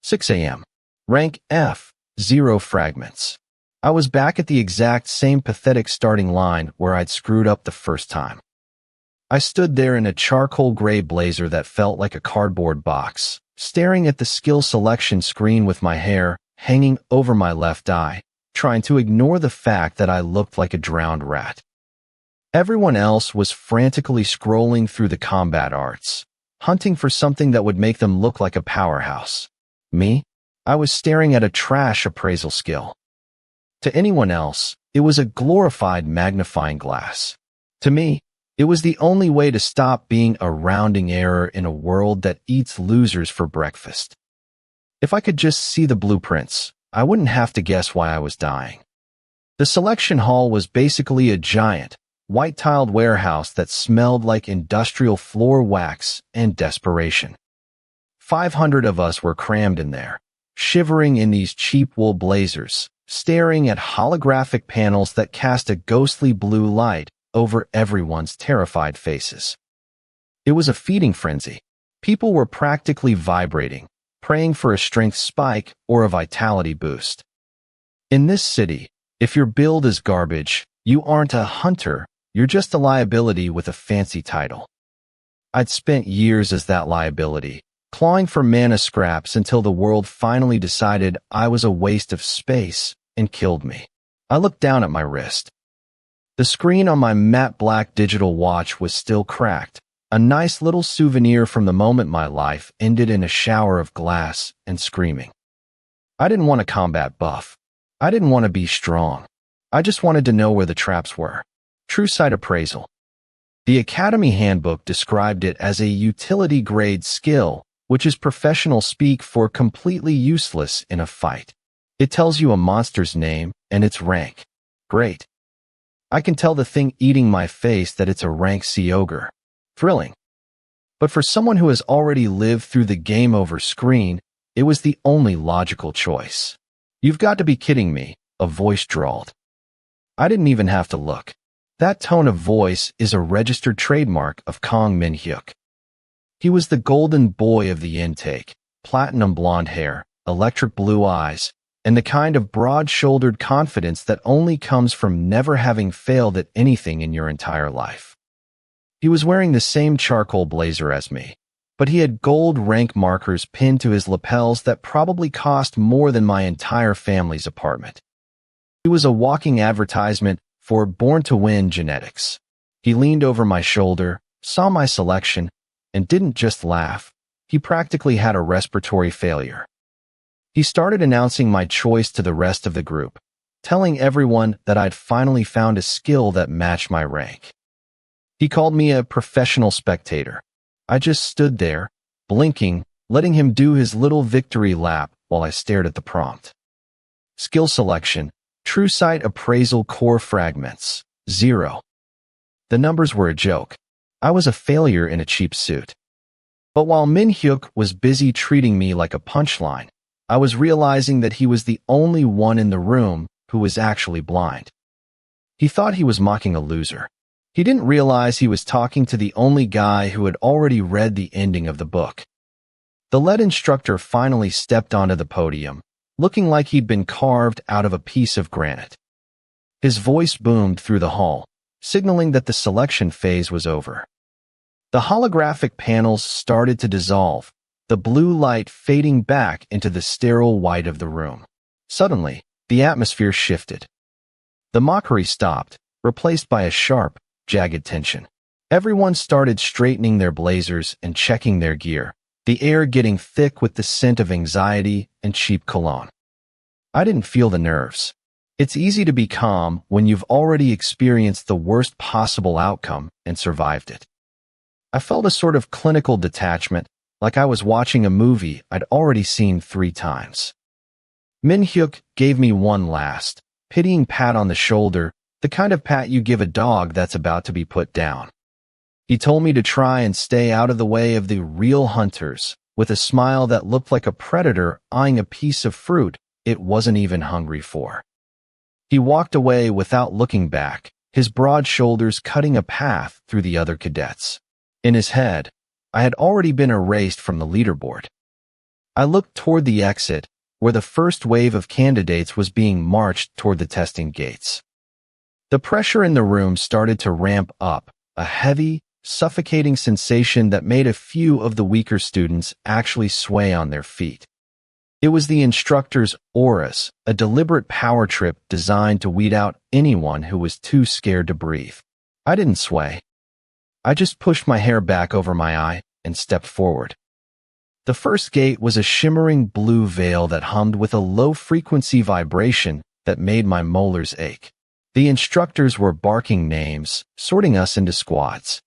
6 a.m. Rank F, 0 fragments. I was back at the exact same pathetic starting line where I'd screwed up the first time. I stood there in a charcoal gray blazer that felt like a cardboard box, staring at the skill selection screen with my hair hanging over my left eye, trying to ignore the fact that I looked like a drowned rat. Everyone else was frantically scrolling through the combat arts, hunting for something that would make them look like a powerhouse. Me? I was staring at a trash appraisal skill. To anyone else, it was a glorified magnifying glass. To me, it was the only way to stop being a rounding error in a world that eats losers for breakfast. If I could just see the blueprints, I wouldn't have to guess why I was dying. The selection hall was basically a giant, white-tiled warehouse that smelled like industrial floor wax and desperation. 500 of us were crammed in there, shivering in these cheap wool blazers, staring at holographic panels that cast a ghostly blue light over everyone's terrified faces. It was a feeding frenzy. People were practically vibrating, praying for a strength spike or a vitality boost. In this city, if your build is garbage, you aren't a hunter, you're just a liability with a fancy title. I'd spent years as that liability, clawing for mana scraps until the world finally decided I was a waste of space and killed me. I looked down at my wrist. The screen on my matte black digital watch was still cracked, a nice little souvenir from the moment my life ended in a shower of glass and screaming. I didn't want a combat buff. I didn't want to be strong. I just wanted to know where the traps were. True sight appraisal. The Academy Handbook described it as a utility-grade skill, which is professional speak for completely useless in a fight. It tells you a monster's name and its rank. Great. I can tell the thing eating my face that it's a rank C ogre. Thrilling. But for someone who has already lived through the game over screen, it was the only logical choice. You've got to be kidding me, a voice drawled. I didn't even have to look. That tone of voice is a registered trademark of Kong Min-hyuk. He was the golden boy of the intake, platinum blonde hair, electric blue eyes, and the kind of broad-shouldered confidence that only comes from never having failed at anything in your entire life. He was wearing the same charcoal blazer as me, but he had gold rank markers pinned to his lapels that probably cost more than my entire family's apartment. He was a walking advertisement for Born to Win genetics. He leaned over my shoulder, saw my selection, and didn't just laugh. He practically had a respiratory failure. He started announcing my choice to the rest of the group, telling everyone that I'd finally found a skill that matched my rank. He called me a professional spectator. I just stood there, blinking, letting him do his little victory lap while I stared at the prompt. Skill selection, true sight appraisal core fragments, 0. The numbers were a joke. I was a failure in a cheap suit. But while Min-hyuk was busy treating me like a punchline, I was realizing that he was the only one in the room who was actually blind. He thought he was mocking a loser. He didn't realize he was talking to the only guy who had already read the ending of the book. The lead instructor finally stepped onto the podium, looking like he'd been carved out of a piece of granite. His voice boomed through the hall, signaling that the selection phase was over. The holographic panels started to dissolve, the blue light fading back into the sterile white of the room. Suddenly, the atmosphere shifted. The mockery stopped, replaced by a sharp, jagged tension. Everyone started straightening their blazers and checking their gear, the air getting thick with the scent of anxiety and cheap cologne. I didn't feel the nerves. It's easy to be calm when you've already experienced the worst possible outcome and survived it. I felt a sort of clinical detachment, like I was watching a movie I'd already seen 3 times. Min-hyuk gave me one last, pitying pat on the shoulder, the kind of pat you give a dog that's about to be put down. He told me to try and stay out of the way of the real hunters, with a smile that looked like a predator eyeing a piece of fruit it wasn't even hungry for. He walked away without looking back, his broad shoulders cutting a path through the other cadets. In his head, I had already been erased from the leaderboard. I looked toward the exit, where the first wave of candidates was being marched toward the testing gates. The pressure in the room started to ramp up, a heavy, suffocating sensation that made a few of the weaker students actually sway on their feet. It was the instructor's auras, a deliberate power trip designed to weed out anyone who was too scared to breathe. I didn't sway. I just pushed my hair back over my eye and stepped forward. The first gate was a shimmering blue veil that hummed with a low-frequency vibration that made my molars ache. The instructors were barking names, sorting us into squads.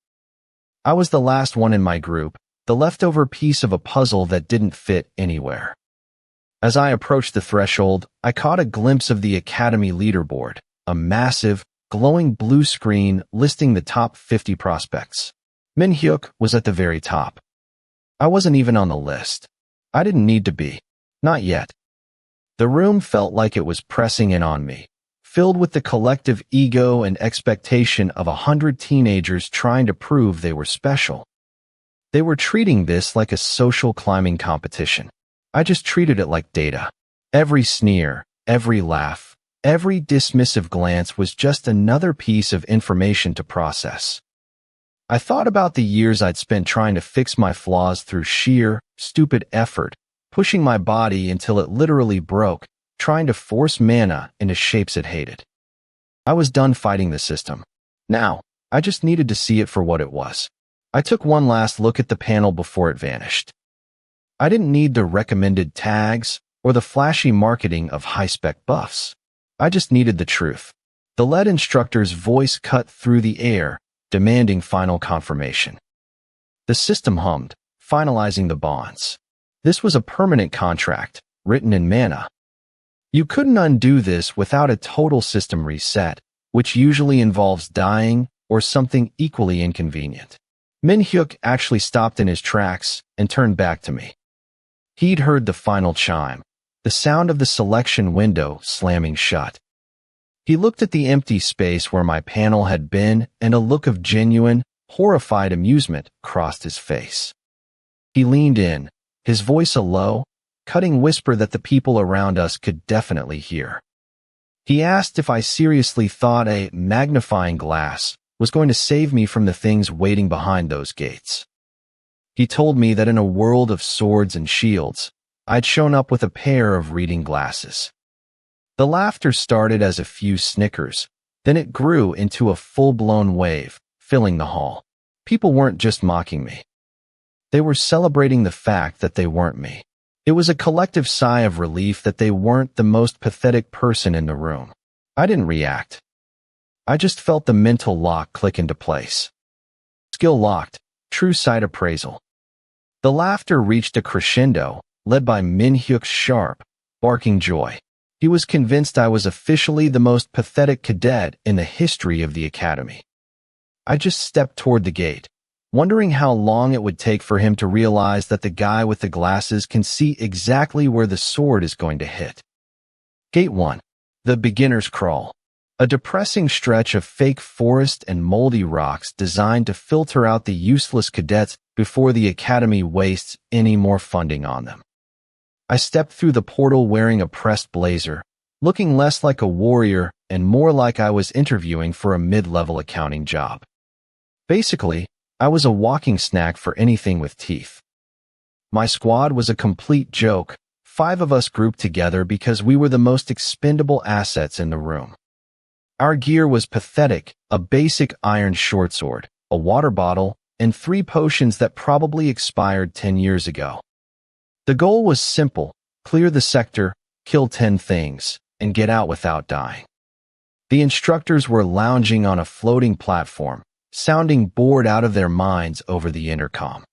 I was the last one in my group, the leftover piece of a puzzle that didn't fit anywhere. As I approached the threshold, I caught a glimpse of the Academy leaderboard, a massive, glowing blue screen listing the top 50 prospects. Min-hyuk was at the very top. I wasn't even on the list. I didn't need to be. Not yet. The room felt like it was pressing in on me, filled with the collective ego and expectation of 100 teenagers trying to prove they were special. They were treating this like a social climbing competition. I just treated it like data. Every sneer, every laugh, every dismissive glance was just another piece of information to process. I thought about the years I'd spent trying to fix my flaws through sheer, stupid effort, pushing my body until it literally broke, trying to force mana into shapes it hated. I was done fighting the system. Now, I just needed to see it for what it was. I took one last look at the panel before it vanished. I didn't need the recommended tags or the flashy marketing of high-spec buffs. I just needed the truth. The lead instructor's voice cut through the air, demanding final confirmation. The system hummed, finalizing the bonds. This was a permanent contract, written in mana. You couldn't undo this without a total system reset, which usually involves dying or something equally inconvenient. Min-hyuk actually stopped in his tracks and turned back to me. He'd heard the final chime, the sound of the selection window slamming shut. He looked at the empty space where my panel had been, and a look of genuine, horrified amusement crossed his face. He leaned in, his voice a low, cutting whisper that the people around us could definitely hear. He asked if I seriously thought a magnifying glass was going to save me from the things waiting behind those gates. He told me that in a world of swords and shields, I'd shown up with a pair of reading glasses. The laughter started as a few snickers, then it grew into a full-blown wave, filling the hall. People weren't just mocking me. They were celebrating the fact that they weren't me. It was a collective sigh of relief that they weren't the most pathetic person in the room. I didn't react. I just felt the mental lock click into place. Skill locked, true sight appraisal. The laughter reached a crescendo, led by Min-hyuk's sharp, barking joy. He was convinced I was officially the most pathetic cadet in the history of the academy. I just stepped toward the gate, wondering how long it would take for him to realize that the guy with the glasses can see exactly where the sword is going to hit. Gate 1. The Beginner's Crawl. A depressing stretch of fake forest and moldy rocks designed to filter out the useless cadets before the academy wastes any more funding on them. I stepped through the portal wearing a pressed blazer, looking less like a warrior and more like I was interviewing for a mid-level accounting job. Basically, I was a walking snack for anything with teeth. My squad was a complete joke, 5 of us grouped together because we were the most expendable assets in the room. Our gear was pathetic, a basic iron short sword, a water bottle, and 3 potions that probably expired 10 years ago. The goal was simple: clear the sector, kill 10 things, and get out without dying. The instructors were lounging on a floating platform, sounding bored out of their minds over the intercom.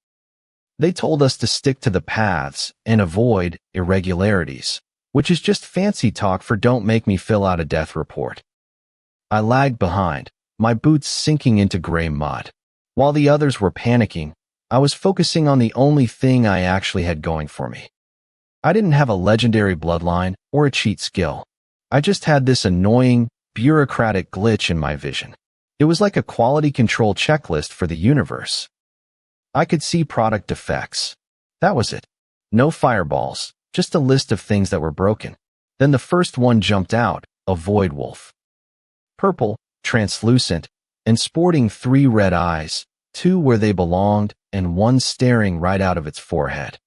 They told us to stick to the paths and avoid irregularities, which is just fancy talk for don't make me fill out a death report. I lagged behind, my boots sinking into gray mud. While the others were panicking, I was focusing on the only thing I actually had going for me. I didn't have a legendary bloodline or a cheat skill. I just had this annoying, bureaucratic glitch in my vision. It was like a quality control checklist for the universe. I could see product defects. That was it. No fireballs, just a list of things that were broken. Then the first one jumped out, a void wolf. Purple, translucent, and sporting 3 red eyes, 2 where they belonged, and 1 staring right out of its forehead.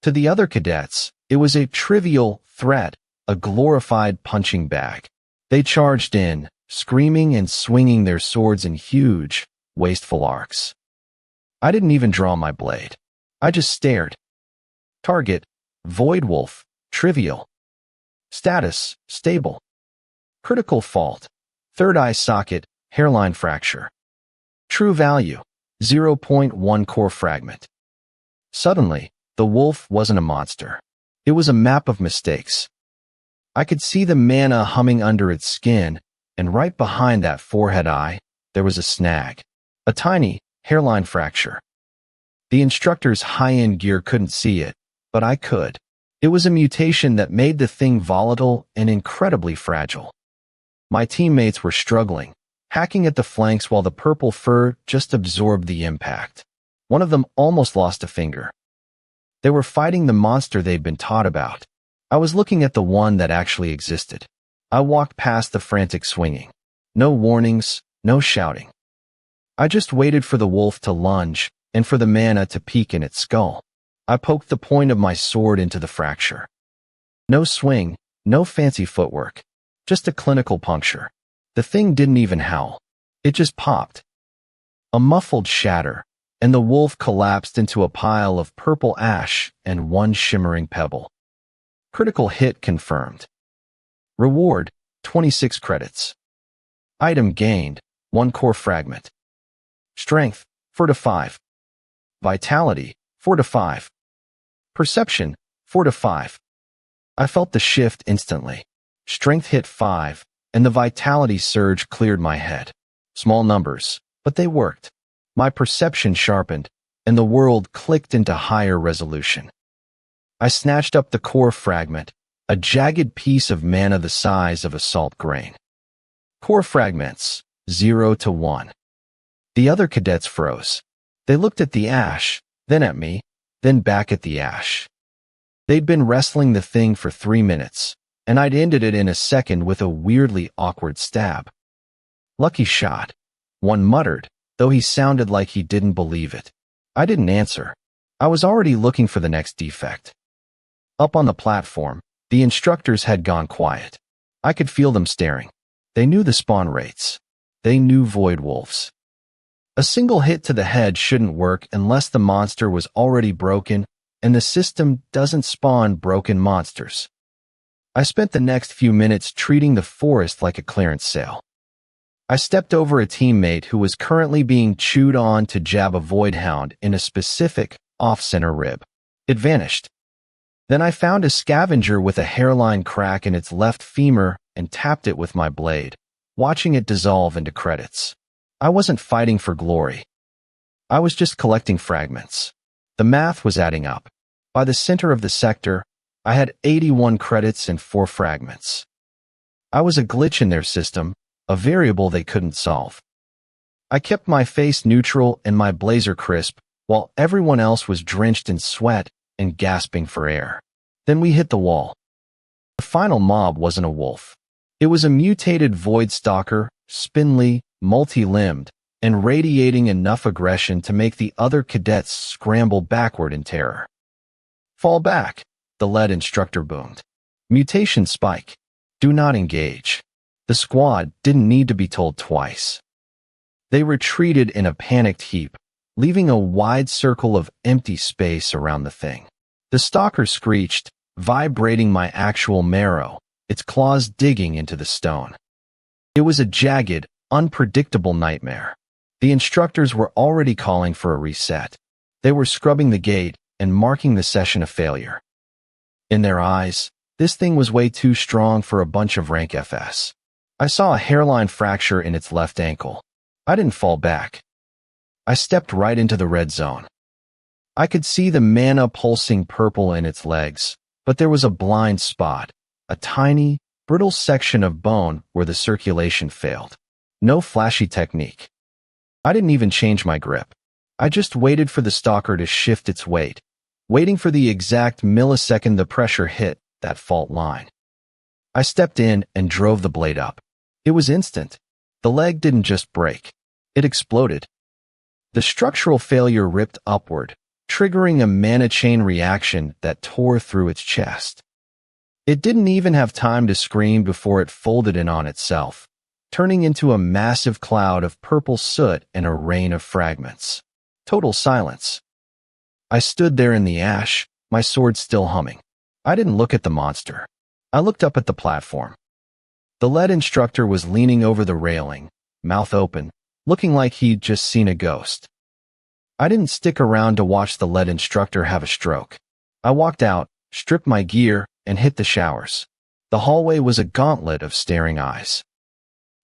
To the other cadets, it was a trivial threat, a glorified punching bag. They charged in, screaming and swinging their swords in huge, wasteful arcs. I didn't even draw my blade. I just stared. Target, void wolf, trivial. Status, stable. Critical fault, third eye socket, hairline fracture. True value, 0.1 core fragment. Suddenly, the wolf wasn't a monster. It was a map of mistakes. I could see the mana humming under its skin, and right behind that forehead eye, there was a snag. A tiny, hairline fracture. The instructor's high-end gear couldn't see it, but I could. It was a mutation that made the thing volatile and incredibly fragile. My teammates were struggling, hacking at the flanks while the purple fur just absorbed the impact. One of them almost lost a finger. They were fighting the monster they'd been taught about. I was looking at the one that actually existed. I walked past the frantic swinging. No warnings, no shouting. I just waited for the wolf to lunge and for the mana to peak in its skull. I poked the point of my sword into the fracture. No swing, no fancy footwork. Just a clinical puncture. The thing didn't even howl. It just popped. A muffled shatter, and the wolf collapsed into a pile of purple ash and 1 shimmering pebble. Critical hit confirmed. Reward, 26 credits. Item gained, 1 core fragment. Strength, 4 to 5. Vitality, 4 to 5. Perception, 4 to 5. I felt the shift instantly. Strength hit 5, and the vitality surge cleared my head. Small numbers, but they worked. My perception sharpened, and the world clicked into higher resolution. I snatched up the core fragment, a jagged piece of mana the size of a salt grain. Core fragments, 0 to 1. The other cadets froze. They looked at the ash, then at me, then back at the ash. They'd been wrestling the thing for 3 minutes, and I'd ended it in a second with a weirdly awkward stab. Lucky shot, one muttered, though he sounded like he didn't believe it. I didn't answer. I was already looking for the next defect. Up on the platform, the instructors had gone quiet. I could feel them staring. They knew the spawn rates. They knew void wolves. A single hit to the head shouldn't work unless the monster was already broken, and the system doesn't spawn broken monsters. I spent the next few minutes treating the forest like a clearance sale. I stepped over a teammate who was currently being chewed on to jab a void hound in a specific, off-center rib. It vanished. Then I found a scavenger with a hairline crack in its left femur and tapped it with my blade, watching it dissolve into credits. I wasn't fighting for glory. I was just collecting fragments. The math was adding up. By the center of the sector, I had 81 credits and 4 fragments. I was a glitch in their system, a variable they couldn't solve. I kept my face neutral and my blazer crisp, while everyone else was drenched in sweat and gasping for air. Then we hit the wall. The final mob wasn't a wolf. It was a mutated void stalker, spindly, multi-limbed, and radiating enough aggression to make the other cadets scramble backward in terror. Fall back, the lead instructor boomed. Mutation spike. Do not engage. The squad didn't need to be told twice. They retreated in a panicked heap, leaving a wide circle of empty space around the thing. The stalker screeched, vibrating my actual marrow, its claws digging into the stone. It was a jagged, unpredictable nightmare. The instructors were already calling for a reset. They were scrubbing the gate and marking the session a failure. In their eyes, this thing was way too strong for a bunch of rank FS. I saw a hairline fracture in its left ankle. I didn't fall back. I stepped right into the red zone. I could see the mana pulsing purple in its legs, but there was a blind spot, a tiny, brittle section of bone where the circulation failed. No flashy technique. I didn't even change my grip. I just waited for the stalker to shift its weight, waiting for the exact millisecond the pressure hit that fault line. I stepped in and drove the blade up. It was instant. The leg didn't just break. It exploded. The structural failure ripped upward, triggering a mana chain reaction that tore through its chest. It didn't even have time to scream before it folded in on itself, turning into a massive cloud of purple soot and a rain of fragments. Total silence. I stood there in the ash, my sword still humming. I didn't look at the monster. I looked up at the platform. The lead instructor was leaning over the railing, mouth open, looking like he'd just seen a ghost. I didn't stick around to watch the lead instructor have a stroke. I walked out, stripped my gear, and hit the showers. The hallway was a gauntlet of staring eyes.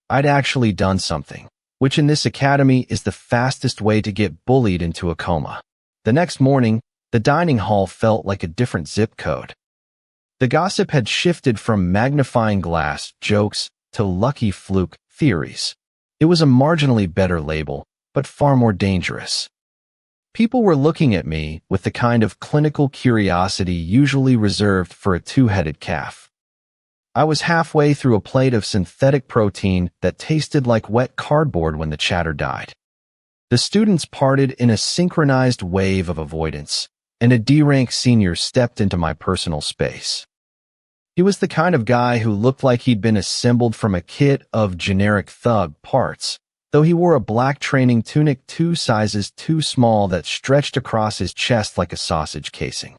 I'd actually done something, which in this academy is the fastest way to get bullied into a coma. The next morning, the dining hall felt like a different zip code. The gossip had shifted from magnifying glass jokes to lucky fluke theories. It was a marginally better label, but far more dangerous. People were looking at me with the kind of clinical curiosity usually reserved for a two-headed calf. I was halfway through a plate of synthetic protein that tasted like wet cardboard when the chatter died. The students parted in a synchronized wave of avoidance, and a D-rank senior stepped into my personal space. He was the kind of guy who looked like he'd been assembled from a kit of generic thug parts, though he wore a black training tunic 2 sizes too small that stretched across his chest like a sausage casing.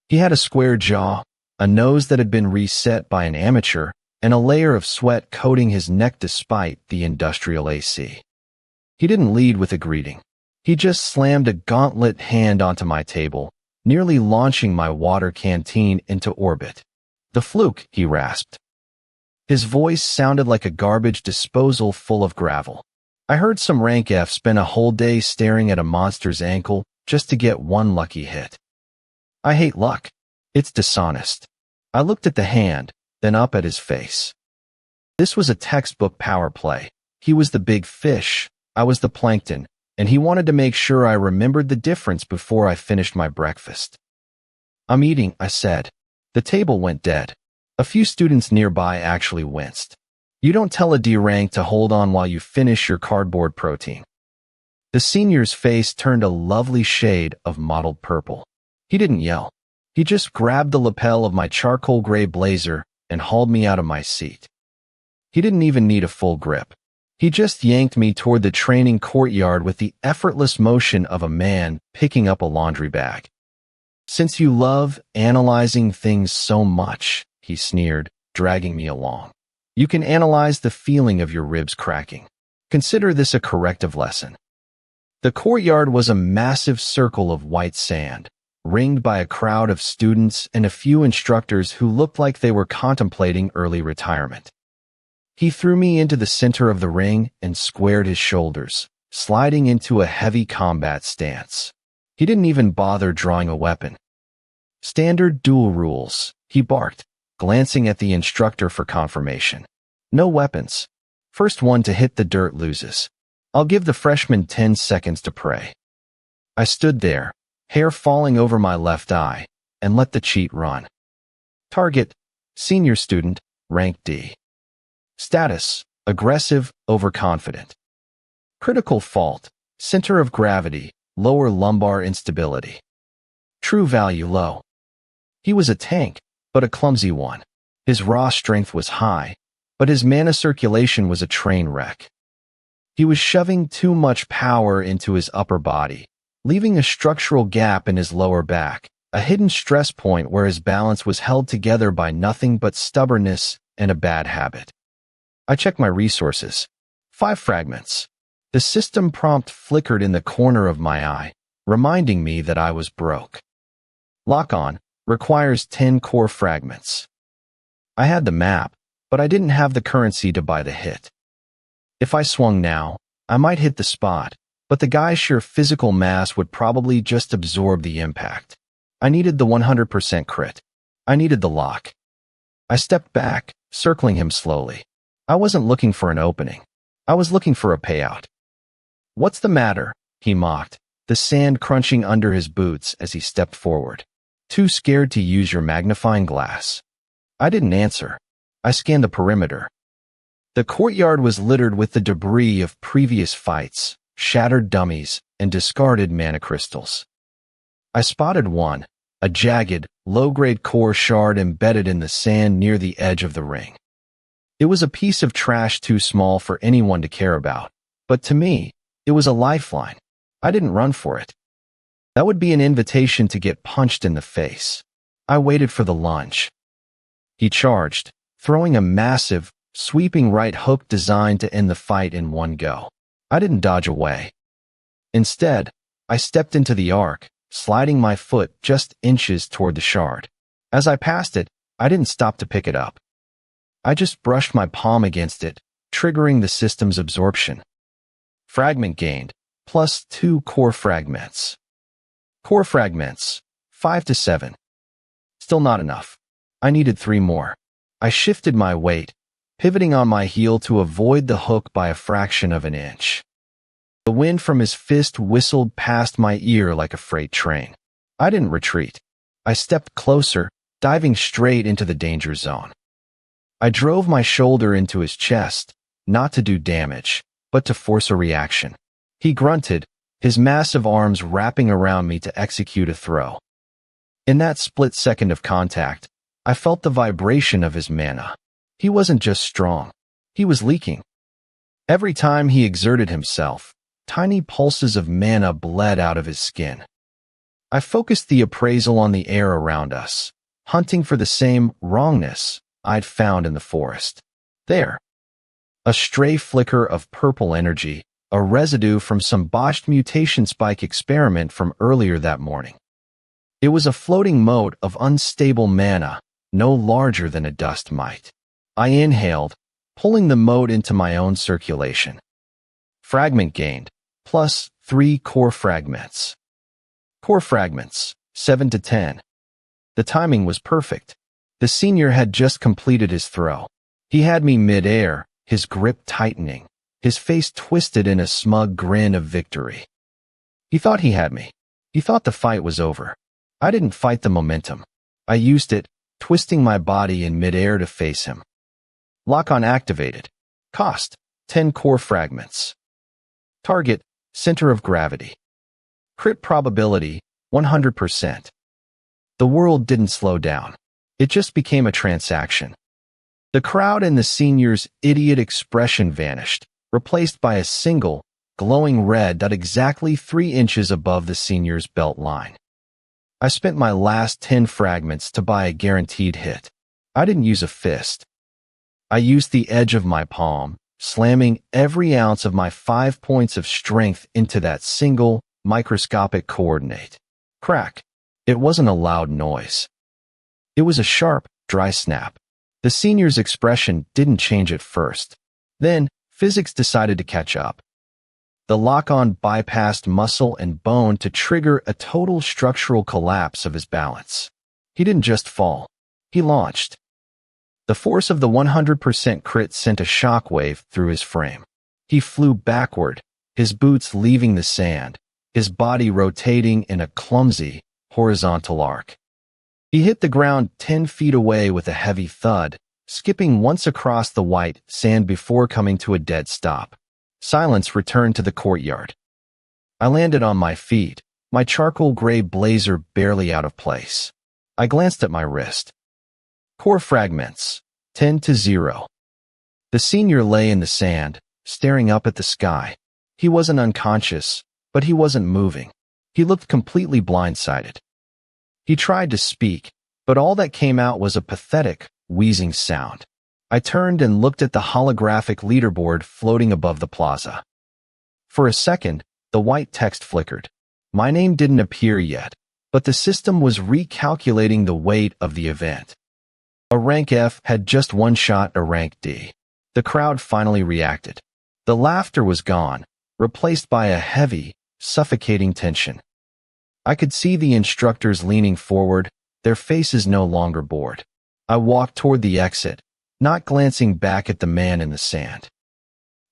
He had a square jaw, a nose that had been reset by an amateur, and a layer of sweat coating his neck despite the industrial AC. He didn't lead with a greeting. He just slammed a gauntlet hand onto my table, nearly launching my water canteen into orbit. "The fluke," he rasped. His voice sounded like a garbage disposal full of gravel. I heard some rank F spend a whole day staring at a monster's ankle just to get one lucky hit. I hate luck. It's dishonest. I looked at the hand, then up at his face. This was a textbook power play. He was the big fish, I was the plankton, and he wanted to make sure I remembered the difference before I finished my breakfast. "I'm eating," I said. The table went dead. A few students nearby actually winced. You don't tell a D-rank to hold on while you finish your cardboard protein. The senior's face turned a lovely shade of mottled purple. He didn't yell. He just grabbed the lapel of my charcoal gray blazer and hauled me out of my seat. He didn't even need a full grip. He just yanked me toward the training courtyard with the effortless motion of a man picking up a laundry bag. "Since you love analyzing things so much," he sneered, dragging me along, "you can analyze the feeling of your ribs cracking. Consider this a corrective lesson." The courtyard was a massive circle of white sand, ringed by a crowd of students and a few instructors who looked like they were contemplating early retirement. He threw me into the center of the ring and squared his shoulders, sliding into a heavy combat stance. He didn't even bother drawing a weapon. "Standard duel rules," he barked, glancing at the instructor for confirmation. "No weapons. First one to hit the dirt loses. I'll give the freshman 10 seconds to pray." I stood there, hair falling over my left eye, and let the cheat run. Target: senior student, rank D. Status: aggressive, overconfident. Critical fault: center of gravity, lower lumbar instability. True value low. He was a tank, but a clumsy one. His raw strength was high, but his mana circulation was a train wreck. He was shoving too much power into his upper body, leaving a structural gap in his lower back, a hidden stress point where his balance was held together by nothing but stubbornness and a bad habit. I checked my resources. 5 fragments. The system prompt flickered in the corner of my eye, reminding me that I was broke. Lock-on requires 10 core fragments. I had the map, but I didn't have the currency to buy the hit. If I swung now, I might hit the spot, but the guy's sheer physical mass would probably just absorb the impact. I needed the 100% crit. I needed the lock. I stepped back, circling him slowly. I wasn't looking for an opening. I was looking for a payout. "What's the matter?" he mocked, the sand crunching under his boots as he stepped forward. Too scared to use your magnifying glass? I didn't answer. I scanned the perimeter. The courtyard was littered with the debris of previous fights, shattered dummies, and discarded mana crystals. I spotted one, a jagged, low-grade core shard embedded in the sand near the edge of the ring. It was a piece of trash too small for anyone to care about, but to me, it was a lifeline. I didn't run for it. That would be an invitation to get punched in the face. I waited for the lunge. He charged, throwing a massive, sweeping right hook designed to end the fight in one go. I didn't dodge away. Instead, I stepped into the arc, sliding my foot just inches toward the shard. As I passed it, I didn't stop to pick it up. I just brushed my palm against it, triggering the system's absorption. Fragment gained, +2 core fragments. Core fragments, 5 to 7. Still not enough. I needed 3 more. I shifted my weight, pivoting on my heel to avoid the hook by a fraction of an inch. The wind from his fist whistled past my ear like a freight train. I didn't retreat. I stepped closer, diving straight into the danger zone. I drove my shoulder into his chest, not to do damage, but to force a reaction. He grunted, his massive arms wrapping around me to execute a throw. In that split second of contact, I felt the vibration of his mana. He wasn't just strong. He was leaking. Every time he exerted himself, tiny pulses of mana bled out of his skin. I focused the appraisal on the air around us, hunting for the same wrongness I'd found in the forest. There. A stray flicker of purple energy, a residue from some botched mutation spike experiment from earlier that morning. It was a floating mote of unstable mana, no larger than a dust mite. I inhaled, pulling the mote into my own circulation. Fragment gained, +3 core fragments. Core fragments, 7 to 10. The timing was perfect. The senior had just completed his throw. He had me mid-air, his grip tightening, his face twisted in a smug grin of victory. He thought he had me. He thought the fight was over. I didn't fight the momentum. I used it, twisting my body in mid-air to face him. Lock-on activated. Cost, 10 core fragments. Target, center of gravity. Crit probability, 100%. The world didn't slow down. It just became a transaction. The crowd and the senior's idiot expression vanished, replaced by a single, glowing red dot exactly 3 inches above the senior's belt line. I spent my last 10 fragments to buy a guaranteed hit. I didn't use a fist. I used the edge of my palm, slamming every ounce of my 5 points of strength into that single, microscopic coordinate. Crack. It wasn't a loud noise. It was a sharp, dry snap. The senior's expression didn't change at first. Then, physics decided to catch up. The lock-on bypassed muscle and bone to trigger a total structural collapse of his balance. He didn't just fall. He launched. The force of the 100% crit sent a shockwave through his frame. He flew backward, his boots leaving the sand, his body rotating in a clumsy, horizontal arc. He hit the ground 10 feet away with a heavy thud, skipping once across the white sand before coming to a dead stop. Silence returned to the courtyard. I landed on my feet, my charcoal gray blazer barely out of place. I glanced at my wrist. Core fragments, 10 to 0. The senior lay in the sand, staring up at the sky. He wasn't unconscious, but he wasn't moving. He looked completely blindsided. He tried to speak, but all that came out was a pathetic, wheezing sound. I turned and looked at the holographic leaderboard floating above the plaza. For a second, the white text flickered. My name didn't appear yet, but the system was recalculating the weight of the event. A rank F had just one shot a rank D. The crowd finally reacted. The laughter was gone, replaced by a heavy, suffocating tension. I could see the instructors leaning forward, their faces no longer bored. I walked toward the exit, not glancing back at the man in the sand.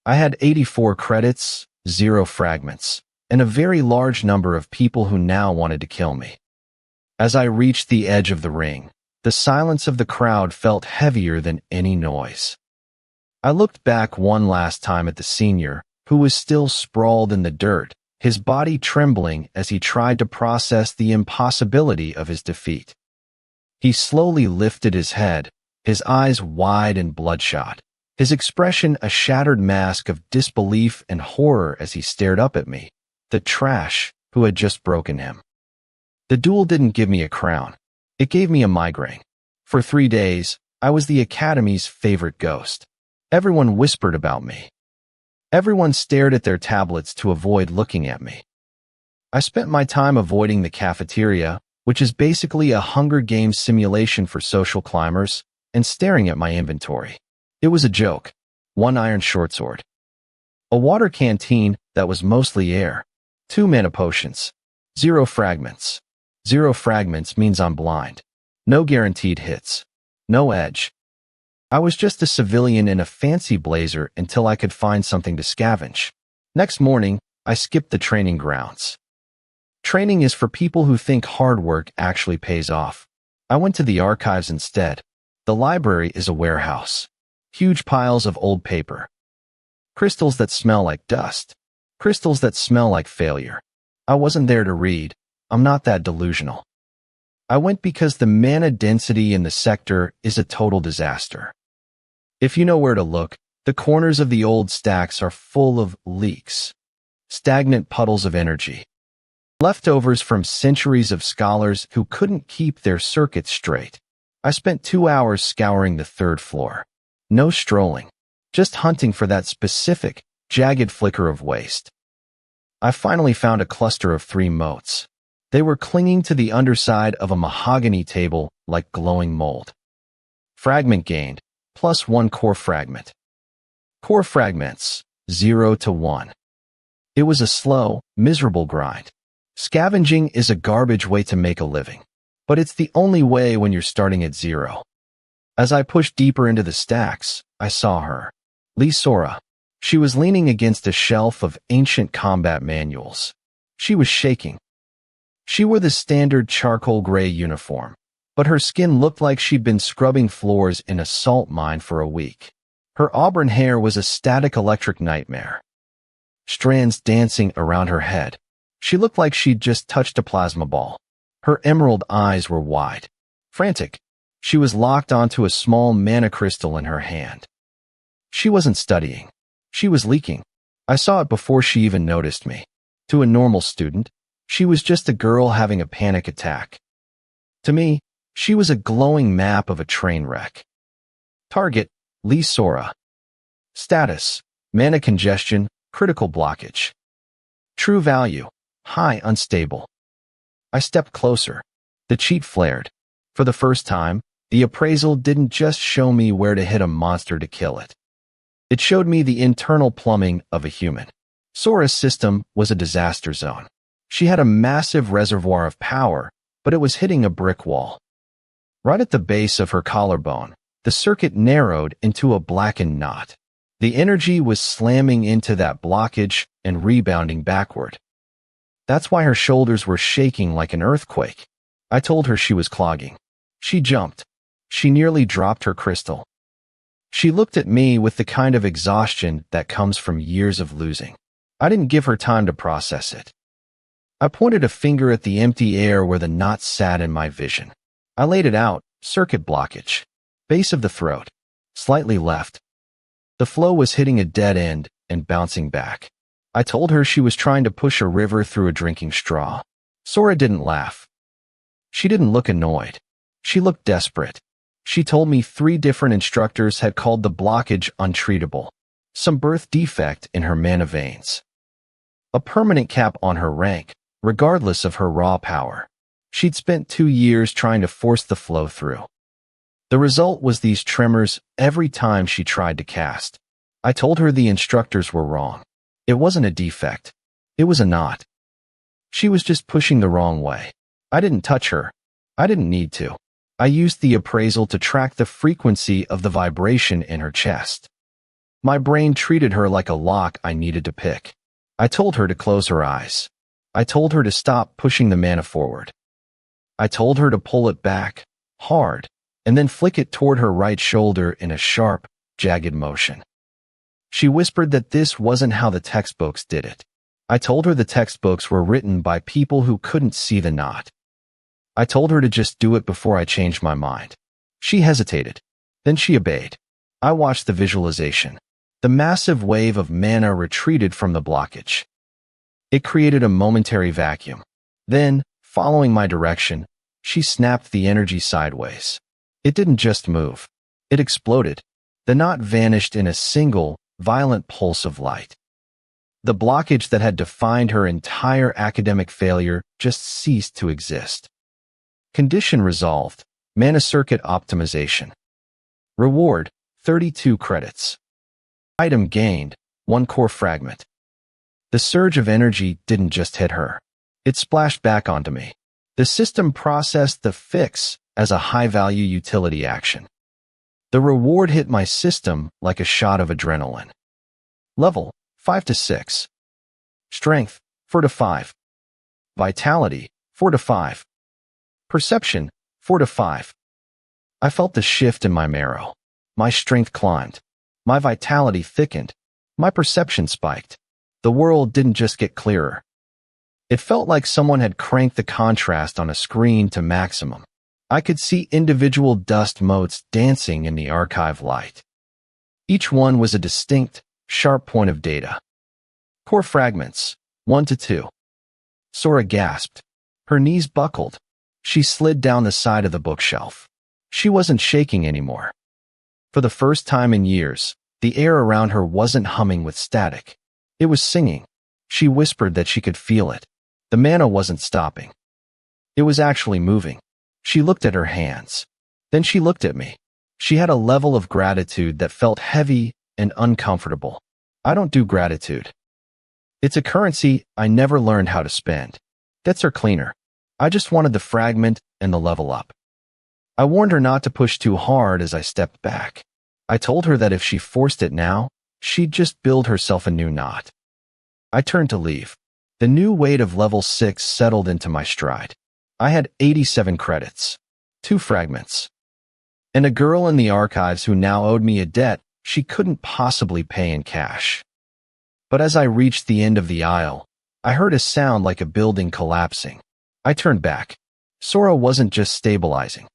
I had 84 credits, 0 fragments. and a very large number of people who now wanted to kill me. As I reached the edge of the ring, the silence of the crowd felt heavier than any noise. I looked back one last time at the senior, who was still sprawled in the dirt, his body trembling as he tried to process the impossibility of his defeat. He slowly lifted his head, his eyes wide and bloodshot, his expression a shattered mask of disbelief and horror as he stared up at me, the trash who had just broken him. The duel didn't give me a crown. It gave me a migraine. For 3 days, I was the Academy's favorite ghost. Everyone whispered about me. Everyone stared at their tablets to avoid looking at me. I spent my time avoiding the cafeteria, which is basically a Hunger Games simulation for social climbers, and staring at my inventory. It was a joke. 1 iron shortsword. A water canteen that was mostly air. 2 mana potions. 0 fragments. 0 fragments means I'm blind. No guaranteed hits. No edge. I was just a civilian in a fancy blazer until I could find something to scavenge. Next morning, I skipped the training grounds. Training is for people who think hard work actually pays off. I went to the archives instead. The library is a warehouse. Huge piles of old paper. Crystals that smell like dust. Crystals that smell like failure. I wasn't there to read. I'm not that delusional. I went because the mana density in the sector is a total disaster. If you know where to look, the corners of the old stacks are full of leaks. Stagnant puddles of energy. Leftovers from centuries of scholars who couldn't keep their circuits straight. I spent 2 hours scouring the 3rd floor. No strolling. Just hunting for that specific, jagged flicker of waste. I finally found a cluster of 3 motes. They were clinging to the underside of a mahogany table like glowing mold. Fragment gained, +1 core fragment. Core fragments, 0 to 1. It was a slow, miserable grind. Scavenging is a garbage way to make a living, but it's the only way when you're starting at 0. As I pushed deeper into the stacks, I saw her. Lee Sora. She was leaning against a shelf of ancient combat manuals. She was shaking. She wore the standard charcoal gray uniform, but her skin looked like she'd been scrubbing floors in a salt mine for a week. Her auburn hair was a static electric nightmare. Strands dancing around her head. She looked like she'd just touched a plasma ball. Her emerald eyes were wide. Frantic. She was locked onto a small mana crystal in her hand. She wasn't studying. She was leaking. I saw it before she even noticed me. To a normal student, she was just a girl having a panic attack. To me, she was a glowing map of a train wreck. Target, Lee Sora. Status, mana congestion, critical blockage. True value, high unstable. I stepped closer. The cheat flared. For the first time, the appraisal didn't just show me where to hit a monster to kill it. It showed me the internal plumbing of a human. Sora's system was a disaster zone. She had a massive reservoir of power, but it was hitting a brick wall. Right at the base of her collarbone, the circuit narrowed into a blackened knot. The energy was slamming into that blockage and rebounding backward. That's why her shoulders were shaking like an earthquake. I told her she was clogging. She jumped. She nearly dropped her crystal. She looked at me with the kind of exhaustion that comes from years of losing. I didn't give her time to process it. I pointed a finger at the empty air where the knot sat in my vision. I laid it out, circuit blockage. Base of the throat. Slightly left. The flow was hitting a dead end and bouncing back. I told her she was trying to push a river through a drinking straw. Sora didn't laugh. She didn't look annoyed. She looked desperate. She told me 3 different instructors had called the blockage untreatable. Some birth defect in her mana veins. A permanent cap on her rank, regardless of her raw power. She'd spent 2 years trying to force the flow through. The result was these tremors every time she tried to cast. I told her the instructors were wrong. It wasn't a defect. It was a knot. She was just pushing the wrong way. I didn't touch her. I didn't need to. I used the appraisal to track the frequency of the vibration in her chest. My brain treated her like a lock I needed to pick. I told her to close her eyes. I told her to stop pushing the mana forward. I told her to pull it back, hard, and then flick it toward her right shoulder in a sharp, jagged motion. She whispered that this wasn't how the textbooks did it. I told her the textbooks were written by people who couldn't see the knot. I told her to just do it before I changed my mind. She hesitated. Then she obeyed. I watched the visualization. The massive wave of mana retreated from the blockage. It created a momentary vacuum. Then, following my direction, she snapped the energy sideways. It didn't just move. It exploded. The knot vanished in a single, violent pulse of light. The blockage that had defined her entire academic failure just ceased to exist. Condition resolved. Mana circuit optimization. Reward, 32 credits. Item gained, 1 core fragment. The surge of energy didn't just hit her. It splashed back onto me. The system processed the fix as a high-value utility action. The reward hit my system like a shot of adrenaline. Level, 5 to 6. Strength, 4 to 5. Vitality, 4 to 5. Perception, 4 to 5. I felt the shift in my marrow. My strength climbed. My vitality thickened. My perception spiked. The world didn't just get clearer. It felt like someone had cranked the contrast on a screen to maximum. I could see individual dust motes dancing in the archive light. Each one was a distinct, sharp point of data. Core fragments, 1 to 2. Sora gasped. Her knees buckled. She slid down the side of the bookshelf. She wasn't shaking anymore. For the first time in years, the air around her wasn't humming with static. It was singing. She whispered that she could feel it. The mana wasn't stopping. It was actually moving. She looked at her hands. Then she looked at me. She had a level of gratitude that felt heavy and uncomfortable. I don't do gratitude. It's a currency I never learned how to spend. Debts are cleaner. I just wanted the fragment and the level up. I warned her not to push too hard as I stepped back. I told her that if she forced it now, she'd just build herself a new knot. I turned to leave. The new weight of level 6 settled into my stride. I had 87 credits, 2 fragments, and a girl in the archives who now owed me a debt she couldn't possibly pay in cash. But as I reached the end of the aisle, I heard a sound like a building collapsing. I turned back. Sora wasn't just stabilizing.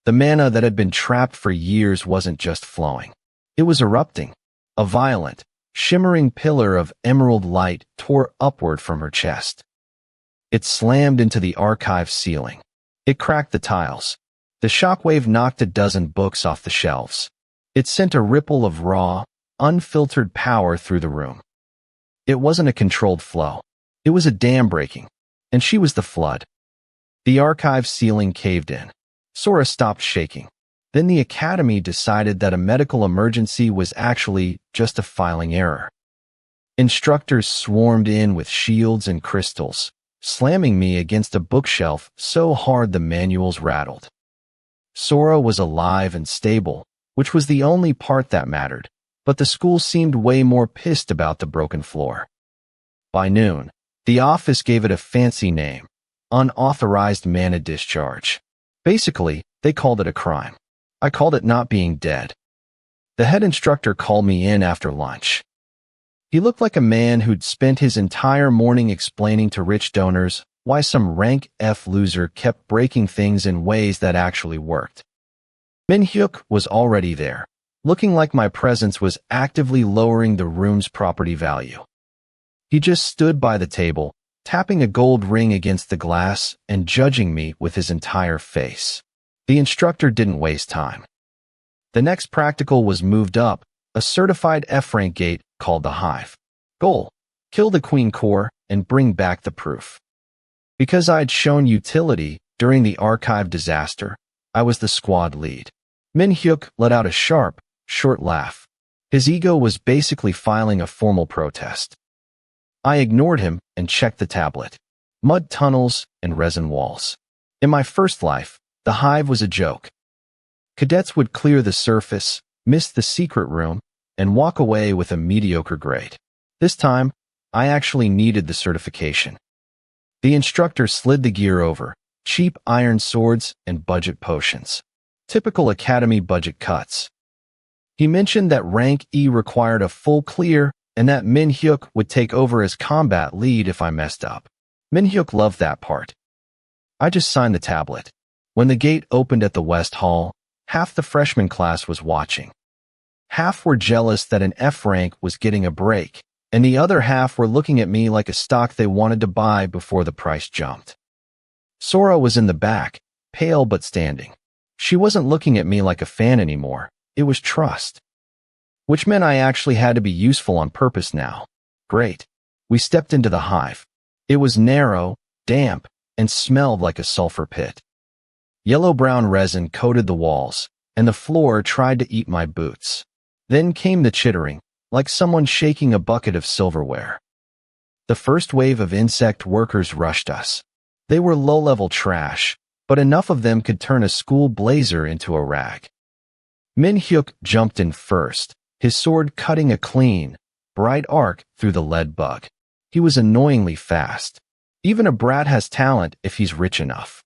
The mana that had been trapped for years wasn't just flowing. It was erupting. A violent, shimmering pillar of emerald light tore upward from her chest. It slammed into the archive ceiling. It cracked the tiles. The shockwave knocked a dozen books off the shelves. It sent a ripple of raw, unfiltered power through the room. It wasn't a controlled flow. It was a dam breaking, and she was the flood. The archive ceiling caved in. Sora stopped shaking. Then the academy decided that a medical emergency was actually just a filing error. Instructors swarmed in with shields and crystals, slamming me against a bookshelf so hard the manuals rattled. Sora was alive and stable, which was the only part that mattered, but the school seemed way more pissed about the broken floor. By noon, the office gave it a fancy name, unauthorized mana discharge. Basically, they called it a crime. I called it not being dead. The head instructor called me in after lunch. He looked like a man who'd spent his entire morning explaining to rich donors why some rank F loser kept breaking things in ways that actually worked. Min-hyuk was already there, looking like my presence was actively lowering the room's property value. He just stood by the table, tapping a gold ring against the glass and judging me with his entire face. The instructor didn't waste time. The next practical was moved up, a certified F-rank gate called the Hive. Goal: kill the Queen Core and bring back the proof. Because I'd shown utility during the archive disaster, I was the squad lead. Min-hyuk let out a sharp, short laugh. His ego was basically filing a formal protest. I ignored him and checked the tablet. Mud tunnels and resin walls. In my first life, the Hive was a joke. Cadets would clear the surface, miss the secret room, and walk away with a mediocre grade. This time, I actually needed the certification. The instructor slid the gear over, cheap iron swords and budget potions. Typical academy budget cuts. He mentioned that rank E required a full clear and that Min-hyuk would take over as combat lead if I messed up. Min-hyuk loved that part. I just signed the tablet. When the gate opened at the West Hall, half the freshman class was watching. Half were jealous that an F rank was getting a break, and the other half were looking at me like a stock they wanted to buy before the price jumped. Sora was in the back, pale but standing. She wasn't looking at me like a fan anymore. It was trust. Which meant I actually had to be useful on purpose now. Great. We stepped into the hive. It was narrow, damp, and smelled like a sulfur pit. Yellow-brown resin coated the walls, and the floor tried to eat my boots. Then came the chittering, like someone shaking a bucket of silverware. The first wave of insect workers rushed us. They were low-level trash, but enough of them could turn a school blazer into a rag. Min-hyuk jumped in first, his sword cutting a clean, bright arc through the lead bug. He was annoyingly fast. Even a brat has talent if he's rich enough.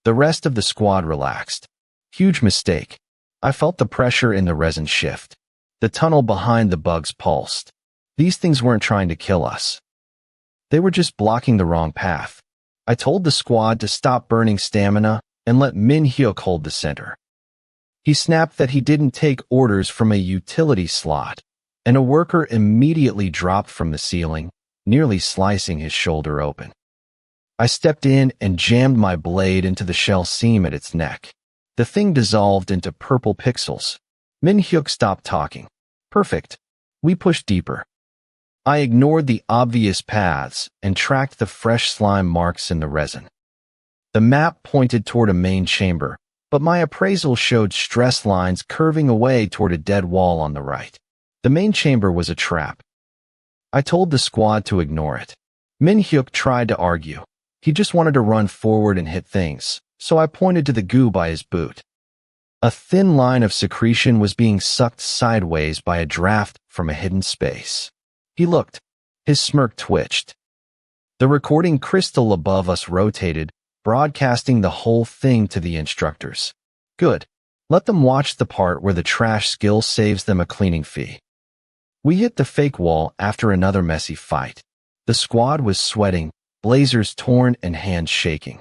The rest of the squad relaxed. Huge mistake. I felt the pressure in the resin shift. The tunnel behind the bugs pulsed. These things weren't trying to kill us. They were just blocking the wrong path. I told the squad to stop burning stamina and let Min-hyuk hold the center. He snapped that he didn't take orders from a utility slot, and a worker immediately dropped from the ceiling, nearly slicing his shoulder open. I stepped in and jammed my blade into the shell seam at its neck. The thing dissolved into purple pixels. Min-hyuk stopped talking. Perfect. We pushed deeper. I ignored the obvious paths and tracked the fresh slime marks in the resin. The map pointed toward a main chamber, but my appraisal showed stress lines curving away toward a dead wall on the right. The main chamber was a trap. I told the squad to ignore it. Min-hyuk tried to argue. He just wanted to run forward and hit things, so I pointed to the goo by his boot. A thin line of secretion was being sucked sideways by a draft from a hidden space. He looked. His smirk twitched. The recording crystal above us rotated, broadcasting the whole thing to the instructors. Good. Let them watch the part where the trash skill saves them a cleaning fee. We hit the fake wall after another messy fight. The squad was sweating, blazers torn and hands shaking.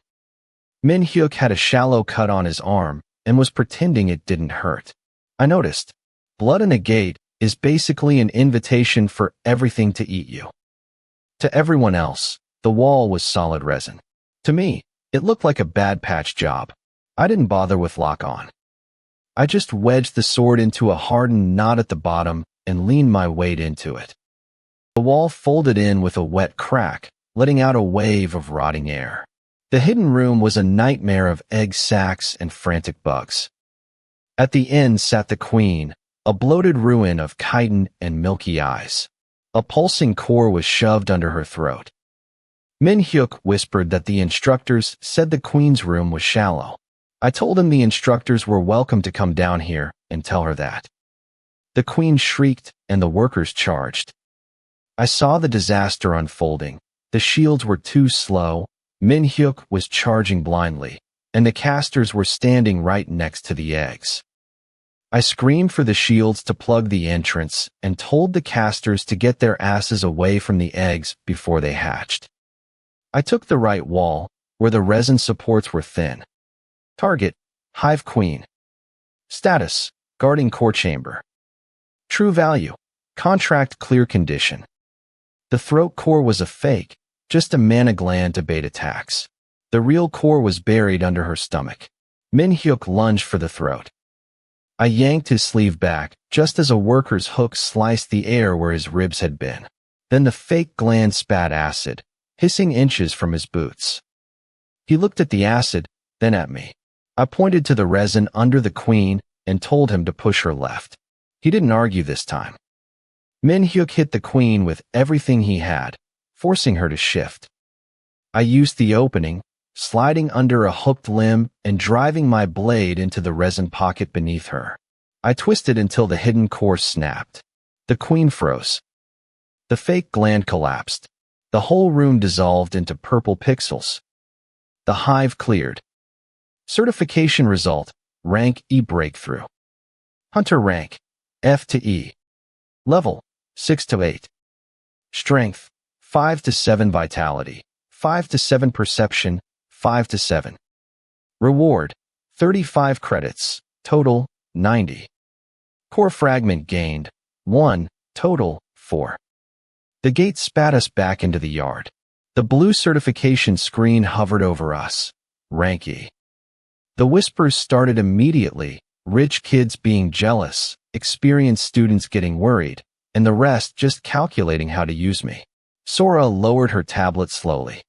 Min-hyuk had a shallow cut on his arm and was pretending it didn't hurt. I noticed. Blood in a gate is basically an invitation for everything to eat you. To everyone else, the wall was solid resin. To me, it looked like a bad patch job. I didn't bother with lock-on. I just wedged the sword into a hardened knot at the bottom and leaned my weight into it. The wall folded in with a wet crack, letting out a wave of rotting air. The hidden room was a nightmare of egg sacs and frantic bugs. At the end sat the queen, a bloated ruin of chitin and milky eyes. A pulsing core was shoved under her throat. Min-hyuk whispered that the instructors said the queen's room was shallow. I told him the instructors were welcome to come down here and tell her that. The queen shrieked and the workers charged. I saw the disaster unfolding. The shields were too slow, Min-hyuk was charging blindly, and the casters were standing right next to the eggs. I screamed for the shields to plug the entrance and told the casters to get their asses away from the eggs before they hatched. I took the right wall, where the resin supports were thin. Target, Hive Queen. Status, guarding core chamber. True value, contract clear condition. The throat core was a fake, just a mana gland to bait attacks. The real core was buried under her stomach. Min-hyuk lunged for the throat. I yanked his sleeve back, just as a worker's hook sliced the air where his ribs had been. Then the fake gland spat acid, hissing inches from his boots. He looked at the acid, then at me. I pointed to the resin under the queen and told him to push her left. He didn't argue this time. Min-hyuk hit the queen with everything he had, forcing her to shift. I used the opening, sliding under a hooked limb and driving my blade into the resin pocket beneath her. I twisted until the hidden core snapped. The queen froze. The fake gland collapsed. The whole room dissolved into purple pixels. The hive cleared. Certification result, rank E breakthrough. Hunter rank, F to E. Level, 6 to 8. Strength, 5 to 7 vitality, 5 to 7 perception, 5 to 7. Reward, 35 credits, total, 90. Core fragment gained, 1, total, 4. The gate spat us back into the yard. The blue certification screen hovered over us. Rank E. The whispers started immediately, rich kids being jealous, experienced students getting worried, and the rest just calculating how to use me. Sora lowered her tablet slowly.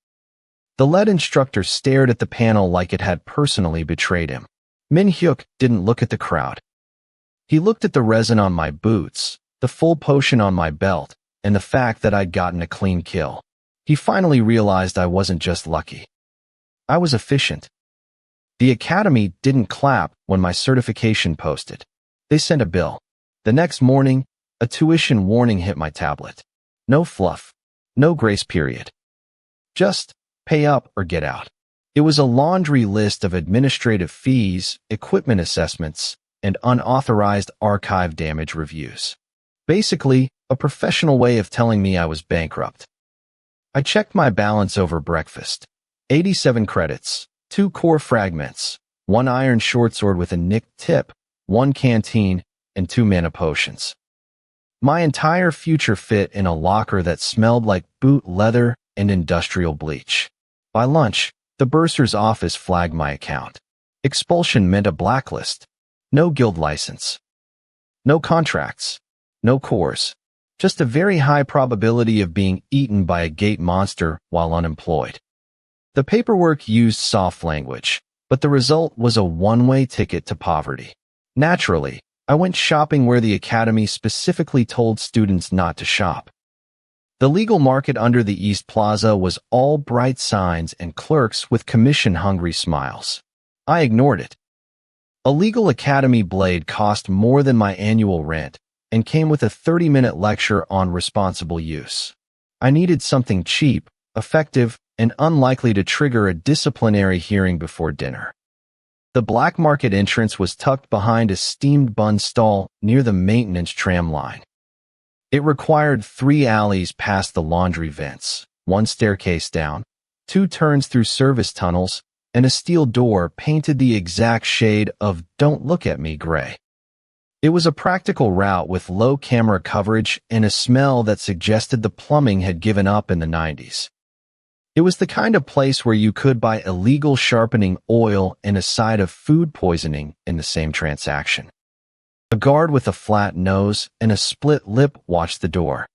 The lead instructor stared at the panel like it had personally betrayed him. Min-hyuk didn't look at the crowd. He looked at the resin on my boots, the full potion on my belt, and the fact that I'd gotten a clean kill. He finally realized I wasn't just lucky. I was efficient. The academy didn't clap when my certification posted. They sent a bill. The next morning, a tuition warning hit my tablet. No fluff. No grace period. Just pay up or get out. It was a laundry list of administrative fees, equipment assessments, and unauthorized archive damage reviews. Basically, a professional way of telling me I was bankrupt. I checked my balance over breakfast. 87 credits, 2 core fragments, 1 iron shortsword with a nicked tip, 1 canteen, and 2 mana potions. My entire future fit in a locker that smelled like boot leather and industrial bleach. By lunch, the bursar's office flagged my account. Expulsion meant a blacklist. No guild license. No contracts. No cores. Just a very high probability of being eaten by a gate monster while unemployed. The paperwork used soft language, but the result was a one-way ticket to poverty. Naturally, I went shopping where the academy specifically told students not to shop. The legal market under the East Plaza was all bright signs and clerks with commission-hungry smiles. I ignored it. A legal academy blade cost more than my annual rent and came with a 30-minute lecture on responsible use. I needed something cheap, effective, and unlikely to trigger a disciplinary hearing before dinner. The black market entrance was tucked behind a steamed bun stall near the maintenance tram line. It required 3 alleys past the laundry vents, 1 staircase down, 2 turns through service tunnels, and a steel door painted the exact shade of "Don't Look at Me" gray. It was a practical route with low camera coverage and a smell that suggested the plumbing had given up in the 90s. It was the kind of place where you could buy illegal sharpening oil and a side of food poisoning in the same transaction. A guard with a flat nose and a split lip watched the door.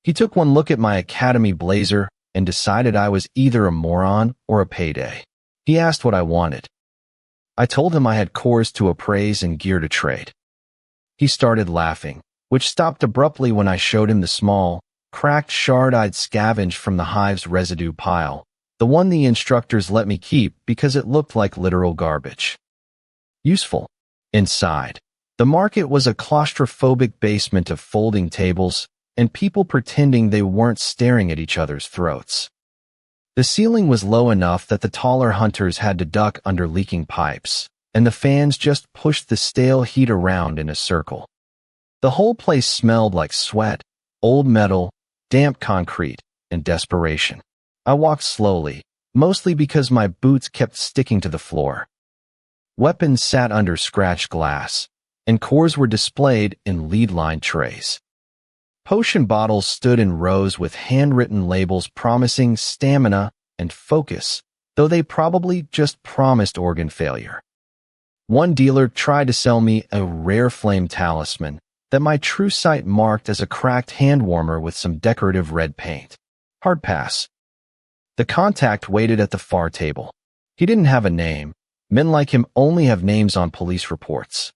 He took one look at my academy blazer and decided I was either a moron or a payday. He asked what I wanted. I told him I had cores to appraise and gear to trade. He started laughing, which stopped abruptly when I showed him the small, cracked shard I'd scavenged from the hive's residue pile, the one the instructors let me keep because it looked like literal garbage. Useful. Inside, the market was a claustrophobic basement of folding tables and people pretending they weren't staring at each other's throats. The ceiling was low enough that the taller hunters had to duck under leaking pipes, and the fans just pushed the stale heat around in a circle. The whole place smelled like sweat, old metal, damp concrete, and desperation. I walked slowly, mostly because my boots kept sticking to the floor. Weapons sat under scratched glass, and cores were displayed in lead-lined trays. Potion bottles stood in rows with handwritten labels promising stamina and focus, though they probably just promised organ failure. One dealer tried to sell me a rare flame talisman that my true sight marked as a cracked hand warmer with some decorative red paint. Hard pass. The contact waited at the far table. He didn't have a name. Men like him only have names on police reports.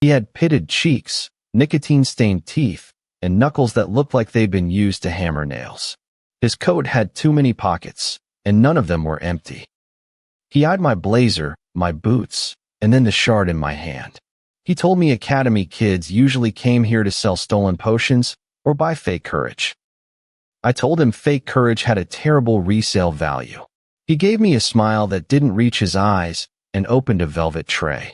He had pitted cheeks, nicotine-stained teeth, and knuckles that looked like they'd been used to hammer nails. His coat had too many pockets, and none of them were empty. He eyed my blazer, my boots, and then the shard in my hand. He told me academy kids usually came here to sell stolen potions, or buy fake courage. I told him fake courage had a terrible resale value. He gave me a smile that didn't reach his eyes and opened a velvet tray.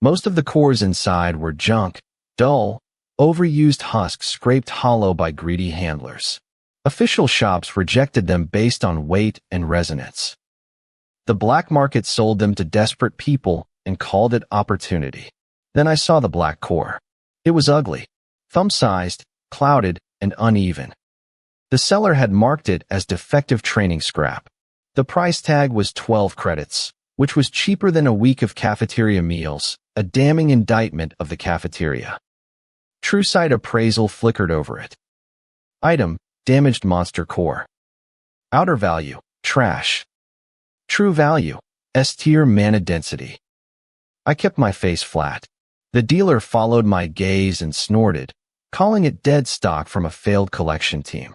Most of the cores inside were junk, dull, overused husks scraped hollow by greedy handlers. Official shops rejected them based on weight and resonance. The black market sold them to desperate people and called it opportunity. Then I saw the black core. It was ugly, thumb-sized, clouded, and uneven. The seller had marked it as defective training scrap. The price tag was 12 credits, which was cheaper than a week of cafeteria meals, a damning indictment of the cafeteria. True Sight appraisal flickered over it. Item, damaged monster core. Outer value, trash. True value, S-tier mana density. I kept my face flat. The dealer followed my gaze and snorted, calling it dead stock from a failed collection team.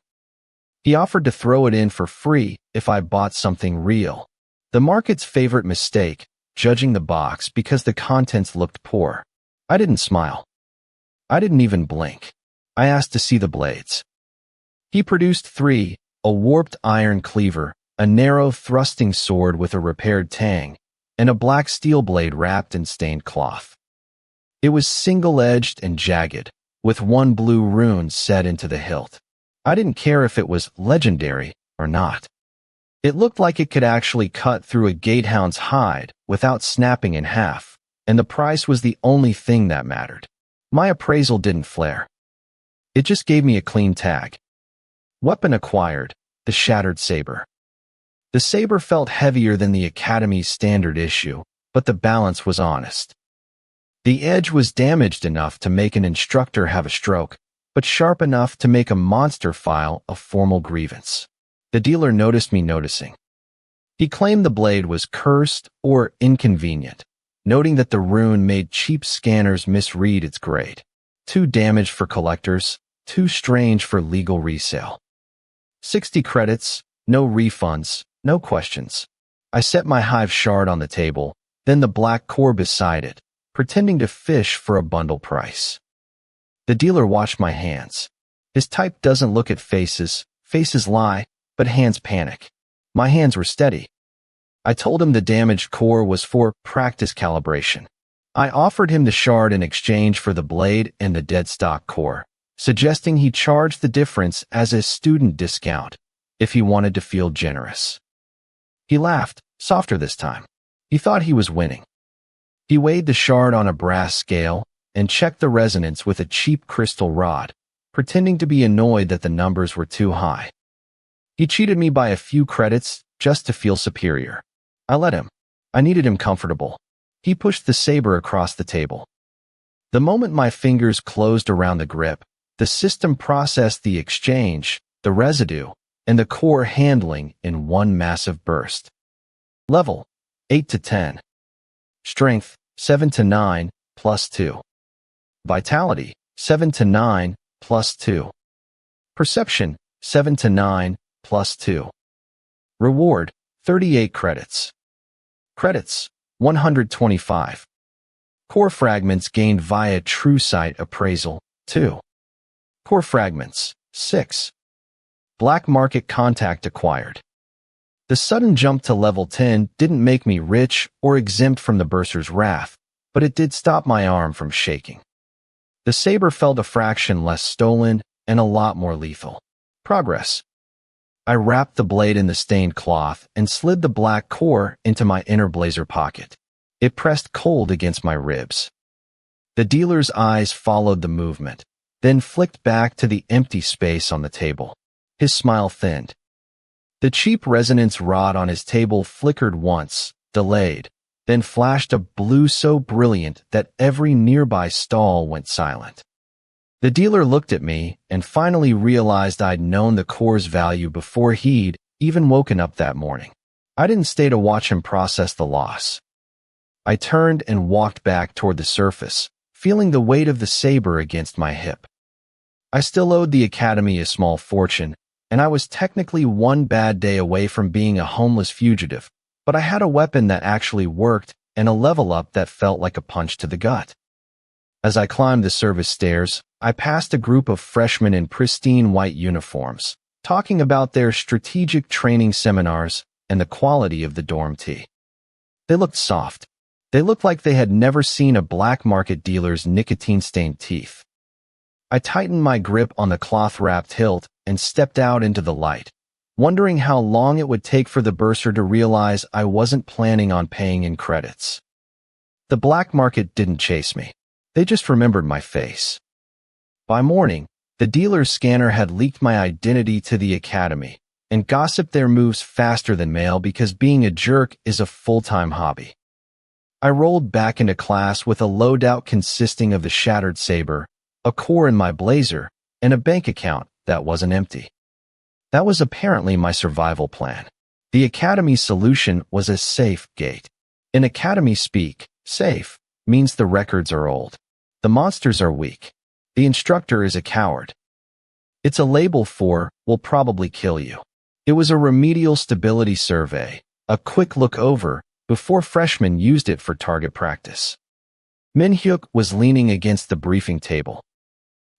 He offered to throw it in for free if I bought something real. The market's favorite mistake, judging the box because the contents looked poor. I didn't smile. I didn't even blink. I asked to see the blades. He produced 3, a warped iron cleaver, a narrow thrusting sword with a repaired tang, and a black steel blade wrapped in stained cloth. It was single-edged and jagged, with one blue rune set into the hilt. I didn't care if it was legendary or not. It looked like it could actually cut through a gatehound's hide without snapping in half, and the price was the only thing that mattered. My appraisal didn't flare. It just gave me a clean tag. Weapon acquired, the shattered saber. The saber felt heavier than the Academy's standard issue, but the balance was honest. The edge was damaged enough to make an instructor have a stroke, but sharp enough to make a monster file a formal grievance. The dealer noticed me noticing. He claimed the blade was cursed or inconvenient, noting that the rune made cheap scanners misread its grade. Too damaged for collectors, too strange for legal resale. 60 credits, no refunds, no questions. I set my hive shard on the table, then the black core beside it, pretending to fish for a bundle price. The dealer watched my hands. His type doesn't look at faces, faces lie, but hands panic. My hands were steady. I told him the damaged core was for practice calibration. I offered him the shard in exchange for the blade and the dead stock core, suggesting he charge the difference as a student discount if he wanted to feel generous. He laughed, softer this time. He thought he was winning. He weighed the shard on a brass scale and checked the resonance with a cheap crystal rod, pretending to be annoyed that the numbers were too high. He cheated me by a few credits just to feel superior. I let him. I needed him comfortable. He pushed the saber across the table. The moment my fingers closed around the grip, the system processed the exchange, the residue, and the core handling in one massive burst. Level, 8 to 10. Strength, 7 to 9, plus 2. Vitality, 7 to 9, plus 2. Perception, 7 to 9, plus 2. Reward, 38 credits. Credits, 125. Core fragments gained via True Sight appraisal, 2. Core fragments, 6. Black market contact acquired. The sudden jump to level 10 didn't make me rich or exempt from the bursar's wrath, but it did stop my arm from shaking. The saber felt a fraction less stolen and a lot more lethal. Progress. I wrapped the blade in the stained cloth and slid the black core into my inner blazer pocket. It pressed cold against my ribs. The dealer's eyes followed the movement, then flicked back to the empty space on the table. His smile thinned. The cheap resonance rod on his table flickered once, delayed, then flashed a blue so brilliant that every nearby stall went silent. The dealer looked at me and finally realized I'd known the core's value before he'd even woken up that morning. I didn't stay to watch him process the loss. I turned and walked back toward the surface, feeling the weight of the saber against my hip. I still owed the Academy a small fortune, and I was technically one bad day away from being a homeless fugitive, but I had a weapon that actually worked and a level up that felt like a punch to the gut. As I climbed the service stairs, I passed a group of freshmen in pristine white uniforms, talking about their strategic training seminars and the quality of the dorm tea. They looked soft. They looked like they had never seen a black market dealer's nicotine-stained teeth. I tightened my grip on the cloth-wrapped hilt and stepped out into the light, wondering how long it would take for the bursar to realize I wasn't planning on paying in credits. The black market didn't chase me. They just remembered my face. By morning, the dealer's scanner had leaked my identity to the academy and gossiped their moves faster than mail because being a jerk is a full-time hobby. I rolled back into class with a loadout consisting of the shattered saber, a core in my blazer, and a bank account that wasn't empty. That was apparently my survival plan. The academy's solution was a safe gate. In academy speak, safe means the records are old. The monsters are weak. The instructor is a coward. It's a label for, will probably kill you. It was a remedial stability survey, a quick look over, before freshmen used it for target practice. Min-hyuk was leaning against the briefing table.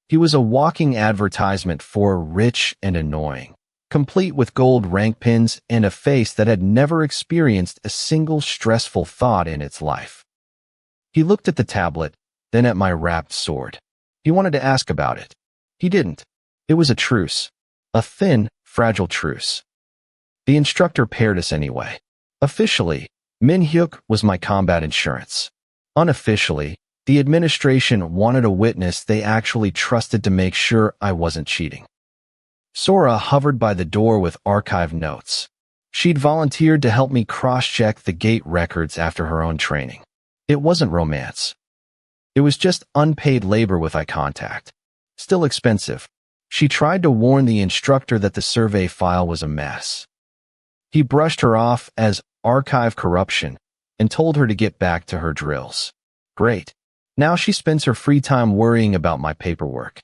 He was a walking advertisement for rich and annoying, complete with gold rank pins and a face that had never experienced a single stressful thought in its life. He looked at the tablet, then at my wrapped sword. He wanted to ask about it. He didn't. It was a truce. A thin, fragile truce. The instructor paired us anyway. Officially, Min-hyuk was my combat insurance. Unofficially, the administration wanted a witness they actually trusted to make sure I wasn't cheating. Sora hovered by the door with archived notes. She'd volunteered to help me cross-check the gate records after her own training. It wasn't romance. It was just unpaid labor with eye contact. Still expensive. She tried to warn the instructor that the survey file was a mess. He brushed her off as archive corruption and told her to get back to her drills. Great. Now she spends her free time worrying about my paperwork.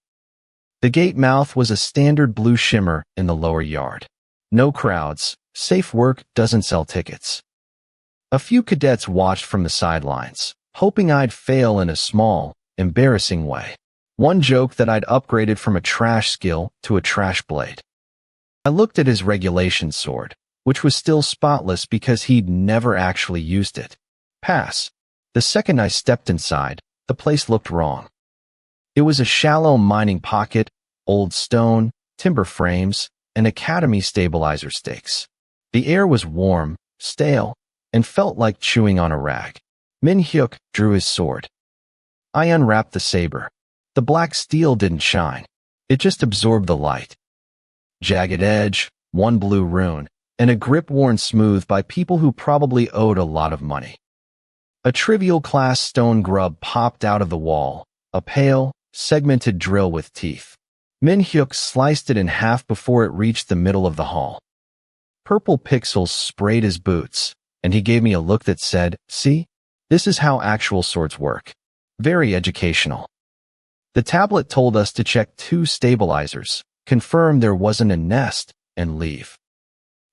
The gate mouth was a standard blue shimmer in the lower yard. No crowds. Safe work doesn't sell tickets. A few cadets watched from the sidelines, hoping I'd fail in a small, embarrassing way. One joked that I'd upgraded from a trash skill to a trash blade. I looked at his regulation sword, which was still spotless because he'd never actually used it. Pass. The second I stepped inside, the place looked wrong. It was a shallow mining pocket, old stone, timber frames, and academy stabilizer stakes. The air was warm, stale, and felt like chewing on a rag. Min-hyuk drew his sword. I unwrapped the saber. The black steel didn't shine. It just absorbed the light. Jagged edge, one blue rune, and a grip worn smooth by people who probably owed a lot of money. A trivial class stone grub popped out of the wall, a pale, segmented drill with teeth. Min-hyuk sliced it in half before it reached the middle of the hall. Purple pixels sprayed his boots, and he gave me a look that said, "See? This is how actual swords work." Very educational. The tablet told us to check 2 stabilizers, confirm there wasn't a nest, and leave.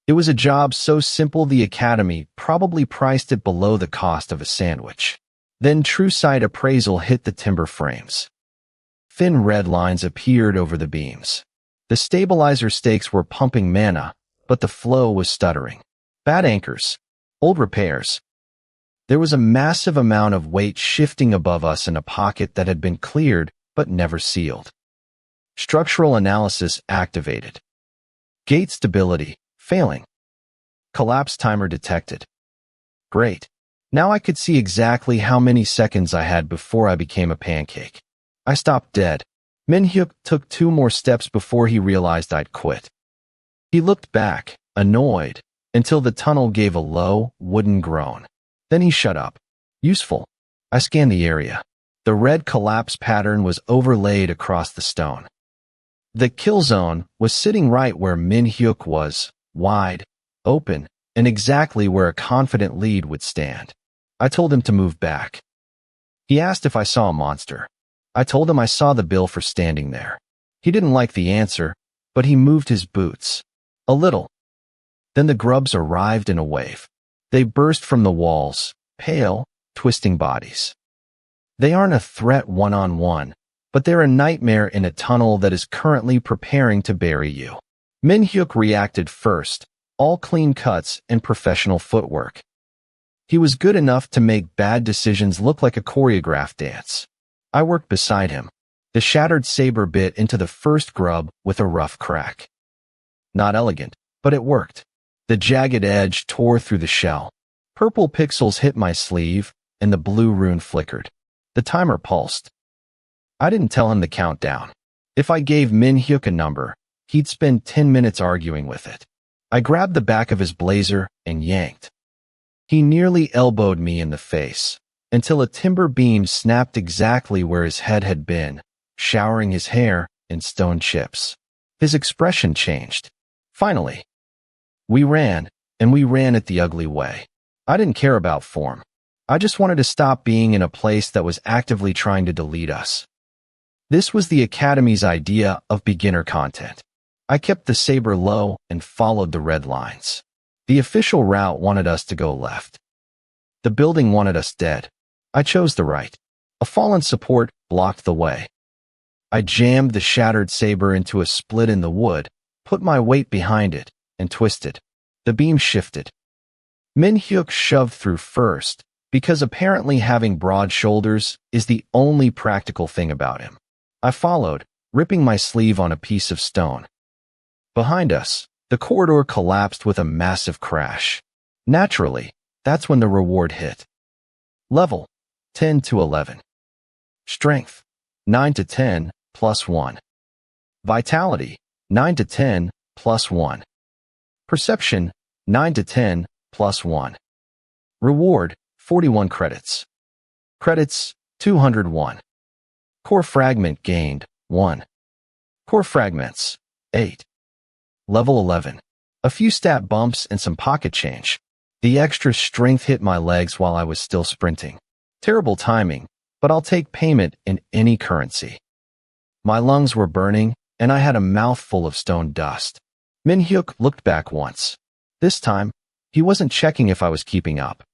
It was a job so simple the academy probably priced it below the cost of a sandwich. Then true sight appraisal hit the timber frames. Thin red lines appeared over the beams. The stabilizer stakes were pumping mana, but the flow was stuttering. Bad anchors. Old repairs. There was a massive amount of weight shifting above us in a pocket that had been cleared but never sealed. Structural analysis activated. Gate stability, failing. Collapse timer detected. Great. Now I could see exactly how many seconds I had before I became a pancake. I stopped dead. Min-hyuk took 2 more steps before he realized I'd quit. He looked back, annoyed, until the tunnel gave a low, wooden groan. Then he shut up. Useful. I scanned the area. The red collapse pattern was overlaid across the stone. The kill zone was sitting right where Min-hyuk was, wide, open, and exactly where a confident lead would stand. I told him to move back. He asked if I saw a monster. I told him I saw the bill for standing there. He didn't like the answer, but he moved his boots. A little. Then the grubs arrived in a wave. They burst from the walls, pale, twisting bodies. They aren't a threat one-on-one, but they're a nightmare in a tunnel that is currently preparing to bury you. Min-hyuk reacted first, all clean cuts and professional footwork. He was good enough to make bad decisions look like a choreographed dance. I worked beside him. The shattered saber bit into the first grub with a rough crack. Not elegant, but it worked. The jagged edge tore through the shell. Purple pixels hit my sleeve, and the blue rune flickered. The timer pulsed. I didn't tell him the countdown. If I gave Min-hyuk a number, he'd spend 10 minutes arguing with it. I grabbed the back of his blazer and yanked. He nearly elbowed me in the face, until a timber beam snapped exactly where his head had been, showering his hair in stone chips. His expression changed. Finally. We ran, and we ran it the ugly way. I didn't care about form. I just wanted to stop being in a place that was actively trying to delete us. This was the Academy's idea of beginner content. I kept the saber low and followed the red lines. The official route wanted us to go left. The building wanted us dead. I chose the right. A fallen support blocked the way. I jammed the shattered saber into a split in the wood, put my weight behind it, and twisted. The beam shifted. Min-hyuk shoved through first, because apparently having broad shoulders is the only practical thing about him. I followed, ripping my sleeve on a piece of stone. Behind us, the corridor collapsed with a massive crash. Naturally, that's when the reward hit. Level, 10 to 11. Strength, 9 to 10, plus 1. Vitality, 9 to 10, plus 1. Perception, 9 to 10, plus 1. Reward, 41 credits. Credits, 201. Core fragment gained, 1. Core fragments, 8. Level 11. A few stat bumps and some pocket change. The extra strength hit my legs while I was still sprinting. Terrible timing, but I'll take payment in any currency. My lungs were burning, and I had a mouthful of stone dust. Min-hyuk looked back once. This time, he wasn't checking if I was keeping up.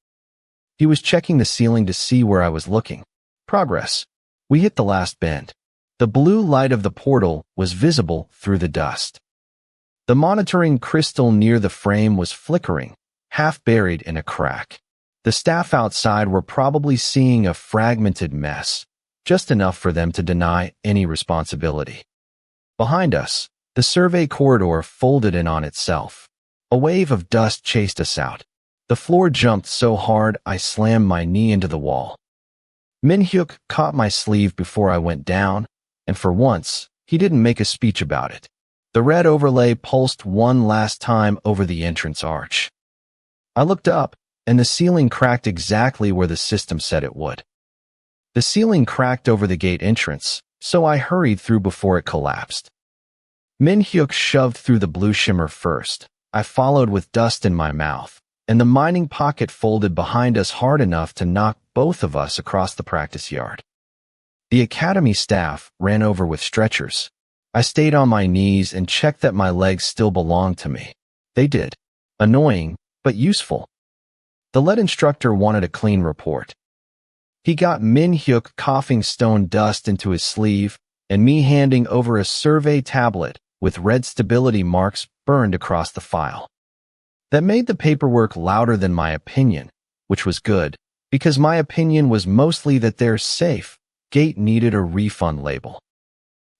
He was checking the ceiling to see where I was looking. Progress. We hit the last bend. The blue light of the portal was visible through the dust. The monitoring crystal near the frame was flickering, half buried in a crack. The staff outside were probably seeing a fragmented mess, just enough for them to deny any responsibility. Behind us, the survey corridor folded in on itself. A wave of dust chased us out. The floor jumped so hard I slammed my knee into the wall. Min-hyuk caught my sleeve before I went down, and for once, he didn't make a speech about it. The red overlay pulsed one last time over the entrance arch. I looked up, and the ceiling cracked exactly where the system said it would. The ceiling cracked over the gate entrance, so I hurried through before it collapsed. Min-hyuk shoved through the blue shimmer first. I followed with dust in my mouth, and the mining pocket folded behind us hard enough to knock both of us across the practice yard. The academy staff ran over with stretchers. I stayed on my knees and checked that my legs still belonged to me. They did. Annoying, but useful. The lead instructor wanted a clean report. He got Min-hyuk coughing stone dust into his sleeve and me handing over a survey tablet with red stability marks burned across the file. That made the paperwork louder than my opinion, which was good, because my opinion was mostly that their safe gate needed a refund label.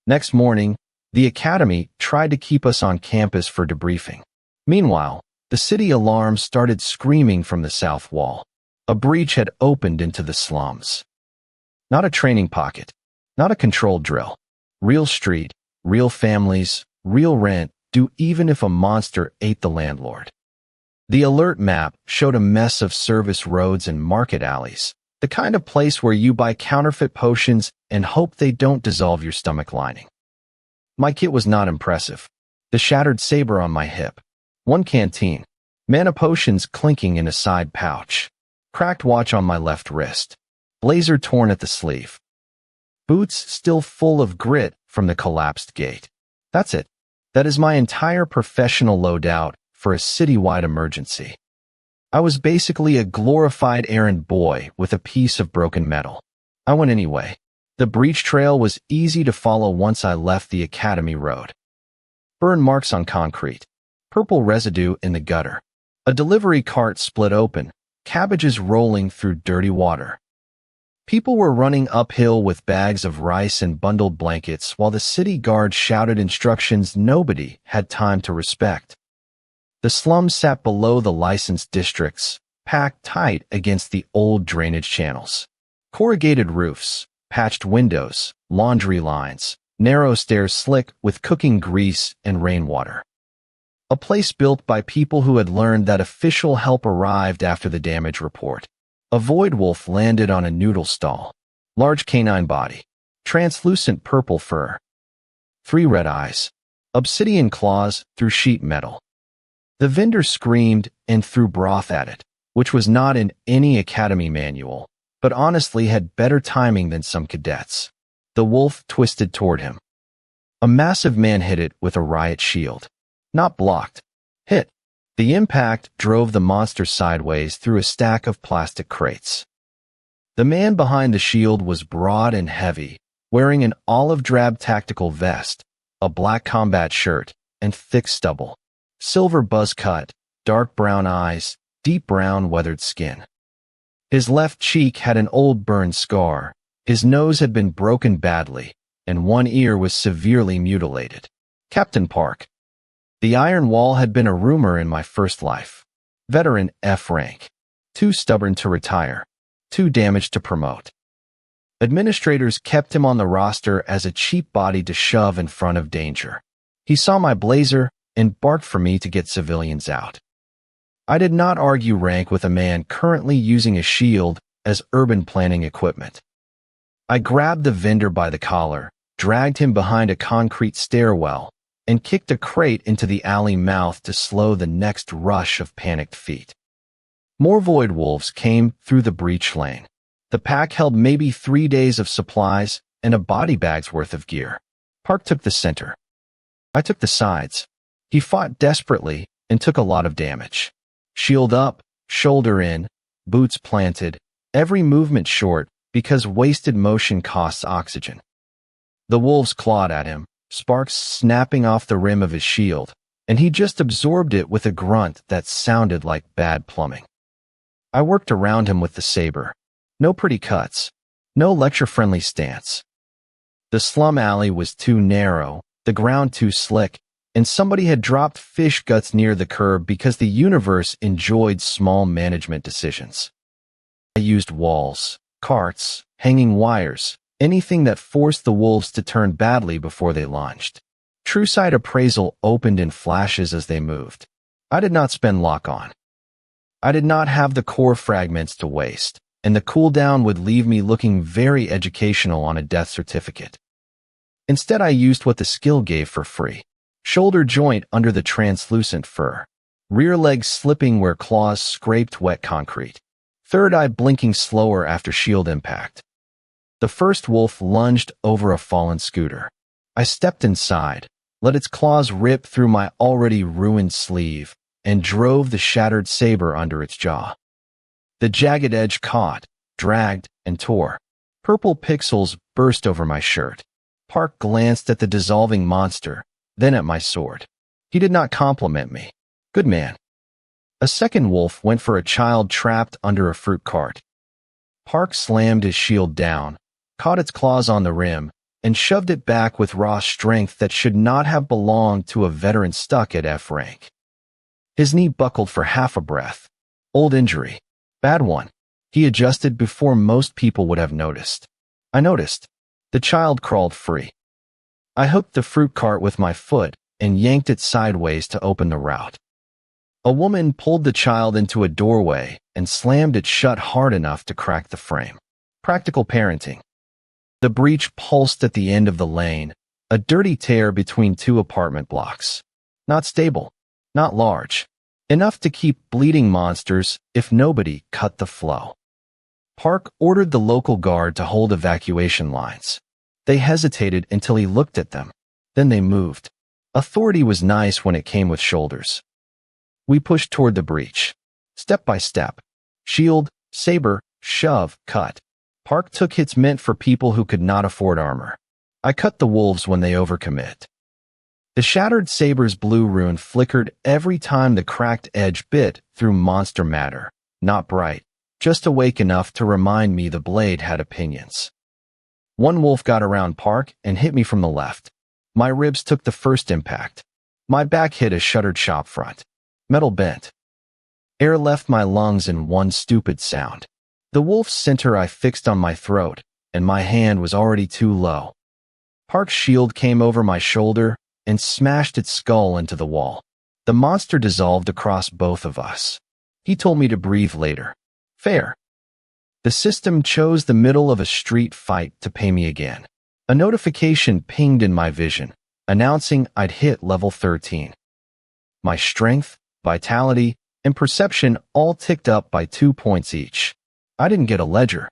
Next morning, the academy tried to keep us on campus for debriefing. Meanwhile, the city alarm started screaming from the south wall. A breach had opened into the slums. Not a training pocket, not a controlled drill. Real street, real families, real rent, due even if a monster ate the landlord. The alert map showed a mess of service roads and market alleys, the kind of place where you buy counterfeit potions and hope they don't dissolve your stomach lining. My kit was not impressive. The shattered saber on my hip. One canteen. Mana potions clinking in a side pouch. Cracked watch on my left wrist. Blazer torn at the sleeve. Boots still full of grit from the collapsed gate. That's it. That is my entire professional loadout for a citywide emergency. I was basically a glorified errand boy with a piece of broken metal. I went anyway. The breach trail was easy to follow once I left the academy road. Burn marks on concrete. Purple residue in the gutter. A delivery cart split open. Cabbages rolling through dirty water. People were running uphill with bags of rice and bundled blankets while the city guard shouted instructions nobody had time to respect. The slums sat below the licensed districts, packed tight against the old drainage channels. Corrugated roofs, patched windows, laundry lines, narrow stairs slick with cooking grease and rainwater. A place built by people who had learned that official help arrived after the damage report. A void wolf landed on a noodle stall. Large canine body. Translucent purple fur. 3 red eyes. Obsidian claws through sheet metal. The vendor screamed and threw broth at it, which was not in any academy manual, but honestly had better timing than some cadets. The wolf twisted toward him. A massive man hit it with a riot shield. Not blocked. Hit. The impact drove the monster sideways through a stack of plastic crates. The man behind the shield was broad and heavy, wearing an olive-drab tactical vest, a black combat shirt, and thick stubble. Silver buzz cut, dark brown eyes, deep brown weathered skin. His left cheek had an old burn scar, his nose had been broken badly, and one ear was severely mutilated. Captain Park. The Iron Wall had been a rumor in my first life. Veteran F rank. Too stubborn to retire. Too damaged to promote. Administrators kept him on the roster as a cheap body to shove in front of danger. He saw my blazer and barked for me to get civilians out. I did not argue rank with a man currently using a shield as urban planning equipment. I grabbed the vendor by the collar, dragged him behind a concrete stairwell, and kicked a crate into the alley mouth to slow the next rush of panicked feet. More void wolves came through the breach lane. The pack held maybe 3 days of supplies and a body bag's worth of gear. Park took the center. I took the sides. He fought desperately and took a lot of damage. Shield up, shoulder in, boots planted, every movement short because wasted motion costs oxygen. The wolves clawed at him, sparks snapping off the rim of his shield, and he just absorbed it with a grunt that sounded like bad plumbing. I worked around him with the saber. No pretty cuts. No lecture-friendly stance. The slum alley was too narrow, the ground too slick, and somebody had dropped fish guts near the curb because the universe enjoyed small management decisions. I used walls, carts, hanging wires, anything that forced the wolves to turn badly before they launched. True sight appraisal opened in flashes as they moved. I did not spend lock-on. I did not have the core fragments to waste, and the cooldown would leave me looking very educational on a death certificate. Instead, I used what the skill gave for free. Shoulder joint under the translucent fur. Rear leg slipping where claws scraped wet concrete. Third eye blinking slower after shield impact. The first wolf lunged over a fallen scooter. I stepped inside, let its claws rip through my already ruined sleeve, and drove the shattered saber under its jaw. The jagged edge caught, dragged, and tore. Purple pixels burst over my shirt. Park glanced at the dissolving monster, then at my sword. He did not compliment me. Good man. A second wolf went for a child trapped under a fruit cart. Park slammed his shield down, caught its claws on the rim, and shoved it back with raw strength that should not have belonged to a veteran stuck at F rank. His knee buckled for half a breath. Old injury. Bad one. He adjusted before most people would have noticed. I noticed. The child crawled free. I hooked the fruit cart with my foot and yanked it sideways to open the route. A woman pulled the child into a doorway and slammed it shut hard enough to crack the frame. Practical parenting. The breach pulsed at the end of the lane, a dirty tear between 2 apartment blocks. Not stable. Not large. Enough to keep bleeding monsters if nobody cut the flow. Park ordered the local guard to hold evacuation lines. They hesitated until he looked at them. Then they moved. Authority was nice when it came with shoulders. We pushed toward the breach. Step by step. Shield, saber, shove, cut. Park took hits meant for people who could not afford armor. I cut the wolves when they overcommit. The shattered saber's blue rune flickered every time the cracked edge bit through monster matter, not bright, just awake enough to remind me the blade had opinions. One wolf got around Park and hit me from the left. My ribs took the first impact. My back hit a shuttered shop front. Metal bent. Air left my lungs in one stupid sound. The wolf's center I fixed on my throat, and my hand was already too low. Park's shield came over my shoulder and smashed its skull into the wall. The monster dissolved across both of us. He told me to breathe later. Fair. The system chose the middle of a street fight to pay me again. A notification pinged in my vision, announcing I'd hit level 13. My strength, vitality, and perception all ticked up by 2 points each. I didn't get a ledger.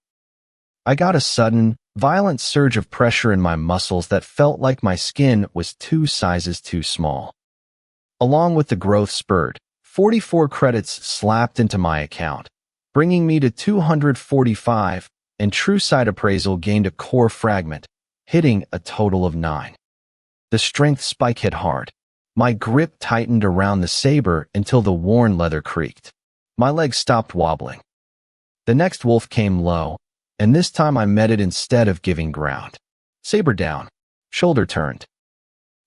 I got a sudden, violent surge of pressure in my muscles that felt like my skin was 2 sizes too small. Along with the growth spurt, 44 credits slapped into my account, bringing me to 245, and True Sight Appraisal gained a core fragment, hitting a total of 9. The strength spike hit hard. My grip tightened around the saber until the worn leather creaked. My legs stopped wobbling. The next wolf came low, and this time I met it instead of giving ground. Saber down, shoulder turned.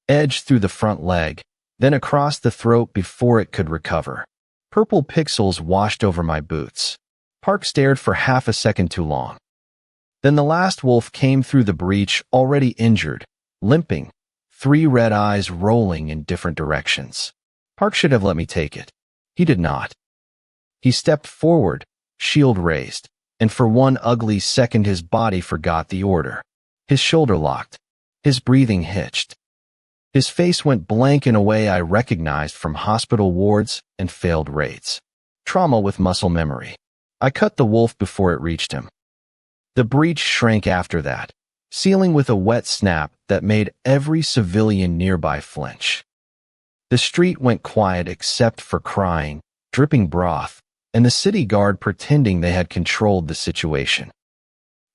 Edge through the front leg, then across the throat before it could recover. Purple pixels washed over my boots. Park stared for half a second too long. Then the last wolf came through the breach, already injured, limping, 3 red eyes rolling in different directions. Park should have let me take it. He did not. He stepped forward, shield raised, and for one ugly second his body forgot the order. His shoulder locked. His breathing hitched. His face went blank in a way I recognized from hospital wards and failed raids. Trauma with muscle memory. I cut the wolf before it reached him. The breach shrank after that, sealing with a wet snap that made every civilian nearby flinch. The street went quiet except for crying, dripping broth, and the city guard pretending they had controlled the situation.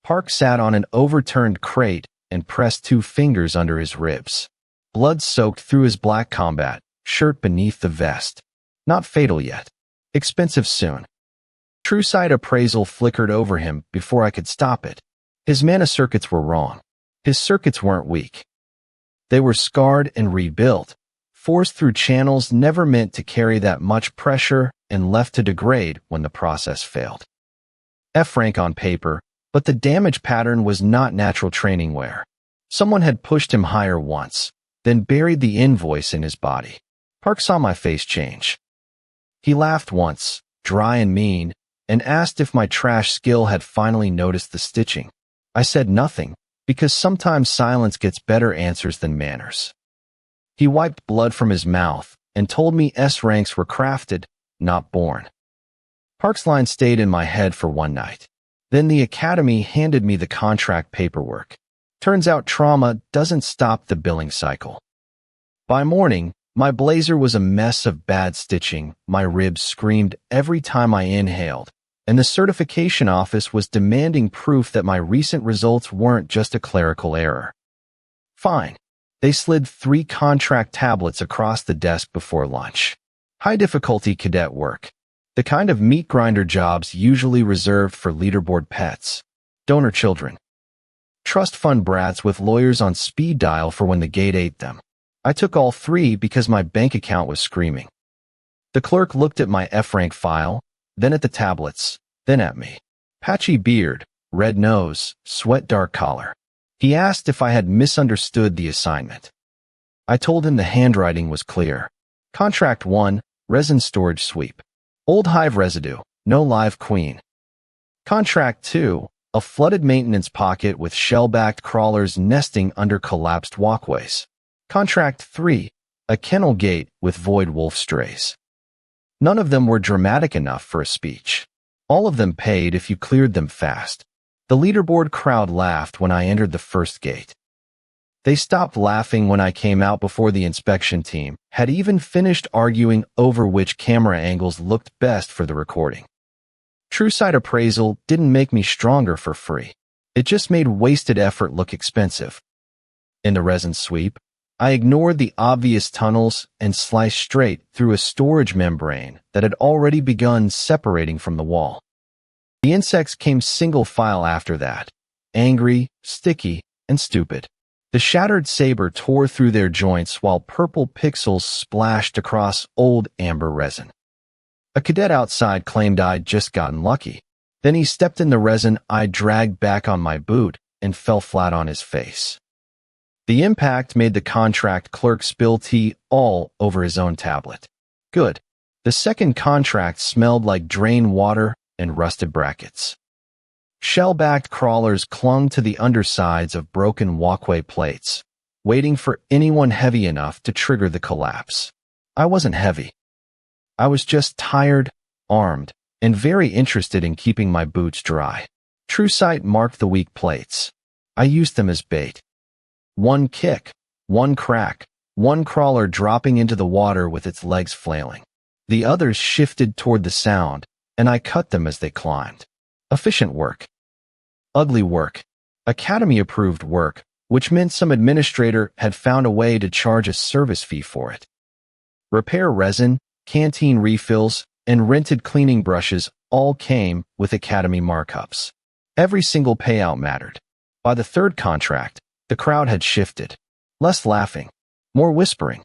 Park sat on an overturned crate and pressed 2 fingers under his ribs. Blood soaked through his black combat shirt beneath the vest. Not fatal yet. Expensive soon. True Sight Appraisal flickered over him before I could stop it. His mana circuits were wrong. His circuits weren't weak. They were scarred and rebuilt, forced through channels never meant to carry that much pressure and left to degrade when the process failed. F rank on paper, but the damage pattern was not natural training wear. Someone had pushed him higher once, then buried the invoice in his body. Park saw my face change. He laughed once, dry and mean, and asked if my trash skill had finally noticed the stitching. I said nothing, because sometimes silence gets better answers than manners. He wiped blood from his mouth and told me S ranks were crafted, not born. Park's line stayed in my head for one night. Then the academy handed me the contract paperwork. Turns out trauma doesn't stop the billing cycle. By morning, my blazer was a mess of bad stitching, my ribs screamed every time I inhaled, and the certification office was demanding proof that my recent results weren't just a clerical error. Fine. They slid 3 contract tablets across the desk before lunch. High difficulty cadet work. The kind of meat grinder jobs usually reserved for leaderboard pets. Donor children. Trust fund brats with lawyers on speed dial for when the gate ate them. I took all 3 because my bank account was screaming. The clerk looked at my F-rank file, then at the tablets, then at me. Patchy beard, red nose, sweat dark collar. He asked if I had misunderstood the assignment. I told him the handwriting was clear. Contract 1, resin storage sweep. Old hive residue, no live queen. Contract 2, a flooded maintenance pocket with shell-backed crawlers nesting under collapsed walkways. Contract 3, a kennel gate with void wolf strays. None of them were dramatic enough for a speech. All of them paid if you cleared them fast. The leaderboard crowd laughed when I entered the first gate. They stopped laughing when I came out before the inspection team had even finished arguing over which camera angles looked best for the recording. True Sight Appraisal didn't make me stronger for free. It just made wasted effort look expensive. In the resin sweep, I ignored the obvious tunnels and sliced straight through a storage membrane that had already begun separating from the wall. The insects came single file after that, angry, sticky, and stupid. The shattered saber tore through their joints while purple pixels splashed across old amber resin. A cadet outside claimed I'd just gotten lucky. Then he stepped in the resin I dragged back on my boot and fell flat on his face. The impact made the contract clerk spill tea all over his own tablet. Good. The second contract smelled like drain water and rusted brackets. Shell-backed crawlers clung to the undersides of broken walkway plates, waiting for anyone heavy enough to trigger the collapse. I wasn't heavy. I was just tired, armed, and very interested in keeping my boots dry. True sight marked the weak plates. I used them as bait. One kick, one crack, one crawler dropping into the water with its legs flailing. The others shifted toward the sound, and I cut them as they climbed. Efficient work. Ugly work. Academy-approved work, which meant some administrator had found a way to charge a service fee for it. Repair resin, canteen refills, and rented cleaning brushes all came with Academy markups. Every single payout mattered. By the third contract, the crowd had shifted. Less laughing, more whispering.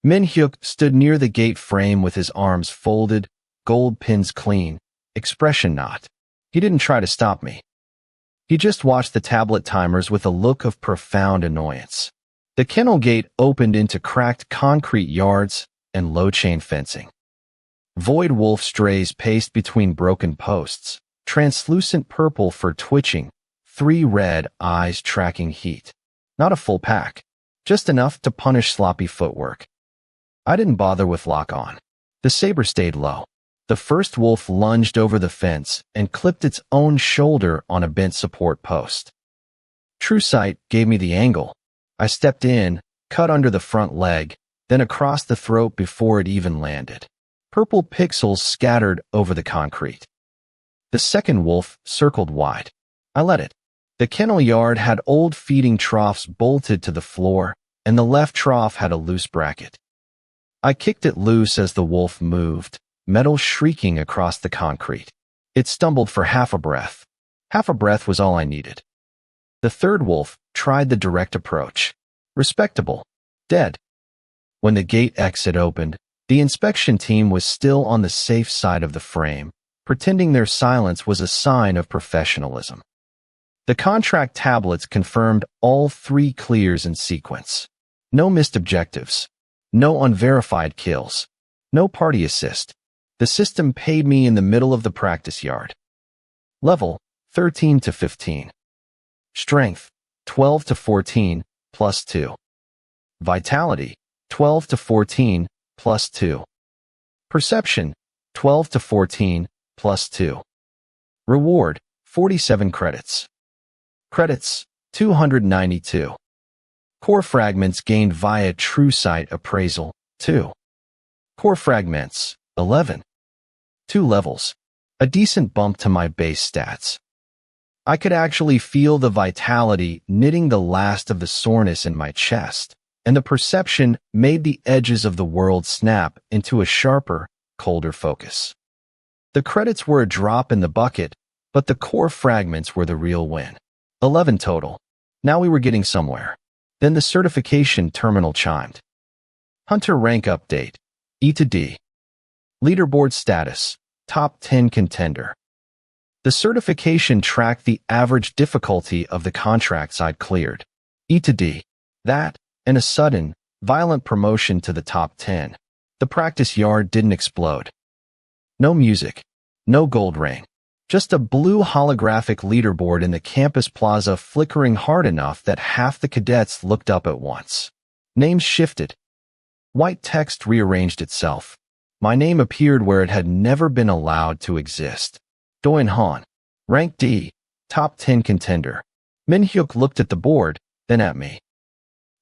Min-hyuk stood near the gate frame with his arms folded, gold pins clean, expression not. He didn't try to stop me. He just watched the tablet timers with a look of profound annoyance. The kennel gate opened into cracked concrete yards and low chain fencing. Void wolf strays paced between broken posts, translucent purple for twitching, 3 red eyes tracking heat. Not a full pack, just enough to punish sloppy footwork. I didn't bother with lock-on. The saber stayed low. The first wolf lunged over the fence and clipped its own shoulder on a bent support post. True sight gave me the angle. I stepped in, cut under the front leg, then across the throat before it even landed. Purple pixels scattered over the concrete. The second wolf circled wide. I let it. The kennel yard had old feeding troughs bolted to the floor, and the left trough had a loose bracket. I kicked it loose as the wolf moved, metal shrieking across the concrete. It stumbled for half a breath. Half a breath was all I needed. The third wolf tried the direct approach. Respectable. Dead. When the gate exit opened, the inspection team was still on the safe side of the frame, pretending their silence was a sign of professionalism. The contract tablets confirmed all 3 clears in sequence. No missed objectives. No unverified kills. No party assist. The system paid me in the middle of the practice yard. Level, 13 to 15. Strength, 12 to 14, plus 2. Vitality, 12 to 14, plus 2. Perception, 12 to 14, plus 2. Reward, 47 credits. Credits, 292. Core fragments gained via True Sight appraisal, 2. Core fragments, 11. 2 levels. A decent bump to my base stats. I could actually feel the vitality knitting the last of the soreness in my chest, and the perception made the edges of the world snap into a sharper, colder focus. The credits were a drop in the bucket, but the core fragments were the real win. 11 total. Now we were getting somewhere. Then the certification terminal chimed. Hunter rank update. E to D. Leaderboard status. Top 10 contender. The certification tracked the average difficulty of the contracts I'd cleared. E to D. That, and a sudden, violent promotion to the top 10. The practice yard didn't explode. No music. No gold ring. Just a blue holographic leaderboard in the campus plaza flickering hard enough that half the cadets looked up at once. Names shifted. White text rearranged itself. My name appeared where it had never been allowed to exist. Doin Han. Rank D. Top 10 contender. Min-hyuk looked at the board, then at me.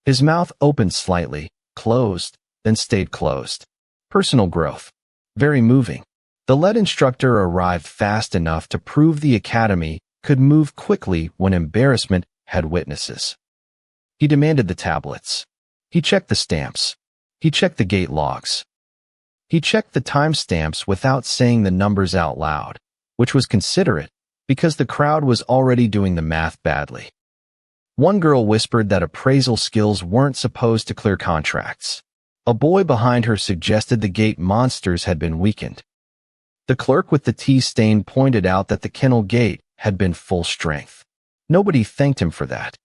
His mouth opened slightly, closed, then stayed closed. Personal growth. Very moving. The lead instructor arrived fast enough to prove the academy could move quickly when embarrassment had witnesses. He demanded the tablets. He checked the stamps. He checked the gate logs. He checked the timestamps without saying the numbers out loud, which was considerate because the crowd was already doing the math badly. One girl whispered that appraisal skills weren't supposed to clear contracts. A boy behind her suggested the gate monsters had been weakened. The clerk with the tea stain pointed out that the kennel gate had been full strength. Nobody thanked him for that.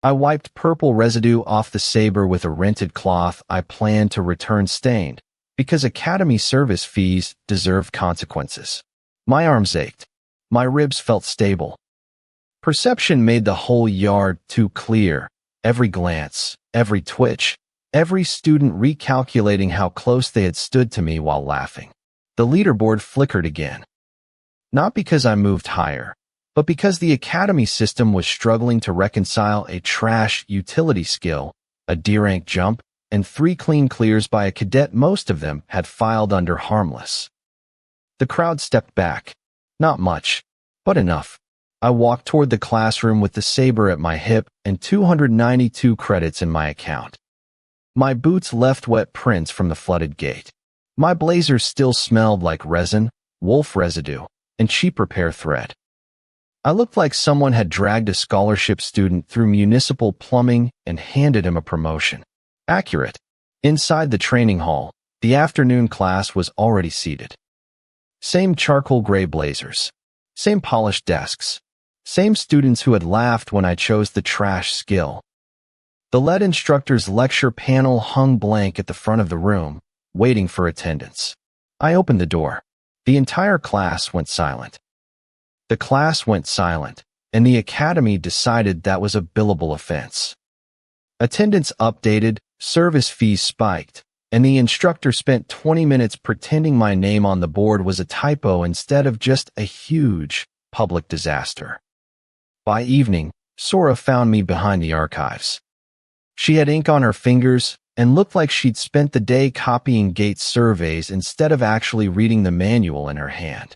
I wiped purple residue off the saber with a rented cloth I planned to return stained, because Academy service fees deserved consequences. My arms ached. My ribs felt stable. Perception made the whole yard too clear. Every glance, every twitch, every student recalculating how close they had stood to me while laughing. The leaderboard flickered again. Not because I moved higher, but because the Academy system was struggling to reconcile a trash utility skill, a D-rank jump, and 3 clean clears by a cadet most of them had filed under harmless. The crowd stepped back. Not much, but enough. I walked toward the classroom with the saber at my hip and 292 credits in my account. My boots left wet prints from the flooded gate. My blazer still smelled like resin, wolf residue, and cheap repair thread. I looked like someone had dragged a scholarship student through municipal plumbing and handed him a promotion. Accurate. Inside the training hall, the afternoon class was already seated. Same charcoal gray blazers. Same polished desks. Same students who had laughed when I chose the trash skill. The lead instructor's lecture panel hung blank at the front of the room, waiting for attendance. I opened the door. The entire class went silent. The class went silent, and the Academy decided that was a billable offense. Attendance updated, service fees spiked, and the instructor spent 20 minutes pretending my name on the board was a typo instead of just a huge public disaster. By evening, Sora found me behind the archives. She had ink on her fingers and looked like she'd spent the day copying gate surveys instead of actually reading the manual in her hand.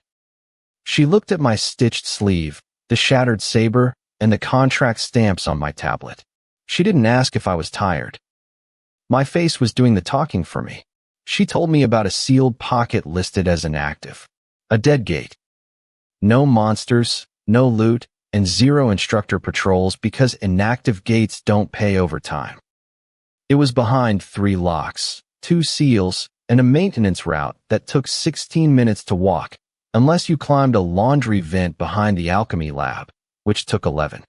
She looked at my stitched sleeve, the shattered saber, and the contract stamps on my tablet. She didn't ask if I was tired. My face was doing the talking for me. She told me about a sealed pocket listed as inactive. A dead gate. No monsters, no loot, and 0 instructor patrols because inactive gates don't pay overtime. It was behind 3 locks, 2 seals, and a maintenance route that took 16 minutes to walk, unless you climbed a laundry vent behind the alchemy lab, which took 11.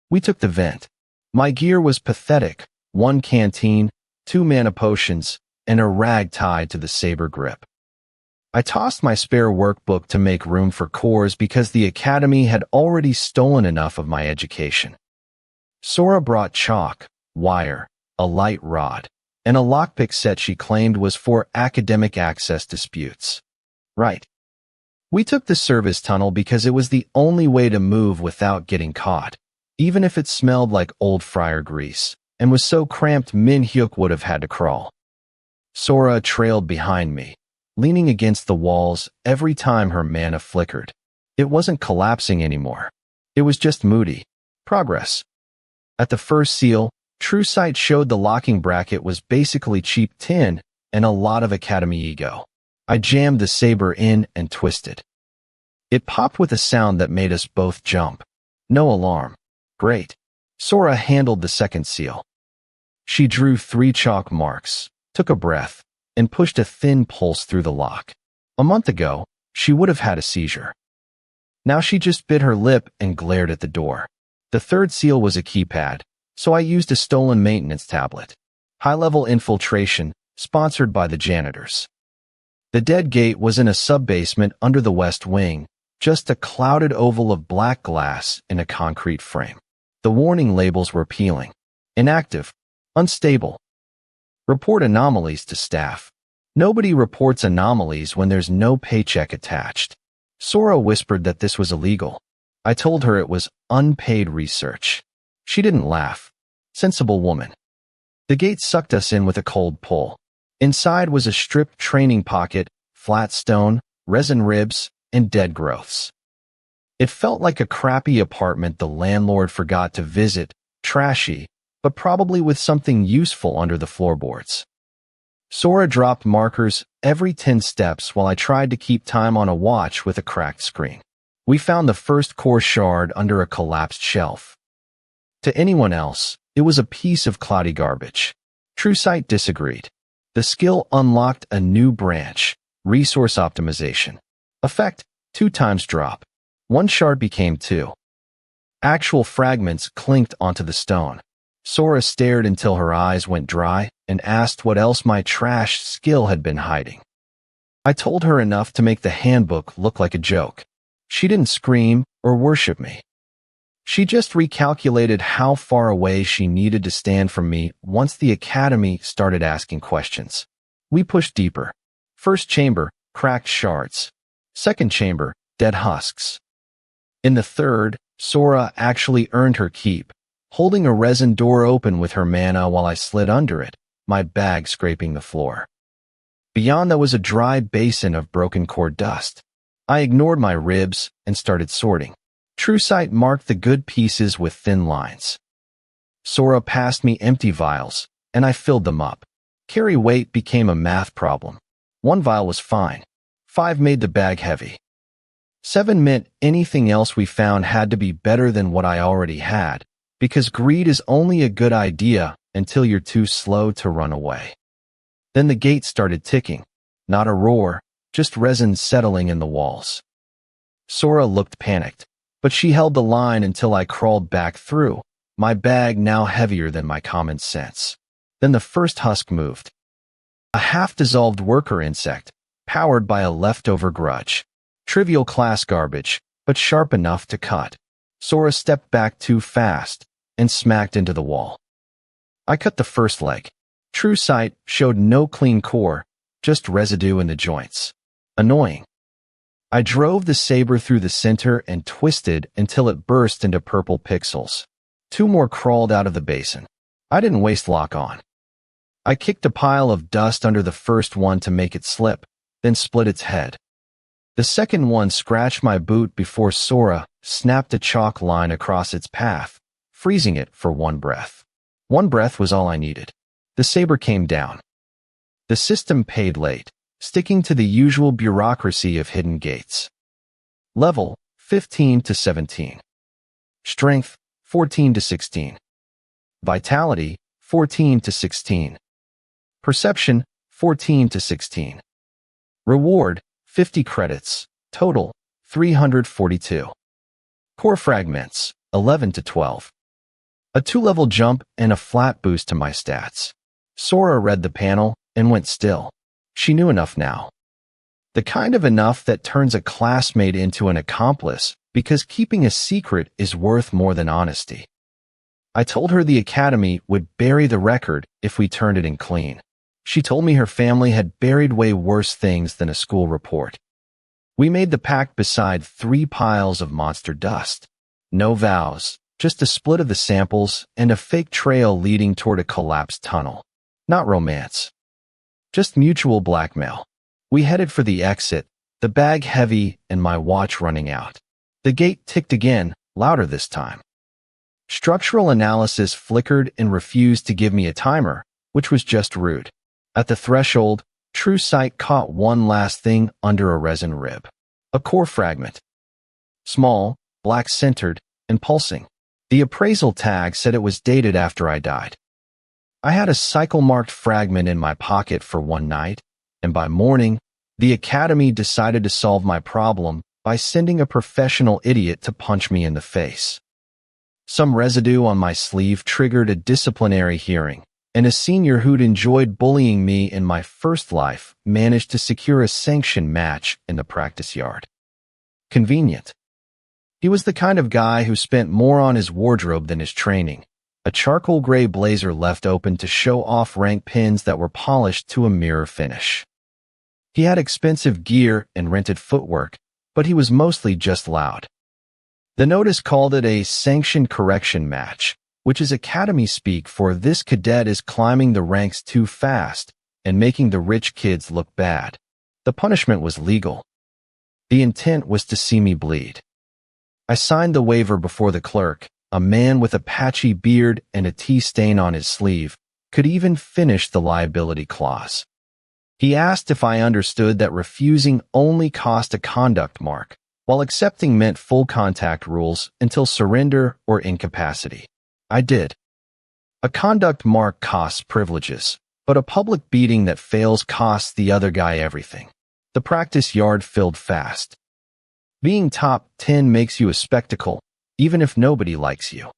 We took the vent. My gear was pathetic, 1 canteen, 2 mana potions, and a rag tied to the saber grip. I tossed my spare workbook to make room for cores because the Academy had already stolen enough of my education. Sora brought chalk, wire, a light rod, and a lockpick set she claimed was for academic access disputes. Right. We took the service tunnel because it was the only way to move without getting caught, even if it smelled like old fryer grease, and was so cramped Min Hyuk would have had to crawl. Sora trailed behind me, leaning against the walls every time her mana flickered. It wasn't collapsing anymore. It was just moody. Progress. At the first seal, True Sight showed the locking bracket was basically cheap tin and a lot of Academy ego. I jammed the saber in and twisted. It popped with a sound that made us both jump. No alarm. Great. Sora handled the second seal. She drew 3 chalk marks, took a breath, and pushed a thin pulse through the lock. A month ago, she would have had a seizure. Now she just bit her lip and glared at the door. The third seal was a keypad, so I used a stolen maintenance tablet. High-level infiltration, sponsored by the janitors. The dead gate was in a sub-basement under the west wing, just a clouded oval of black glass in a concrete frame. The warning labels were peeling. Inactive. Unstable. Report anomalies to staff. Nobody reports anomalies when there's no paycheck attached. Sora whispered that this was illegal. I told her it was unpaid research. She didn't laugh. Sensible woman. The gate sucked us in with a cold pull. Inside was a stripped training pocket, flat stone, resin ribs, and dead growths. It felt like a crappy apartment the landlord forgot to visit, trashy, but probably with something useful under the floorboards. Sora dropped markers every 10 steps while I tried to keep time on a watch with a cracked screen. We found the first core shard under a collapsed shelf. To anyone else, it was a piece of cloudy garbage. TrueSight disagreed. The skill unlocked a new branch, resource optimization. Effect, 2 times drop. 1 shard became 2. Actual fragments clinked onto the stone. Sora stared until her eyes went dry and asked what else my trash skill had been hiding. I told her enough to make the handbook look like a joke. She didn't scream or worship me. She just recalculated how far away she needed to stand from me once the academy started asking questions. We pushed deeper. First chamber, cracked shards. Second chamber, dead husks. In the third, Sora actually earned her keep, holding a resin door open with her mana while I slid under it, my bag scraping the floor. Beyond that was a dry basin of broken core dust. I ignored my ribs and started sorting. TrueSight marked the good pieces with thin lines. Sora passed me empty vials, and I filled them up. Carry weight became a math problem. 1 vial was fine. 5 made the bag heavy. 7 meant anything else we found had to be better than what I already had, because greed is only a good idea until you're too slow to run away. Then the gate started ticking. Not a roar, just resin settling in the walls. Sora looked panicked, but she held the line until I crawled back through, my bag now heavier than my common sense. Then the first husk moved. A half-dissolved worker insect, powered by a leftover grudge. Trivial class garbage, but sharp enough to cut. Sora stepped back too fast and smacked into the wall. I cut the first leg. TrueSight showed no clean core, just residue in the joints. Annoying. I drove the saber through the center and twisted until it burst into purple pixels. 2 more crawled out of the basin. I didn't waste lock-on. I kicked a pile of dust under the first one to make it slip, then split its head. The second one scratched my boot before Sora snapped a chalk line across its path, freezing it for 1 breath. 1 breath was all I needed. The saber came down. The system paid late, sticking to the usual bureaucracy of hidden gates. Level, 15 to 17. Strength, 14 to 16. Vitality, 14 to 16. Perception, 14 to 16. Reward, 50 credits. Total, 342. Core fragments, 11 to 12. A 2-level jump and a flat boost to my stats. Sora read the panel and went still. She knew enough now. The kind of enough that turns a classmate into an accomplice, because keeping a secret is worth more than honesty. I told her the academy would bury the record if we turned it in clean. She told me her family had buried way worse things than a school report. We made the pact beside 3 piles of monster dust. No vows, just a split of the samples and a fake trail leading toward a collapsed tunnel. Not romance. Just mutual blackmail. We headed for the exit, the bag heavy and my watch running out. The gate ticked again, louder this time. Structural analysis flickered and refused to give me a timer, which was just rude. At the threshold, TrueSight caught one last thing under a resin rib. A core fragment. Small, black-centered, and pulsing. The appraisal tag said it was dated after I died. I had a cycle-marked fragment in my pocket for 1 night, and by morning, the academy decided to solve my problem by sending a professional idiot to punch me in the face. Some residue on my sleeve triggered a disciplinary hearing, and a senior who'd enjoyed bullying me in my first life managed to secure a sanctioned match in the practice yard. Convenient. He was the kind of guy who spent more on his wardrobe than his training, a charcoal gray blazer left open to show off rank pins that were polished to a mirror finish. He had expensive gear and rented footwork, but he was mostly just loud. The notice called it a sanctioned correction match, which is academy speak for this cadet is climbing the ranks too fast and making the rich kids look bad. The punishment was legal. The intent was to see me bleed. I signed the waiver before the clerk, a man with a patchy beard and a tea stain on his sleeve, could even finish the liability clause. He asked if I understood that refusing only cost a conduct mark, while accepting meant full contact rules until surrender or incapacity. I did. A conduct mark costs privileges, but a public beating that fails costs the other guy everything. The practice yard filled fast. Being top 10 makes you a spectacle, even if nobody likes you.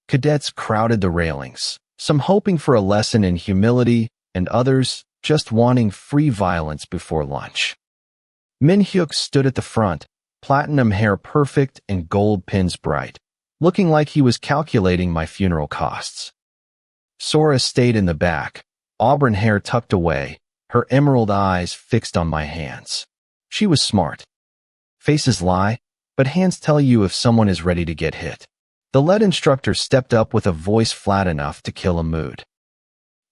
Cadets crowded the railings, some hoping for a lesson in humility, and others just wanting free violence before lunch. Min-hyuk stood at the front, platinum hair perfect and gold pins bright, looking like he was calculating my funeral costs. Sora stayed in the back, auburn hair tucked away, her emerald eyes fixed on my hands. She was smart. Faces lie, but hands tell you if someone is ready to get hit. The lead instructor stepped up with a voice flat enough to kill a mood.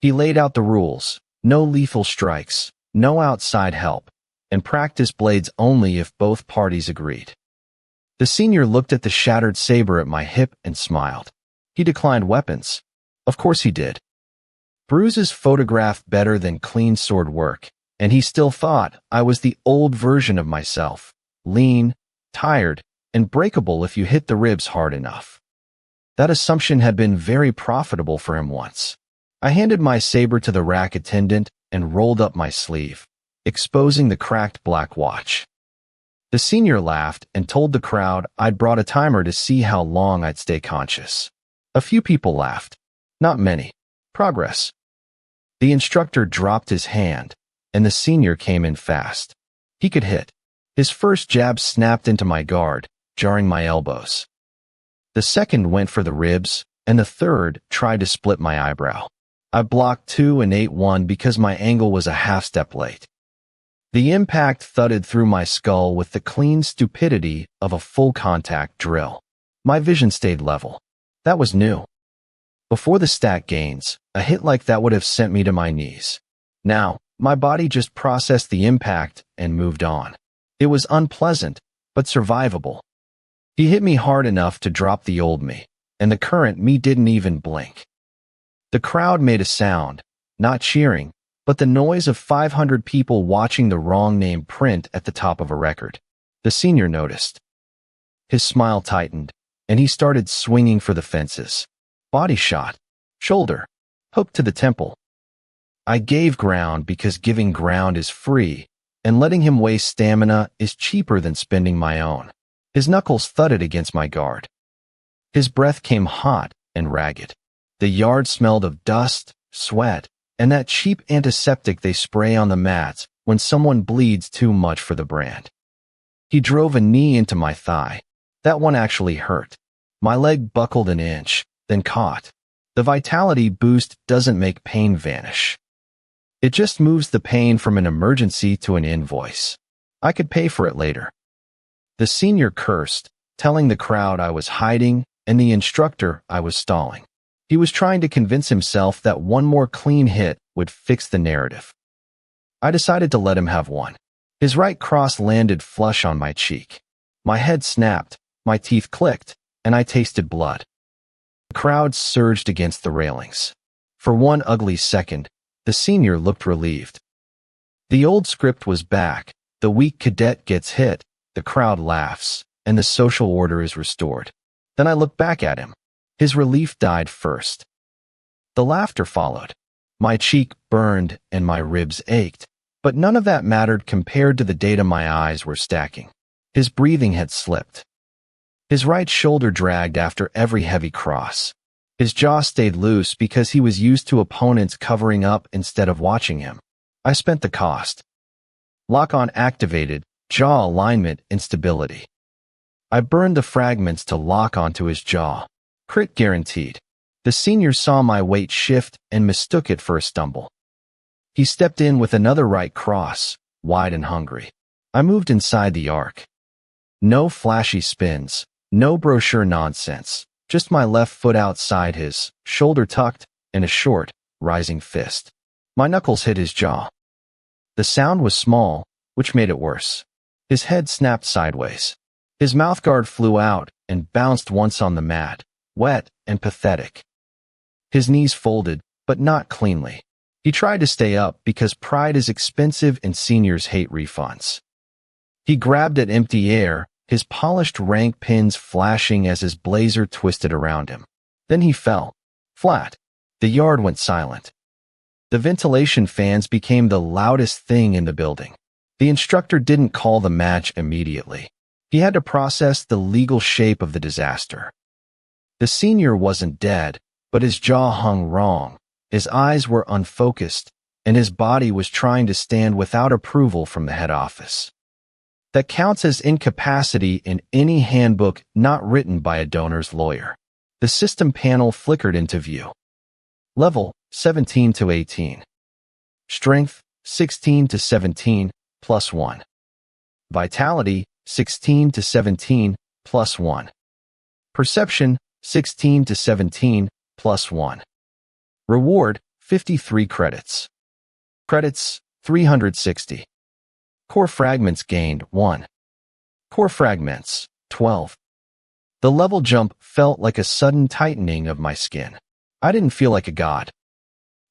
He laid out the rules: no lethal strikes, no outside help, and practice blades only if both parties agreed. The senior looked at the shattered saber at my hip and smiled. He declined weapons. Of course he did. Bruises photographed better than clean sword work, and he still thought I was the old version of myself, lean, tired, and breakable if you hit the ribs hard enough. That assumption had been very profitable for him once. I handed my saber to the rack attendant and rolled up my sleeve, exposing the cracked black watch. The senior laughed and told the crowd I'd brought a timer to see how long I'd stay conscious. A few people laughed. Not many. Progress. The instructor dropped his hand, and the senior came in fast. He could hit. His first jab snapped into my guard, jarring my elbows. The second went for the ribs, and the third tried to split my eyebrow. I blocked 2 and ate 1 because my angle was a half-step late. The impact thudded through my skull with the clean stupidity of a full-contact drill. My vision stayed level. That was new. Before the stat gains, a hit like that would have sent me to my knees. Now, my body just processed the impact and moved on. It was unpleasant, but survivable. He hit me hard enough to drop the old me, and the current me didn't even blink. The crowd made a sound, not cheering, but the noise of 500 people watching the wrong name print at the top of a record. The senior noticed. His smile tightened, and he started swinging for the fences. Body shot, shoulder, hook to the temple. I gave ground because giving ground is free, and letting him waste stamina is cheaper than spending my own. His knuckles thudded against my guard. His breath came hot and ragged. The yard smelled of dust, sweat, and that cheap antiseptic they spray on the mats when someone bleeds too much for the brand. He drove a knee into my thigh. That one actually hurt. My leg buckled an inch, then caught. The vitality boost doesn't make pain vanish. It just moves the pain from an emergency to an invoice. I could pay for it later. The senior cursed, telling the crowd I was hiding and the instructor I was stalling. He was trying to convince himself that one more clean hit would fix the narrative. I decided to let him have one. His right cross landed flush on my cheek. My head snapped, my teeth clicked, and I tasted blood. The crowd surged against the railings. For one ugly second, the senior looked relieved. The old script was back. The weak cadet gets hit, the crowd laughs, and the social order is restored. Then I looked back at him. His relief died first. The laughter followed. My cheek burned and my ribs ached, but none of that mattered compared to the data my eyes were stacking. His breathing had slipped. His right shoulder dragged after every heavy cross. His jaw stayed loose because he was used to opponents covering up instead of watching him. I spent the cost. Lock-on activated, jaw alignment instability. I burned the fragments to lock onto his jaw. Crit guaranteed. The senior saw my weight shift and mistook it for a stumble. He stepped in with another right cross, wide and hungry. I moved inside the arc. No flashy spins, no brochure nonsense, just my left foot outside his, shoulder tucked, and a short, rising fist. My knuckles hit his jaw. The sound was small, which made it worse. His head snapped sideways. His mouthguard flew out and bounced once on the mat, wet and pathetic. His knees folded, but not cleanly. He tried to stay up because pride is expensive and seniors hate refunds. He grabbed at empty air, his polished rank pins flashing as his blazer twisted around him. Then he fell. Flat. The yard went silent. The ventilation fans became the loudest thing in the building. The instructor didn't call the match immediately. He had to process the legal shape of the disaster. The senior wasn't dead, but his jaw hung wrong, his eyes were unfocused, and his body was trying to stand without approval from the head office. That counts as incapacity in any handbook not written by a donor's lawyer. The system panel flickered into view. Level, 17 to 18. Strength, 16 to 17, plus 1. Vitality, 16 to 17, plus 1. Perception, 16 to 17, plus 1. Reward, 53 credits. Credits, 360. Core fragments gained, 1. Core fragments, 12. The level jump felt like a sudden tightening of my skin. I didn't feel like a god.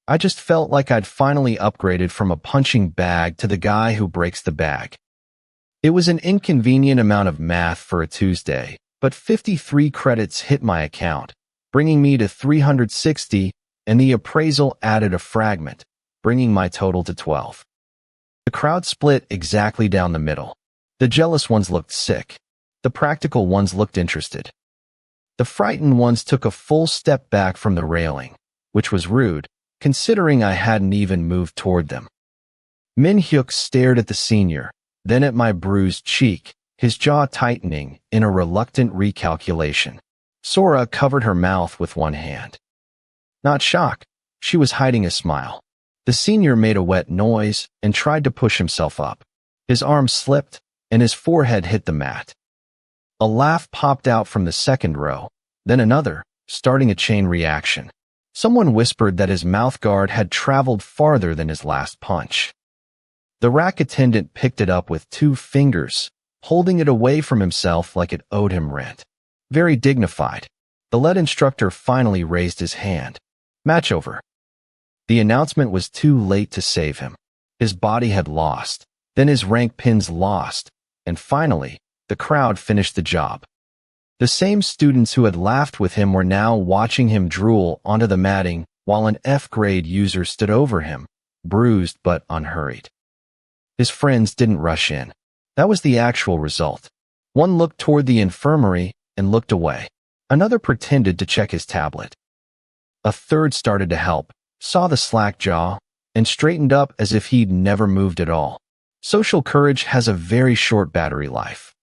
I just felt like I'd finally upgraded from a punching bag to the guy who breaks the bag. It was an inconvenient amount of math for a Tuesday, but 53 credits hit my account, bringing me to 360, and the appraisal added a fragment, bringing my total to 12. The crowd split exactly down the middle. The jealous ones looked sick. The practical ones looked interested. The frightened ones took a full step back from the railing, which was rude, considering I hadn't even moved toward them. Min Hyuk stared at the senior, then at my bruised cheek, his jaw tightening in a reluctant recalculation. Sora covered her mouth with one hand. Not shock, she was hiding a smile. The senior made a wet noise and tried to push himself up. His arm slipped, and his forehead hit the mat. A laugh popped out from the second row, then another, starting a chain reaction. Someone whispered that his mouthguard had traveled farther than his last punch. The rack attendant picked it up with 2 fingers, holding it away from himself like it owed him rent. Very dignified. The lead instructor finally raised his hand. Match over. The announcement was too late to save him. His body had lost, then his rank pins lost, and finally, the crowd finished the job. The same students who had laughed with him were now watching him drool onto the matting while an F-grade user stood over him, bruised but unhurried. His friends didn't rush in. That was the actual result. One looked toward the infirmary and looked away. Another pretended to check his tablet. A third started to help, saw the slack jaw, and straightened up as if he'd never moved at all. Social courage has a very short battery life.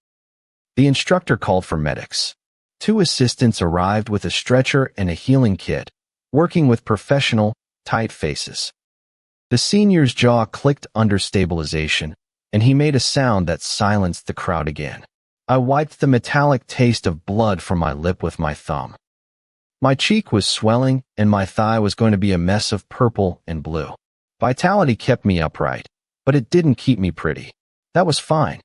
The instructor called for medics. 2 assistants arrived with a stretcher and a healing kit, working with professional, tight faces. The senior's jaw clicked under stabilization, and he made a sound that silenced the crowd again. I wiped the metallic taste of blood from my lip with my thumb. My cheek was swelling, and my thigh was going to be a mess of purple and blue. Vitality kept me upright, but it didn't keep me pretty. That was fine.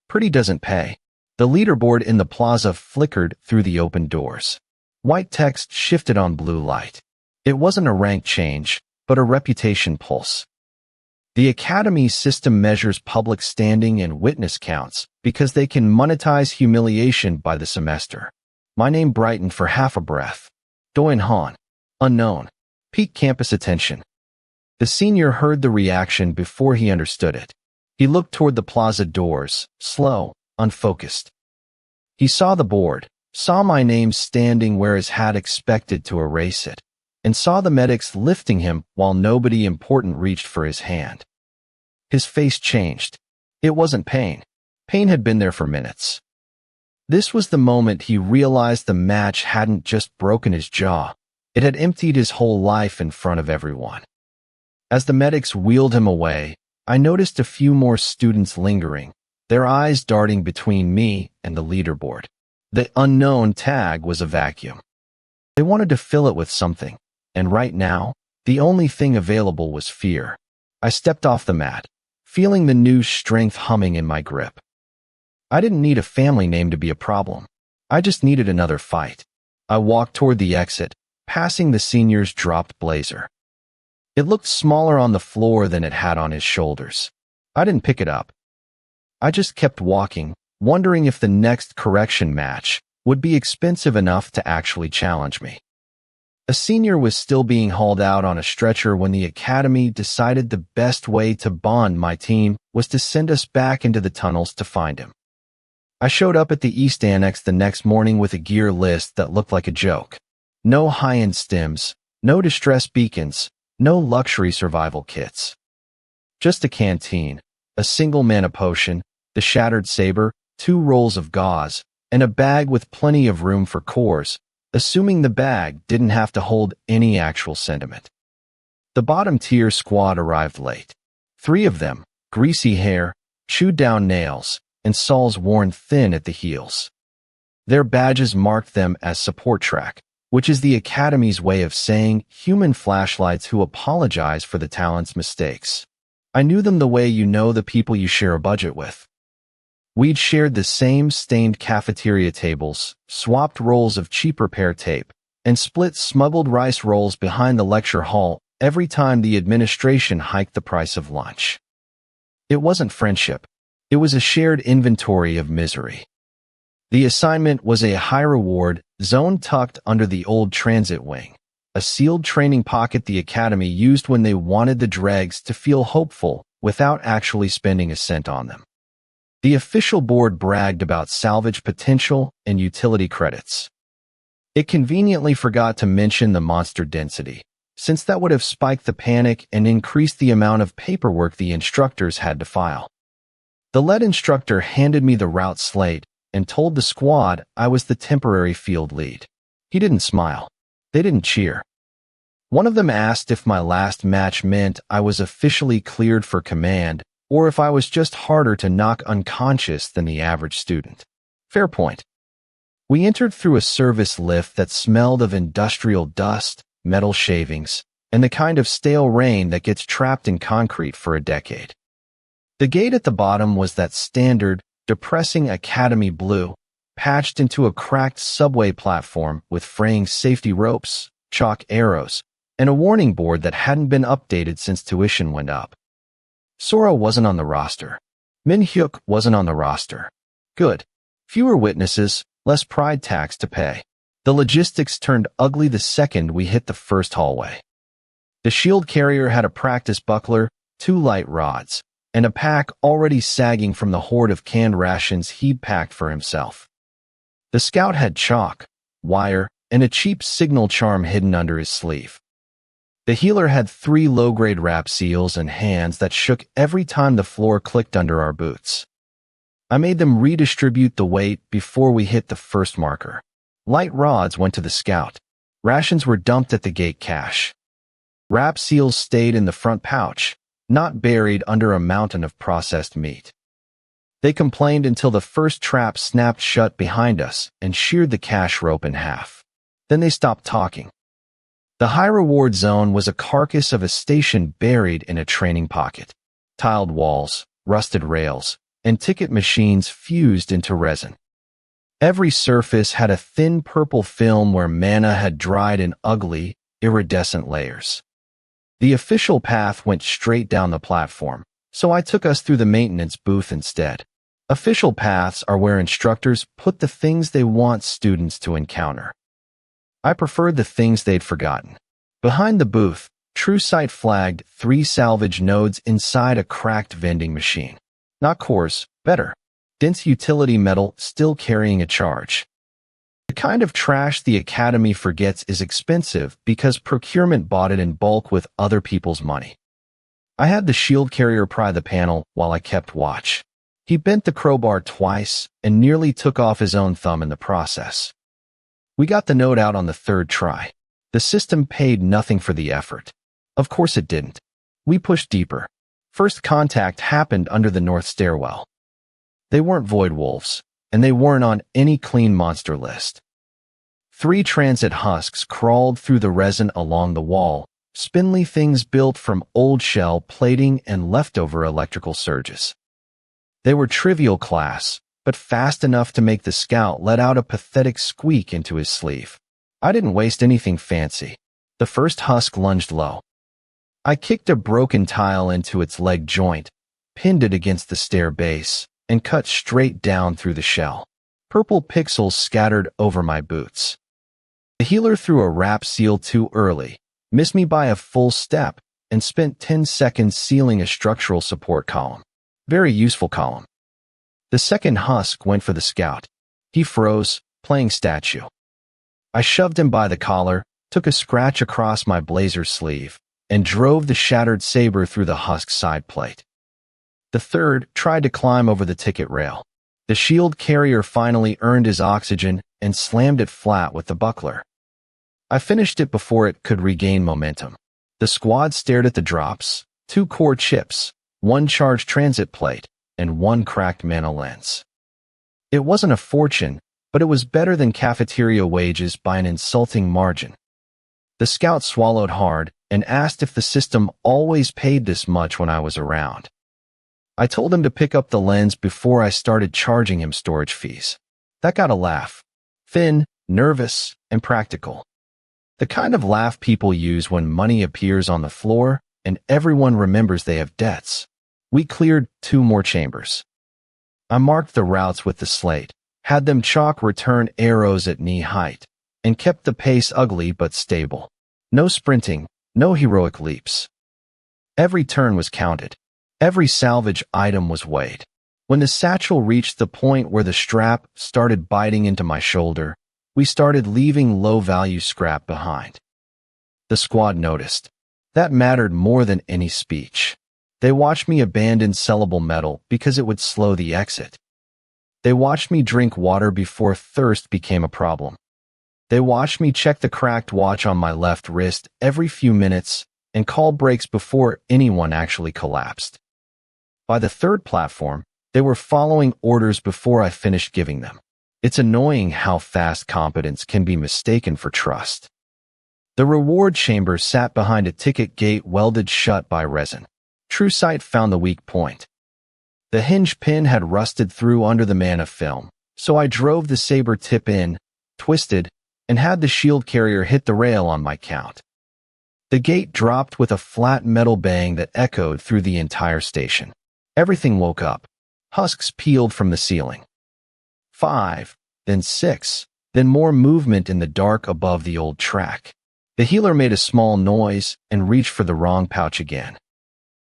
Pretty doesn't pay. The leaderboard in the plaza flickered through the open doors. White text shifted on blue light. It wasn't a rank change, but a reputation pulse. The Academy's system measures public standing and witness counts because they can monetize humiliation by the semester. My name brightened for half a breath. Doin Han. Unknown. Peak campus attention. The senior heard the reaction before he understood it. He looked toward the plaza doors, slow, unfocused. He saw the board, saw my name standing where his had expected to erase it, and saw the medics lifting him while nobody important reached for his hand. His face changed. It wasn't pain. Pain had been there for minutes. This was the moment he realized the match hadn't just broken his jaw, it had emptied his whole life in front of everyone. As the medics wheeled him away, I noticed a few more students lingering, their eyes darting between me and the leaderboard. The unknown tag was a vacuum. They wanted to fill it with something, and right now, the only thing available was fear. I stepped off the mat, feeling the new strength humming in my grip. I didn't need a family name to be a problem. I just needed another fight. I walked toward the exit, passing the senior's dropped blazer. It looked smaller on the floor than it had on his shoulders. I didn't pick it up. I just kept walking, wondering if the next correction match would be expensive enough to actually challenge me. A senior was still being hauled out on a stretcher when the academy decided the best way to bond my team was to send us back into the tunnels to find him. I showed up at the East Annex the next morning with a gear list that looked like a joke. No high-end stims, no distress beacons, no luxury survival kits. Just a canteen, a single mana potion, the shattered saber, 2 rolls of gauze, and a bag with plenty of room for cores, assuming the bag didn't have to hold any actual sentiment. The bottom-tier squad arrived late. 3 of them, greasy hair, chewed-down nails, and soles worn thin at the heels. Their badges marked them as support track, which is the Academy's way of saying human flashlights who apologize for the talent's mistakes. I knew them the way you know the people you share a budget with. We'd shared the same stained cafeteria tables, swapped rolls of cheap repair tape, and split smuggled rice rolls behind the lecture hall every time the administration hiked the price of lunch. It wasn't friendship. It was a shared inventory of misery. The assignment was a high-reward zone tucked under the old transit wing, a sealed training pocket the Academy used when they wanted the dregs to feel hopeful without actually spending a cent on them. The official board bragged about salvage potential and utility credits. It conveniently forgot to mention the monster density, since that would have spiked the panic and increased the amount of paperwork the instructors had to file. The lead instructor handed me the route slate and told the squad I was the temporary field lead. He didn't smile. They didn't cheer. One of them asked if my last match meant I was officially cleared for command or if I was just harder to knock unconscious than the average student. Fair point. We entered through a service lift that smelled of industrial dust, metal shavings, and the kind of stale rain that gets trapped in concrete for a decade. The gate at the bottom was that standard, depressing academy blue, patched into a cracked subway platform with fraying safety ropes, chalk arrows, and a warning board that hadn't been updated since tuition went up. Sora wasn't on the roster. Min-hyuk wasn't on the roster. Good. Fewer witnesses, less pride tax to pay. The logistics turned ugly the second we hit the first hallway. The shield carrier had a practice buckler, 2 light rods, and a pack already sagging from the hoard of canned rations he'd packed for himself. The scout had chalk, wire, and a cheap signal charm hidden under his sleeve. The healer had 3 low-grade wrap seals and hands that shook every time the floor clicked under our boots. I made them redistribute the weight before we hit the first marker. Light rods went to the scout. Rations were dumped at the gate cache. Wrap seals stayed in the front pouch, not buried under a mountain of processed meat. They complained until the first trap snapped shut behind us and sheared the cache rope in half. Then they stopped talking. The high-reward zone was a carcass of a station buried in a training pocket. Tiled walls, rusted rails, and ticket machines fused into resin. Every surface had a thin purple film where mana had dried in ugly, iridescent layers. The official path went straight down the platform, so I took us through the maintenance booth instead. Official paths are where instructors put the things they want students to encounter. I preferred the things they'd forgotten. Behind the booth, TrueSight flagged 3 salvage nodes inside a cracked vending machine. Not cores, better. Dense utility metal still carrying a charge. The kind of trash the Academy forgets is expensive because procurement bought it in bulk with other people's money. I had the shield carrier pry the panel while I kept watch. He bent the crowbar twice and nearly took off his own thumb in the process. We got the node out on the 3rd try. The system paid nothing for the effort. Of course it didn't. We pushed deeper. First contact happened under the north stairwell. They weren't void wolves, and they weren't on any clean monster list. 3 transit husks crawled through the resin along the wall, spindly things built from old shell plating and leftover electrical surges. They were trivial class, but fast enough to make the scout let out a pathetic squeak into his sleeve. I didn't waste anything fancy. The first husk lunged low. I kicked a broken tile into its leg joint, pinned it against the stair base, and cut straight down through the shell. Purple pixels scattered over my boots. The healer threw a wrap seal too early, missed me by a full step, and spent 10 seconds sealing a structural support column. Very useful column. The second husk went for the scout. He froze, playing statue. I shoved him by the collar, took a scratch across my blazer sleeve, and drove the shattered saber through the husk's side plate. The third tried to climb over the ticket rail. The shield carrier finally earned his oxygen and slammed it flat with the buckler. I finished it before it could regain momentum. The squad stared at the drops, 2 core chips, 1 charged transit plate, and 1 cracked mana lens. It wasn't a fortune, but it was better than cafeteria wages by an insulting margin. The scout swallowed hard and asked if the system always paid this much when I was around. I told him to pick up the lens before I started charging him storage fees. That got a laugh. Thin, nervous, and practical. The kind of laugh people use when money appears on the floor and everyone remembers they have debts. We cleared 2 more chambers. I marked the routes with the slate, had them chalk return arrows at knee height, and kept the pace ugly but stable. No sprinting, no heroic leaps. Every turn was counted. Every salvage item was weighed. When the satchel reached the point where the strap started biting into my shoulder, we started leaving low-value scrap behind. The squad noticed. That mattered more than any speech. They watched me abandon sellable metal because it would slow the exit. They watched me drink water before thirst became a problem. They watched me check the cracked watch on my left wrist every few minutes and call brakes before anyone actually collapsed. By the third platform, they were following orders before I finished giving them. It's annoying how fast competence can be mistaken for trust. The reward chamber sat behind a ticket gate welded shut by resin. True Sight found the weak point. The hinge pin had rusted through under the mana film, so I drove the saber tip in, twisted, and had the shield carrier hit the rail on my count. The gate dropped with a flat metal bang that echoed through the entire station. Everything woke up. Husks peeled from the ceiling. 5, then 6, then more movement in the dark above the old track. The healer made a small noise and reached for the wrong pouch again.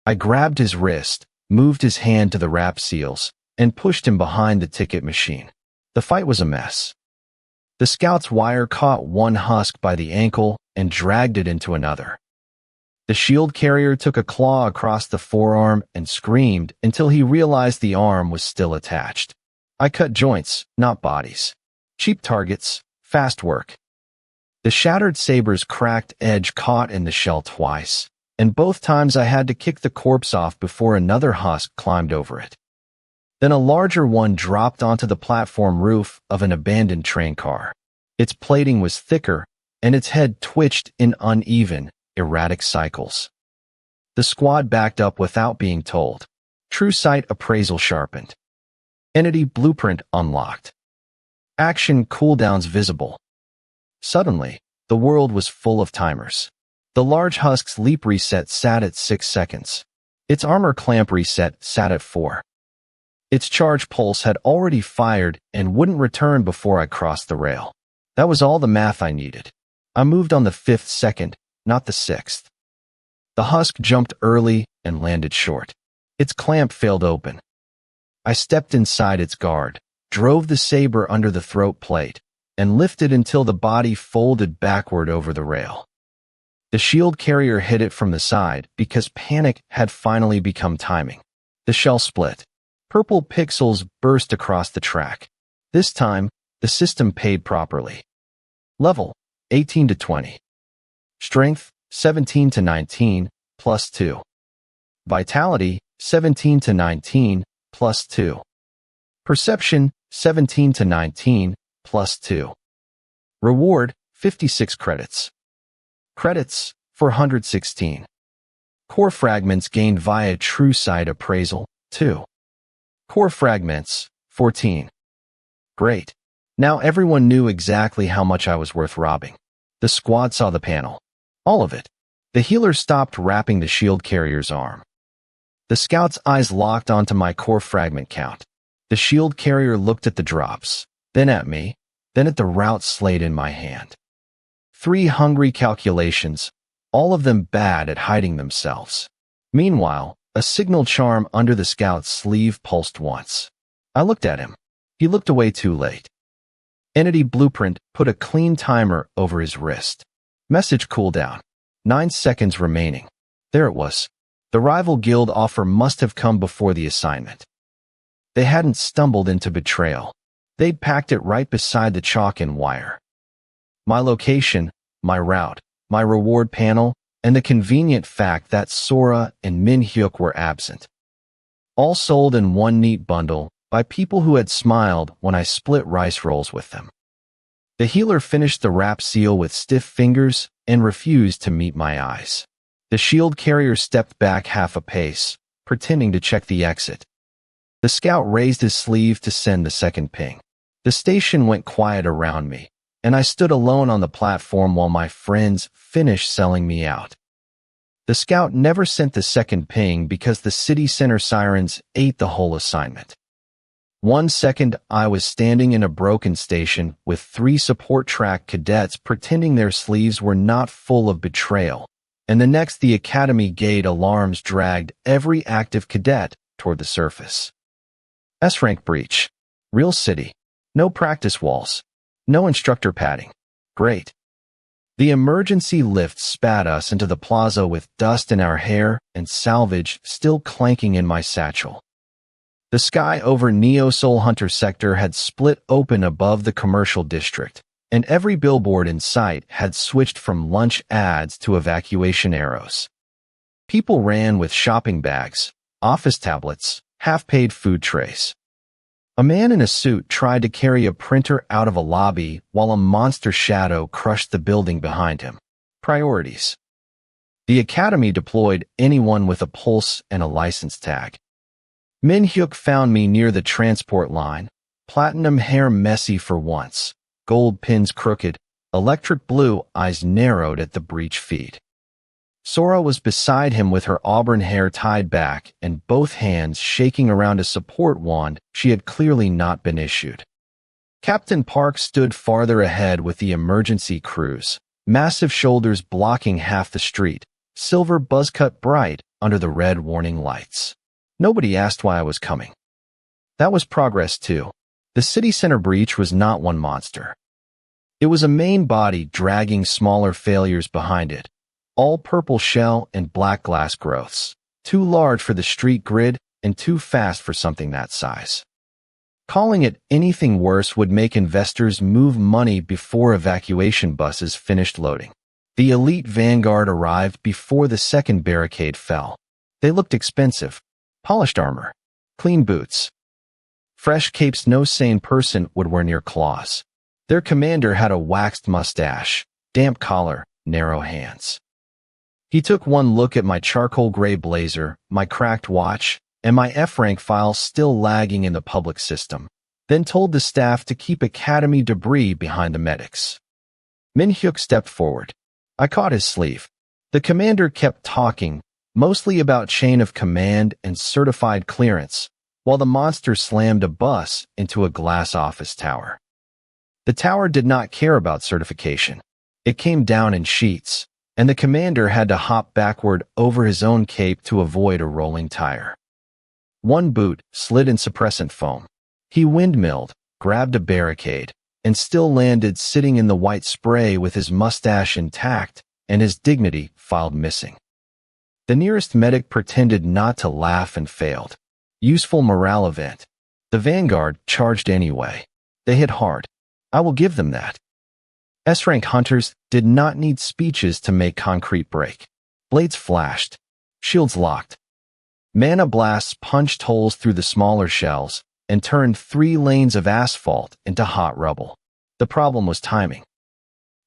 I grabbed his wrist, moved his hand to the wrap seals, and pushed him behind the ticket machine. The fight was a mess. The scout's wire caught one husk by the ankle and dragged it into another. The shield carrier took a claw across the forearm and screamed until he realized the arm was still attached. I cut joints, not bodies. Cheap targets, fast work. The shattered saber's cracked edge caught in the shell twice, and both times I had to kick the corpse off before another husk climbed over it. Then a larger one dropped onto the platform roof of an abandoned train car. Its plating was thicker, and its head twitched in uneven, erratic cycles. The squad backed up without being told. True Sight appraisal sharpened. Entity blueprint unlocked. Action cooldowns visible. Suddenly, the world was full of timers. The large husk's leap reset sat at 6 seconds. Its armor clamp reset sat at 4. Its charge pulse had already fired and wouldn't return before I crossed the rail. That was all the math I needed. I moved on the 5th second, not the 6th. The husk jumped early and landed short. Its clamp failed open. I stepped inside its guard, drove the saber under the throat plate, and lifted until the body folded backward over the rail. The shield carrier hit it from the side because panic had finally become timing. The shell split. Purple pixels burst across the track. This time, the system paid properly. Level, 18 to 20. Strength, 17 to 19, plus 2. Vitality, 17 to 19, plus 2. Perception, 17 to 19, plus 2. Reward, 56 credits. Credits, 416. Core fragments gained via True Sight appraisal, 2. Core fragments, 14. Great. Now everyone knew exactly how much I was worth robbing. The squad saw the panel. All of it. The healer stopped wrapping the shield carrier's arm. The scout's eyes locked onto my core fragment count. The shield carrier looked at the drops, then at me, then at the route slate in my hand. 3 hungry calculations, all of them bad at hiding themselves. Meanwhile, a signal charm under the scout's sleeve pulsed once. I looked at him. He looked away too late. Entity Blueprint put a clean timer over his wrist. Message cooldown. 9 seconds remaining. There it was. The rival guild offer must have come before the assignment. They hadn't stumbled into betrayal. They'd packed it right beside the chalk and wire. My location, my route, my reward panel, and the convenient fact that Sora and Min Hyuk were absent. All sold in one neat bundle by people who had smiled when I split rice rolls with them. The healer finished the wrap seal with stiff fingers and refused to meet my eyes. The shield carrier stepped back half a pace, pretending to check the exit. The scout raised his sleeve to send the second ping. The station went quiet around me, and I stood alone on the platform while my friends finished selling me out. The scout never sent the second ping because the city center sirens ate the whole assignment. 1 second, I was standing in a broken station with 3 support track cadets pretending their sleeves were not full of betrayal, and the next the academy gate alarms dragged every active cadet toward the surface. S-rank breach. Real city. No practice walls. No instructor padding. Great. The emergency lift spat us into the plaza with dust in our hair and salvage still clanking in my satchel. The sky over Neo Soul Hunter sector had split open above the commercial district, and every billboard in sight had switched from lunch ads to evacuation arrows. People ran with shopping bags, office tablets, half-paid food trays. A man in a suit tried to carry a printer out of a lobby while a monster shadow crushed the building behind him. Priorities. The academy deployed anyone with a pulse and a license tag. Min Hyuk found me near the transport line, platinum hair messy for once, gold pins crooked, electric blue eyes narrowed at the breech feed. Sora was beside him with her auburn hair tied back and both hands shaking around a support wand she had clearly not been issued. Captain Park stood farther ahead with the emergency crews, massive shoulders blocking half the street, silver buzzcut bright under the red warning lights. Nobody asked why I was coming. That was progress too. The city center breach was not one monster. It was a main body dragging smaller failures behind it, all purple shell and black glass growths, too large for the street grid and too fast for something that size. Calling it anything worse would make investors move money before evacuation buses finished loading. The elite vanguard arrived before the second barricade fell. They looked expensive. Polished armor, clean boots, fresh capes no sane person would wear near claws. Their commander had a waxed mustache, damp collar, narrow hands. He took one look at my charcoal gray blazer, my cracked watch, and my F-rank file still lagging in the public system, then told the staff to keep academy debris behind the medics. Min Hyuk stepped forward. I caught his sleeve. The commander kept talking, mostly about chain of command and certified clearance, while the monster slammed a bus into a glass office tower. The tower did not care about certification. It came down in sheets, and the commander had to hop backward over his own cape to avoid a rolling tire. One boot slid in suppressant foam. He windmilled, grabbed a barricade, and still landed sitting in the white spray with his mustache intact and his dignity filed missing. The nearest medic pretended not to laugh and failed. Useful morale event. The vanguard charged anyway. They hit hard. I will give them that. S-rank hunters did not need speeches to make concrete break. Blades flashed. Shields locked. Mana blasts punched holes through the smaller shells and turned 3 lanes of asphalt into hot rubble. The problem was timing.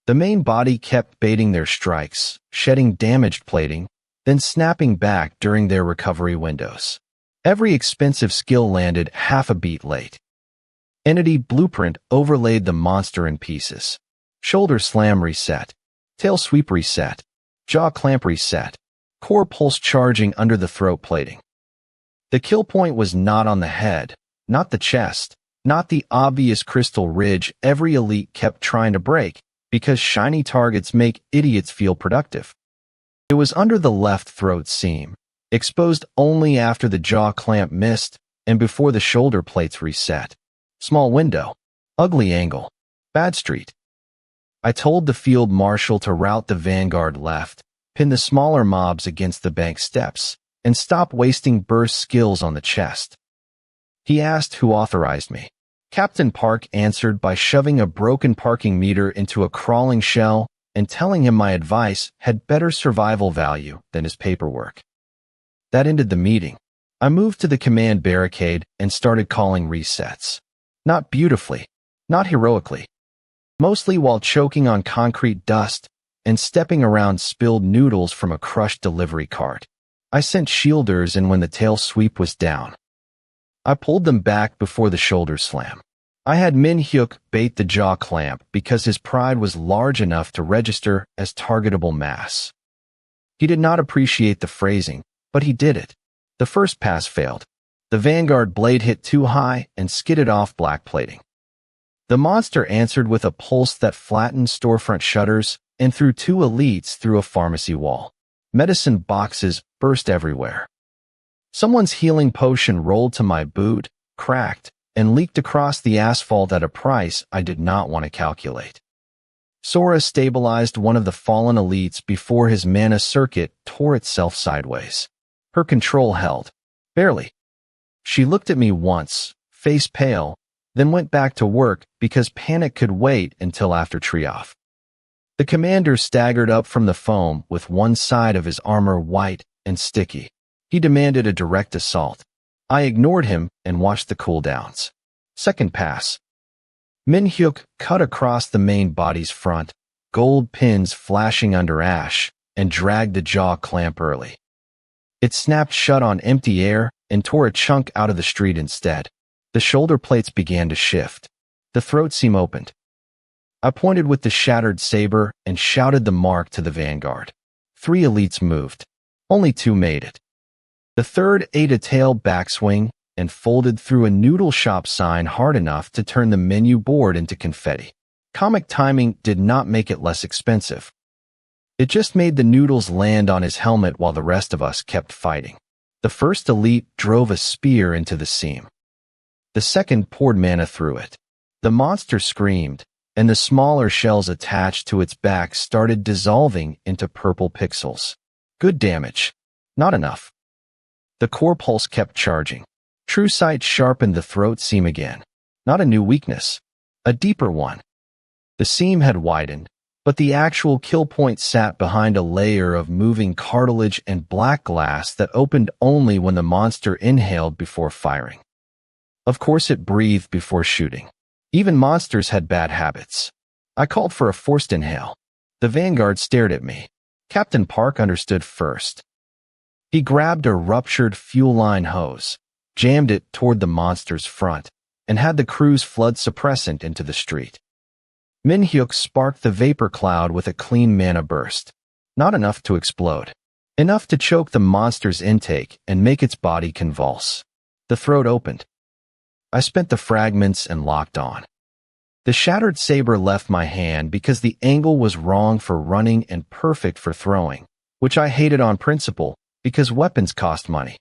The main body kept baiting their strikes, shedding damaged plating, then snapping back during their recovery windows. Every expensive skill landed half a beat late. Entity blueprint overlaid the monster in pieces. Shoulder slam reset. Tail sweep reset. Jaw clamp reset. Core pulse charging under the throat plating. The kill point was not on the head, not the chest, not the obvious crystal ridge every elite kept trying to break, because shiny targets make idiots feel productive. It was under the left throat seam, exposed only after the jaw clamp missed and before the shoulder plates reset. Small window. Ugly angle. Bad street. I told the field marshal to route the vanguard left, pin the smaller mobs against the bank steps, and stop wasting burst skills on the chest. He asked who authorized me. Captain Park answered by shoving a broken parking meter into a crawling shell and telling him my advice had better survival value than his paperwork. That ended the meeting. I moved to the command barricade and started calling resets. Not beautifully, not heroically. Mostly while choking on concrete dust and stepping around spilled noodles from a crushed delivery cart. I sent shielders in when the tail sweep was down. I pulled them back before the shoulder slam. I had Min Hyuk bait the jaw clamp because his pride was large enough to register as targetable mass. He did not appreciate the phrasing, but he did it. The first pass failed. The vanguard blade hit too high and skidded off black plating. The monster answered with a pulse that flattened storefront shutters and threw two elites through a pharmacy wall. Medicine boxes burst everywhere. Someone's healing potion rolled to my boot, cracked, and leaked across the asphalt at a price I did not want to calculate. Sora stabilized one of the fallen elites before his mana circuit tore itself sideways. Her control held. Barely. She looked at me once, face pale, then went back to work because panic could wait until after tree-off. The commander staggered up from the foam with one side of his armor white and sticky. He demanded a direct assault. I ignored him and watched the cooldowns. Second pass. Min Hyuk cut across the main body's front, gold pins flashing under ash, and dragged the jaw clamp early. It snapped shut on empty air and tore a chunk out of the street instead. The shoulder plates began to shift. The throat seam opened. I pointed with the shattered saber and shouted the mark to the vanguard. 3 elites moved. Only 2 made it. The third ate a tail backswing and folded through a noodle shop sign hard enough to turn the menu board into confetti. Comic timing did not make it less expensive. It just made the noodles land on his helmet while the rest of us kept fighting. The first elite drove a spear into the seam. The second poured mana through it. The monster screamed, and the smaller shells attached to its back started dissolving into purple pixels. Good damage. Not enough. The core pulse kept charging. True Sight sharpened the throat seam again. Not a new weakness. A deeper one. The seam had widened, but the actual kill point sat behind a layer of moving cartilage and black glass that opened only when the monster inhaled before firing. Of course it breathed before shooting. Even monsters had bad habits. I called for a forced inhale. The vanguard stared at me. Captain Park understood first. He grabbed a ruptured fuel line hose, jammed it toward the monster's front, and had the crew's flood suppressant into the street. Min Hyuk sparked the vapor cloud with a clean mana burst. Not enough to explode. Enough to choke the monster's intake and make its body convulse. The throat opened. I spent the fragments and locked on. The shattered saber left my hand because the angle was wrong for running and perfect for throwing, which I hated on principle because weapons cost money.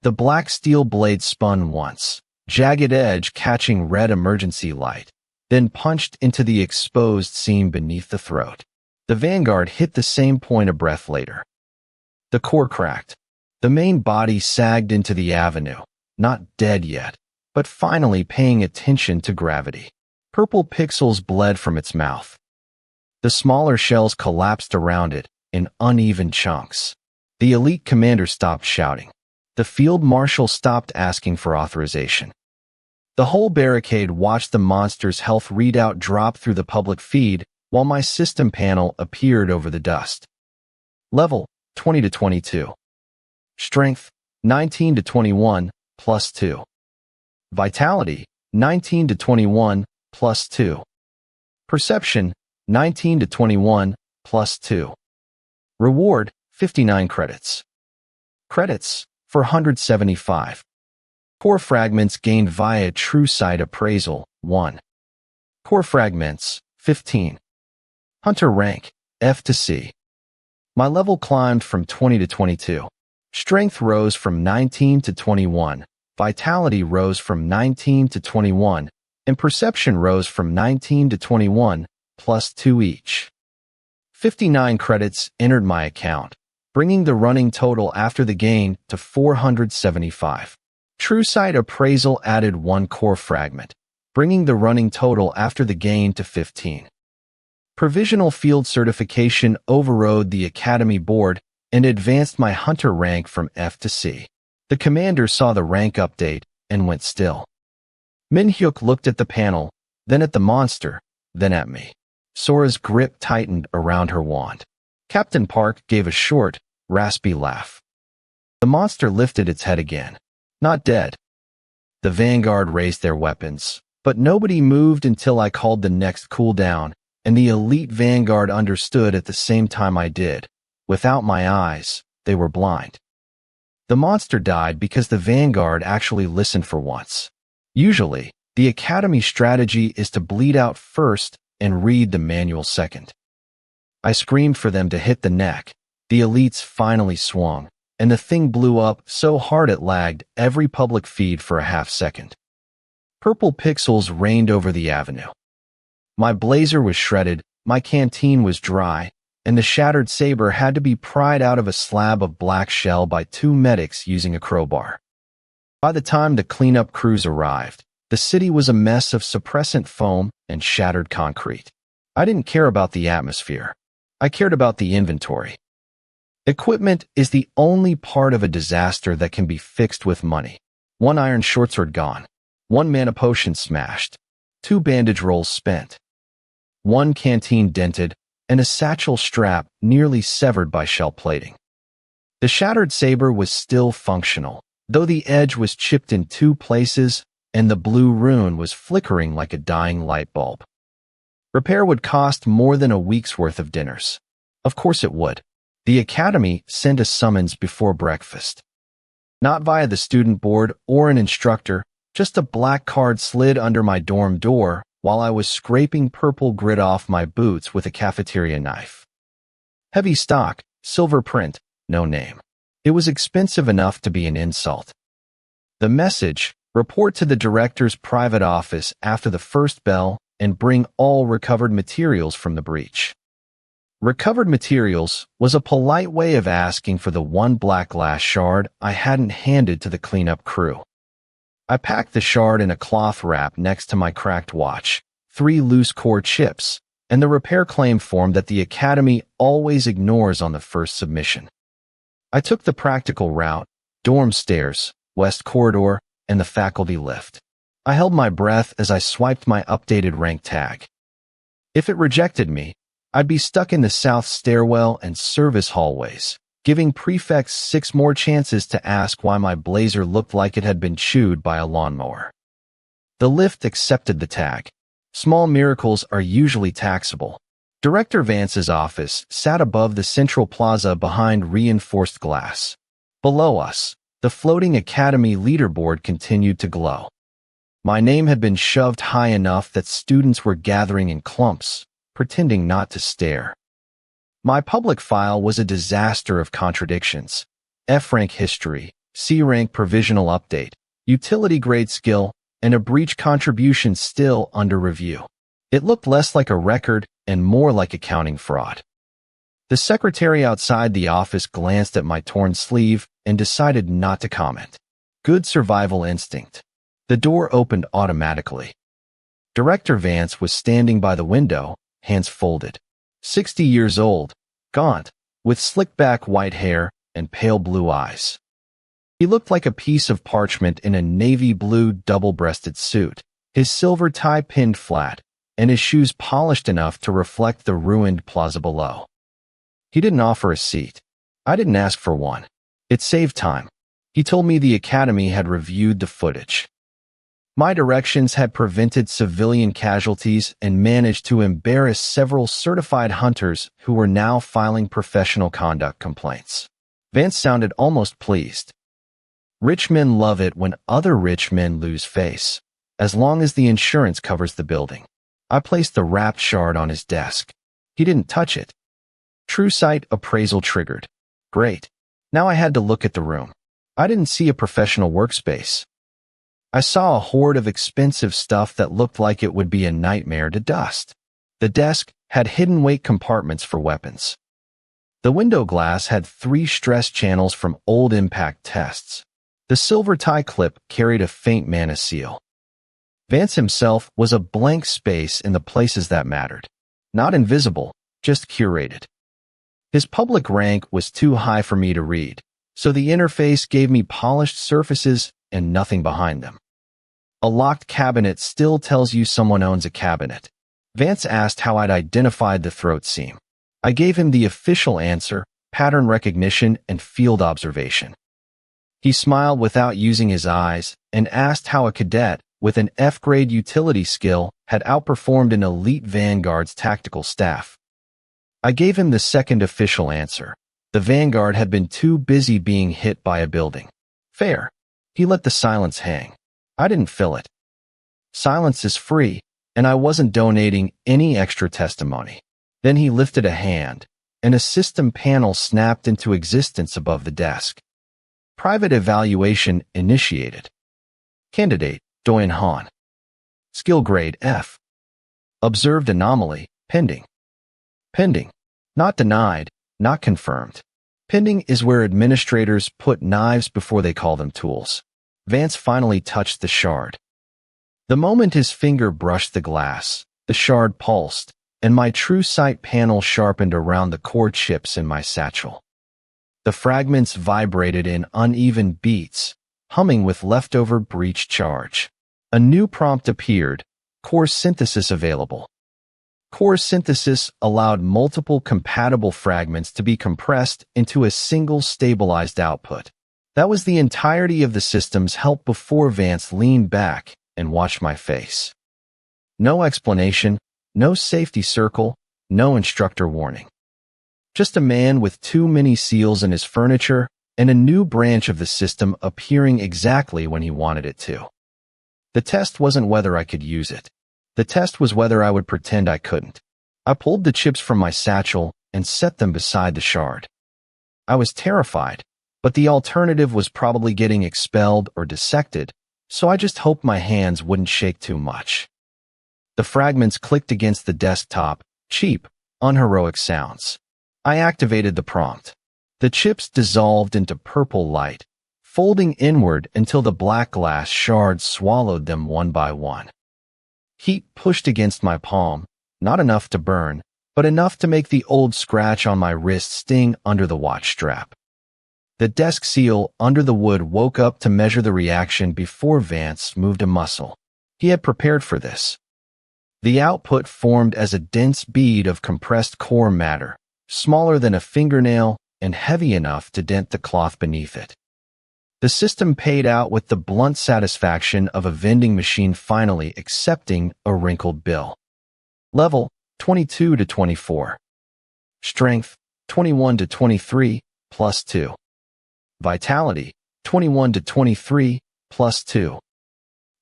The black steel blade spun once, jagged edge catching red emergency light, then punched into the exposed seam beneath the throat. The vanguard hit the same point a breath later. The core cracked. The main body sagged into the avenue, not dead yet, but finally paying attention to gravity. Purple pixels bled from its mouth. The smaller shells collapsed around it in uneven chunks. The elite commander stopped shouting. The field marshal stopped asking for authorization. The whole barricade watched the monster's health readout drop through the public feed while my system panel appeared over the dust. Level, 20 to 22. Strength, 19 to 21, +2. Vitality, 19 to 21, plus 2. Perception, 19 to 21, plus 2. Reward, 59 credits. Credits, 475. Core fragments gained via True Sight Appraisal, 1. Core fragments, 15. Hunter rank, F to C. My level climbed from 20 to 22. Strength rose from 19 to 21. Vitality rose from 19 to 21. And perception rose from 19 to 21, plus 2 each. 59 credits entered my account, bringing the running total after the gain to 475. True Sight Appraisal added 1 core fragment, bringing the running total after the gain to 15. Provisional Field Certification overrode the Academy Board and advanced my Hunter rank from F to C. The commander saw the rank update and went still. Min-hyuk looked at the panel, then at the monster, then at me. Sora's grip tightened around her wand. Captain Park gave a short, raspy laugh. The monster lifted its head again. Not dead. The vanguard raised their weapons, but nobody moved until I called the next cooldown, and the elite vanguard understood at the same time I did. Without my eyes, they were blind. The monster died because the vanguard actually listened for once. Usually, the Academy strategy is to bleed out first and read the manual second. I screamed for them to hit the neck. The elites finally swung, and the thing blew up so hard it lagged every public feed for a half second. Purple pixels rained over the avenue. My blazer was shredded, my canteen was dry, and the shattered saber had to be pried out of a slab of black shell by 2 medics using a crowbar. By the time the cleanup crews arrived, the city was a mess of suppressant foam and shattered concrete. I didn't care about the atmosphere. I cared about the inventory. Equipment is the only part of a disaster that can be fixed with money. 1 iron shortsword gone. 1 mana potion smashed. 2 bandage rolls spent. 1 canteen dented, and a satchel strap nearly severed by shell plating. The shattered saber was still functional, though the edge was chipped in 2 places and the blue rune was flickering like a dying light bulb. Repair would cost more than a week's worth of dinners. Of course it would. The Academy sent a summons before breakfast. Not via the student board or an instructor, just a black card slid under my dorm door while I was scraping purple grit off my boots with a cafeteria knife. Heavy stock, silver print, no name. It was expensive enough to be an insult. The message, report to the director's private office after the first bell and bring all recovered materials from the breach. Recovered materials was a polite way of asking for the 1 black glass shard I hadn't handed to the cleanup crew. I packed the shard in a cloth wrap next to my cracked watch, 3 loose core chips, and the repair claim form that the Academy always ignores on the first submission. I took the practical route, dorm stairs, west corridor, and the faculty lift. I held my breath as I swiped my updated rank tag. If it rejected me, I'd be stuck in the south stairwell and service hallways, giving prefects 6 more chances to ask why my blazer looked like it had been chewed by a lawnmower. The lift accepted the tag. Small miracles are usually taxable. Director Vance's office sat above the central plaza behind reinforced glass. Below us, the floating Academy leaderboard continued to glow. My name had been shoved high enough that students were gathering in clumps, pretending not to stare. My public file was a disaster of contradictions. F-rank history, C-rank provisional update, utility grade skill, and a breach contribution still under review. It looked less like a record and more like accounting fraud. The secretary outside the office glanced at my torn sleeve and decided not to comment. Good survival instinct. The door opened automatically. Director Vance was standing by the window, hands folded. 60 years old, gaunt, with slick-back white hair and pale blue eyes. He looked like a piece of parchment in a navy blue double-breasted suit, his silver tie pinned flat, and his shoes polished enough to reflect the ruined plaza below. He didn't offer a seat. I didn't ask for one. It saved time. He told me the Academy had reviewed the footage. My directions had prevented civilian casualties and managed to embarrass several certified hunters who were now filing professional conduct complaints. Vance sounded almost pleased. Rich men love it when other rich men lose face, as long as the insurance covers the building. I placed the wrapped shard on his desk. He didn't touch it. True sight appraisal triggered. Great. Now I had to look at the room. I didn't see a professional workspace. I saw a hoard of expensive stuff that looked like it would be a nightmare to dust. The desk had hidden weight compartments for weapons. The window glass had 3 stress channels from old impact tests. The silver tie clip carried a faint mana seal. Vance himself was a blank space in the places that mattered. Not invisible, just curated. His public rank was too high for me to read, so the interface gave me polished surfaces and nothing behind them. A locked cabinet still tells you someone owns a cabinet. Vance asked how I'd identified the throat seam. I gave him the official answer, pattern recognition and field observation. He smiled without using his eyes and asked how a cadet with an F-grade utility skill had outperformed an elite Vanguard's tactical staff. I gave him the second official answer. The Vanguard had been too busy being hit by a building. Fair. He let the silence hang. I didn't fill it. Silence is free, and I wasn't donating any extra testimony. Then he lifted a hand, and a system panel snapped into existence above the desk. Private evaluation initiated. Candidate, Doyen Han. Skill grade F. Observed anomaly, pending. Pending. Not denied, not confirmed. Pending is where administrators put knives before they call them tools. Vance finally touched the shard. The moment his finger brushed the glass, the shard pulsed, and my true sight panel sharpened around the core chips in my satchel. The fragments vibrated in uneven beats, humming with leftover breach charge. A new prompt appeared, core synthesis available. Core synthesis allowed multiple compatible fragments to be compressed into a single stabilized output. That was the entirety of the system's help before Vance leaned back and watched my face. No explanation, no safety circle, no instructor warning. Just a man with too many seals in his furniture and a new branch of the system appearing exactly when he wanted it to. The test wasn't whether I could use it. The test was whether I would pretend I couldn't. I pulled the chips from my satchel and set them beside the shard. I was terrified, but the alternative was probably getting expelled or dissected, so I just hoped my hands wouldn't shake too much. The fragments clicked against the desktop, cheap, unheroic sounds. I activated the prompt. The chips dissolved into purple light, folding inward until the black glass shards swallowed them one by one. Heat pushed against my palm, not enough to burn, but enough to make the old scratch on my wrist sting under the watch strap. The desk seal under the wood woke up to measure the reaction before Vance moved a muscle. He had prepared for this. The output formed as a dense bead of compressed core matter, smaller than a fingernail and heavy enough to dent the cloth beneath it. The system paid out with the blunt satisfaction of a vending machine finally accepting a wrinkled bill. Level, 22 to 24. Strength, 21 to 23, plus 2. Vitality, 21 to 23, plus 2.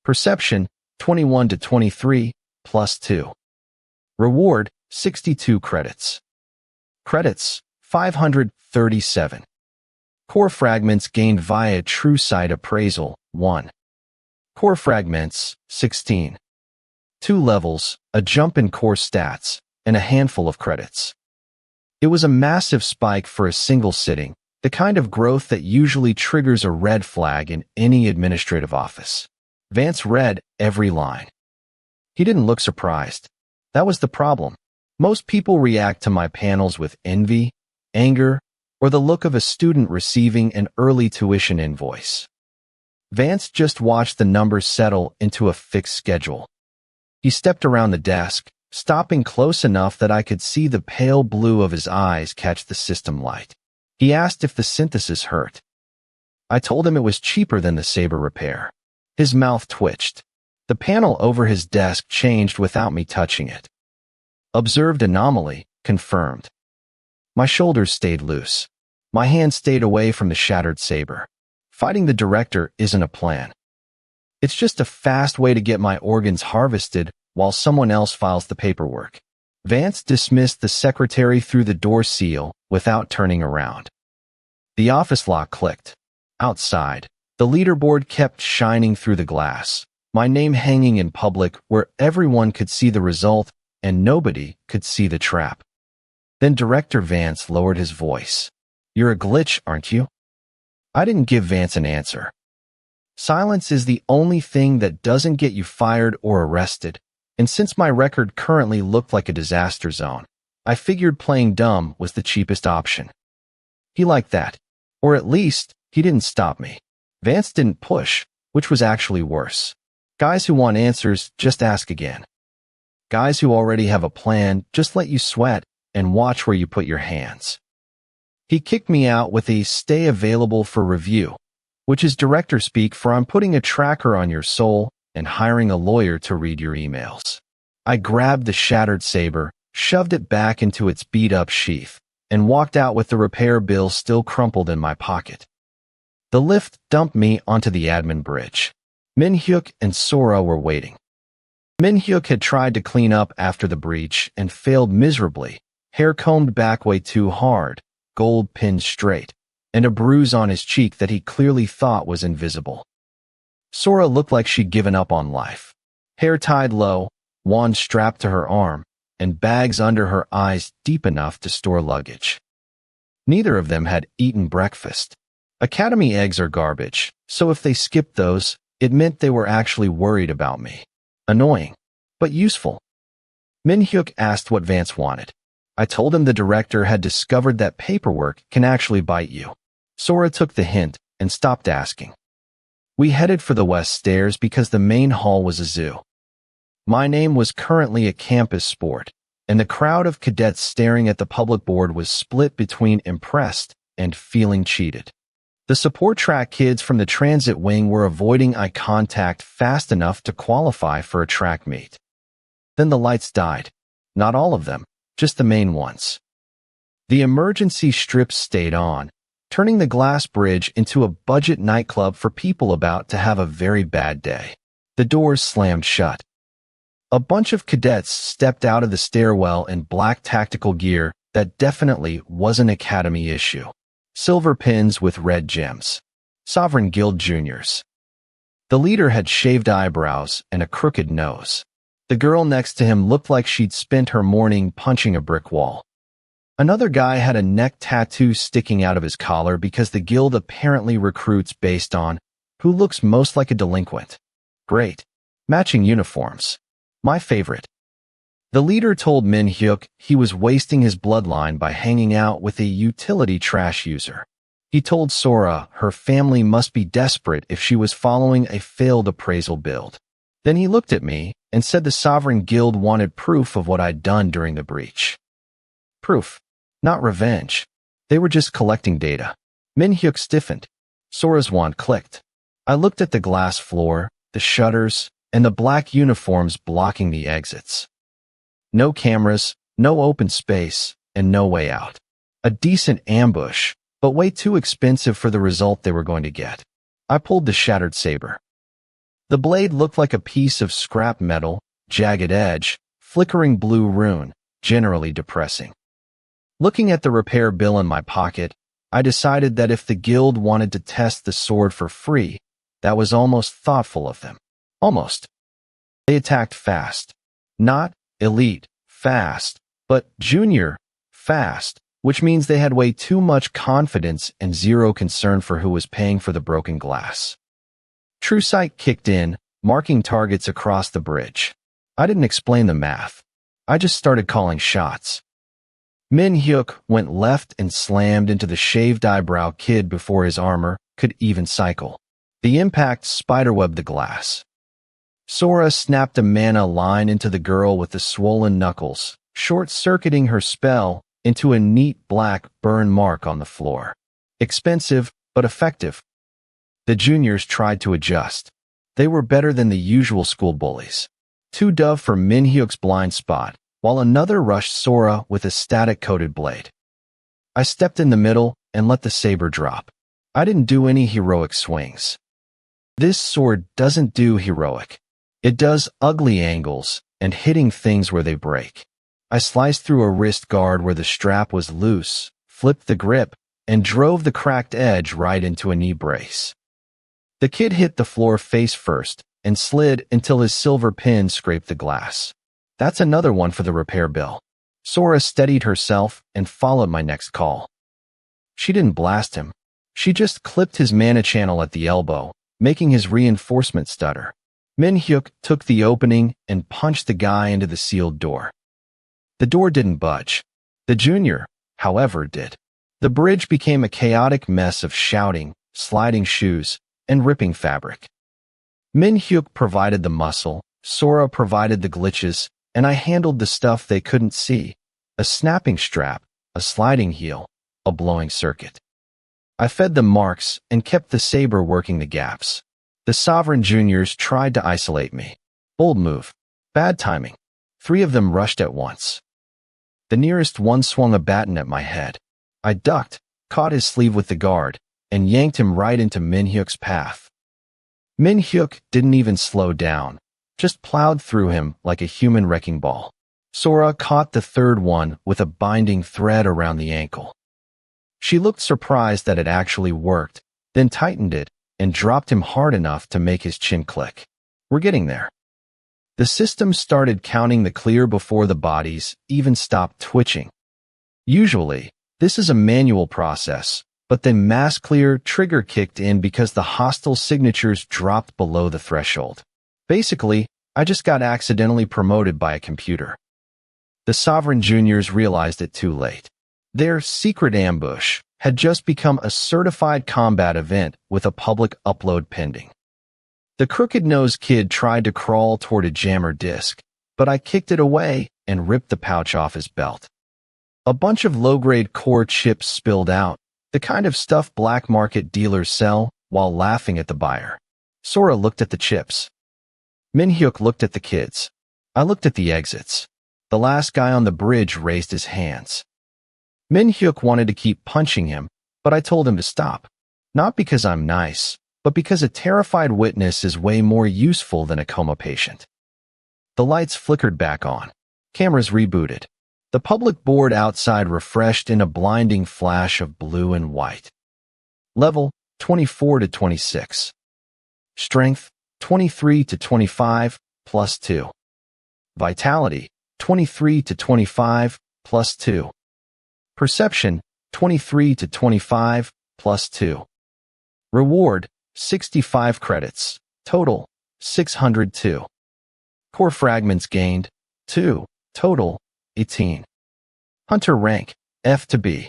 Perception, 21 to 23, plus 2. Reward, 62 credits. Credits, 537. Core fragments gained via true sight appraisal, 1. Core fragments, 16. 2 levels, a jump in core stats, and a handful of credits. It was a massive spike for a single sitting, the kind of growth that usually triggers a red flag in any administrative office. Vance read every line. He didn't look surprised. That was the problem. Most people react to my panels with envy, anger, or the look of a student receiving an early tuition invoice. Vance just watched the numbers settle into a fixed schedule. He stepped around the desk, stopping close enough that I could see the pale blue of his eyes catch the system light. He asked if the synthesis hurt. I told him it was cheaper than the saber repair. His mouth twitched. The panel over his desk changed without me touching it. Observed anomaly, confirmed. My shoulders stayed loose. My hand stayed away from the shattered saber. Fighting the director isn't a plan. It's just a fast way to get my organs harvested while someone else files the paperwork. Vance dismissed the secretary through the door seal without turning around. The office lock clicked. Outside, the leaderboard kept shining through the glass, my name hanging in public where everyone could see the result and nobody could see the trap. Then Director Vance lowered his voice. "You're a glitch, aren't you?" I didn't give Vance an answer. Silence is the only thing that doesn't get you fired or arrested, and since my record currently looked like a disaster zone, I figured playing dumb was the cheapest option. He liked that, or at least he didn't stop me. Vance didn't push, which was actually worse. Guys who want answers just ask again. Guys who already have a plan just let you sweat and watch where you put your hands. He kicked me out with a "stay available for review," which is director speak for "I'm putting a tracker on your soul and hiring a lawyer to read your emails." I grabbed the shattered saber, shoved it back into its beat-up sheath, and walked out with the repair bill still crumpled in my pocket. The lift dumped me onto the admin bridge. Min-hyuk and Sora were waiting. Min-hyuk had tried to clean up after the breach and failed miserably, hair combed back way too hard, gold pinned straight, and a bruise on his cheek that he clearly thought was invisible. Sora looked like she'd given up on life. Hair tied low, wand strapped to her arm, and bags under her eyes deep enough to store luggage. Neither of them had eaten breakfast. Academy eggs are garbage, so if they skipped those, it meant they were actually worried about me. Annoying, but useful. Min-hyuk asked what Vance wanted. I told him the director had discovered that paperwork can actually bite you. Sora took the hint and stopped asking. We headed for the west stairs because the main hall was a zoo. My name was currently a campus sport, and the crowd of cadets staring at the public board was split between impressed and feeling cheated. The support track kids from the transit wing were avoiding eye contact fast enough to qualify for a track meet. Then the lights died. Not all of them, just the main ones. The emergency strips stayed on, turning the glass bridge into a budget nightclub for people about to have a very bad day. The doors slammed shut. A bunch of cadets stepped out of the stairwell in black tactical gear that definitely wasn't Academy issue. Silver pins with red gems. Sovereign Guild Juniors. The leader had shaved eyebrows and a crooked nose. The girl next to him looked like she'd spent her morning punching a brick wall. Another guy had a neck tattoo sticking out of his collar because the guild apparently recruits based on who looks most like a delinquent. Great. Matching uniforms. My favorite. The leader told Min-hyuk he was wasting his bloodline by hanging out with a utility trash user. He told Sora her family must be desperate if she was following a failed appraisal build. Then he looked at me and said the Sovereign Guild wanted proof of what I'd done during the breach. Proof, not revenge. They were just collecting data. Min-hyuk stiffened. Sora's wand clicked. I looked at the glass floor, the shutters, and the black uniforms blocking the exits. No cameras, no open space, and no way out. A decent ambush, but way too expensive for the result they were going to get. I pulled the shattered saber. The blade looked like a piece of scrap metal, jagged edge, flickering blue rune, generally depressing. Looking at the repair bill in my pocket, I decided that if the guild wanted to test the sword for free, that was almost thoughtful of them. Almost. They attacked fast. Not elite, fast, but junior, fast, which means they had way too much confidence and zero concern for who was paying for the broken glass. True sight kicked in, marking targets across the bridge. I didn't explain the math. I just started calling shots. Min-hyuk went left and slammed into the shaved eyebrow kid before his armor could even cycle. The impact spiderwebbed the glass. Sora snapped a mana line into the girl with the swollen knuckles, short-circuiting her spell into a neat black burn mark on the floor. Expensive, but effective. The juniors tried to adjust. They were better than the usual school bullies. 2 dove for Min-hyuk's blind spot, while another rushed Sora with a static-coated blade. I stepped in the middle and let the saber drop. I didn't do any heroic swings. This sword doesn't do heroic. It does ugly angles and hitting things where they break. I sliced through a wrist guard where the strap was loose, flipped the grip, and drove the cracked edge right into a knee brace. The kid hit the floor face first and slid until his silver pin scraped the glass. That's another one for the repair bill. Sora steadied herself and followed my next call. She didn't blast him. She just clipped his mana channel at the elbow, making his reinforcement stutter. Min-hyuk took the opening and punched the guy into the sealed door. The door didn't budge. The junior, however, did. The bridge became a chaotic mess of shouting, sliding shoes, and ripping fabric. Min-hyuk provided the muscle, Sora provided the glitches, and I handled the stuff they couldn't see: a snapping strap, a sliding heel, a blowing circuit. I fed them marks and kept the saber working the gaps. The Sovereign Juniors tried to isolate me. Bold move. Bad timing. 3 of them rushed at once. The nearest one swung a baton at my head. I ducked, caught his sleeve with the guard, and yanked him right into Min-hyuk's path. Min-hyuk didn't even slow down, just plowed through him like a human wrecking ball. Sora caught the 3rd one with a binding thread around the ankle. She looked surprised that it actually worked, then tightened it and dropped him hard enough to make his chin click. We're getting there. The system started counting the clear before the bodies even stopped twitching. Usually, this is a manual process, but the mass clear trigger kicked in because the hostile signatures dropped below the threshold. Basically, I just got accidentally promoted by a computer. The Sovereign Juniors realized it too late. Their secret ambush had just become a certified combat event with a public upload pending. The crooked-nosed kid tried to crawl toward a jammer disc, but I kicked it away and ripped the pouch off his belt. A bunch of low-grade core chips spilled out, the kind of stuff black market dealers sell while laughing at the buyer. Sora looked at the chips. Min-hyuk looked at the kids. I looked at the exits. The last guy on the bridge raised his hands. Min-hyuk wanted to keep punching him, but I told him to stop. Not because I'm nice, but because a terrified witness is way more useful than a coma patient. The lights flickered back on. Cameras rebooted. The public board outside refreshed in a blinding flash of blue and white. Level 24 to 26. Strength 23 to 25 plus 2. Vitality 23 to 25 plus 2. Perception 23 to 25 plus 2. Reward 65 credits. Total 602. Core fragments gained 2. Total 18. Hunter rank F to B.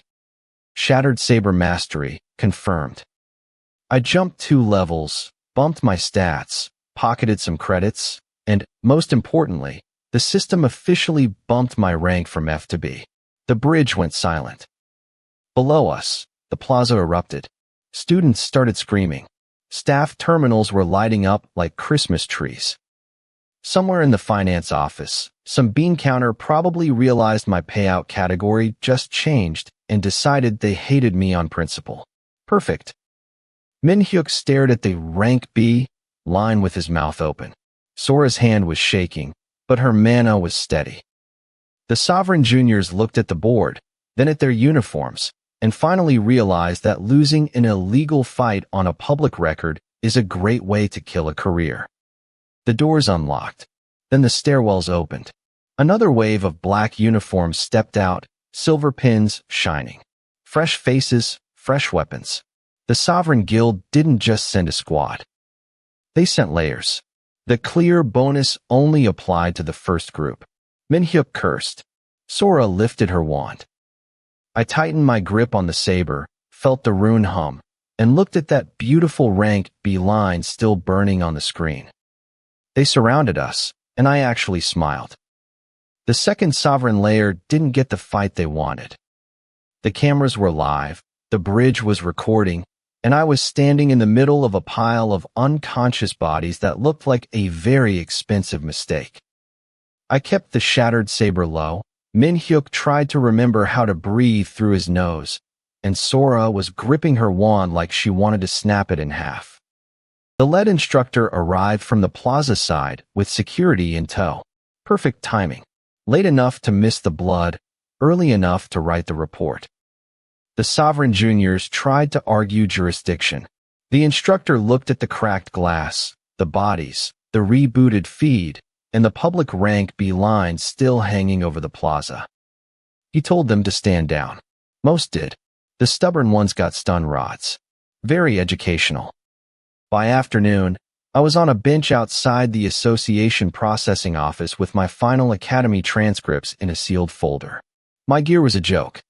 Shattered saber mastery confirmed. I jumped 2 levels, bumped my stats, pocketed some credits, and, most importantly, the system officially bumped my rank from F to B. The bridge went silent. Below us, the plaza erupted. Students started screaming. Staff terminals were lighting up like Christmas trees. Somewhere in the finance office, some bean counter probably realized my payout category just changed and decided they hated me on principle. Perfect. Min-hyuk stared at the rank B line with his mouth open. Sora's hand was shaking, but her mana was steady. The Sovereign Juniors looked at the board, then at their uniforms, and finally realized that losing an illegal fight on a public record is a great way to kill a career. The doors unlocked. Then the stairwells opened. Another wave of black uniforms stepped out, silver pins shining. Fresh faces, fresh weapons. The Sovereign Guild didn't just send a squad. They sent layers. The clear bonus only applied to the first group. Min-hyuk cursed. Sora lifted her wand. I tightened my grip on the saber, felt the rune hum, and looked at that beautiful rank B line still burning on the screen. They surrounded us, and I actually smiled. The second Sovereign layer didn't get the fight they wanted. The cameras were live, the bridge was recording, and I was standing in the middle of a pile of unconscious bodies that looked like a very expensive mistake. I kept the shattered saber low. Min-hyuk tried to remember how to breathe through his nose, and Sora was gripping her wand like she wanted to snap it in half. The lead instructor arrived from the plaza side with security in tow. Perfect timing. Late enough to miss the blood, early enough to write the report. The Sovereign Juniors tried to argue jurisdiction. The instructor looked at the cracked glass, the bodies, the rebooted feed, and the public rank B line still hanging over the plaza. He told them to stand down. Most did. The stubborn ones got stun rods. Very educational. By afternoon, I was on a bench outside the association processing office with my final academy transcripts in a sealed folder. My gear was a joke.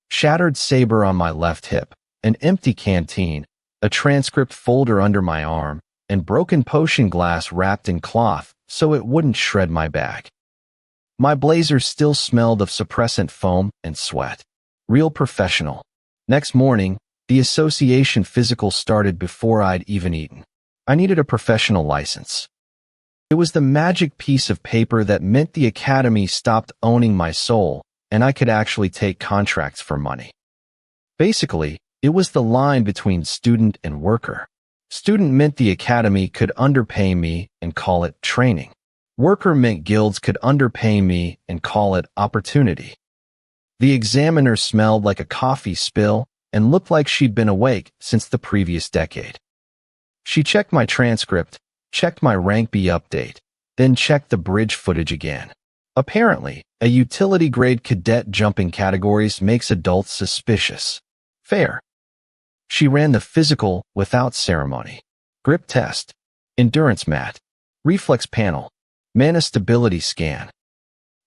Shattered saber on my left hip, an empty canteen, a transcript folder under my arm, and broken potion glass wrapped in cloth so it wouldn't shred my bag. My blazer still smelled of suppressant foam and sweat. Real professional. Next morning, the association physical started before I'd even eaten. I needed a professional license. It was the magic piece of paper that meant the academy stopped owning my soul, and I could actually take contracts for money. Basically, it was the line between student and worker. Student meant the academy could underpay me and call it training. Worker meant guilds could underpay me and call it opportunity. The examiner smelled like a coffee spill and looked like she'd been awake since the previous decade. She checked my transcript, checked my rank B update, then checked the bridge footage again. Apparently, a utility-grade cadet jumping categories makes adults suspicious. Fair. She ran the physical without ceremony. Grip test, endurance mat, reflex panel, mana stability scan.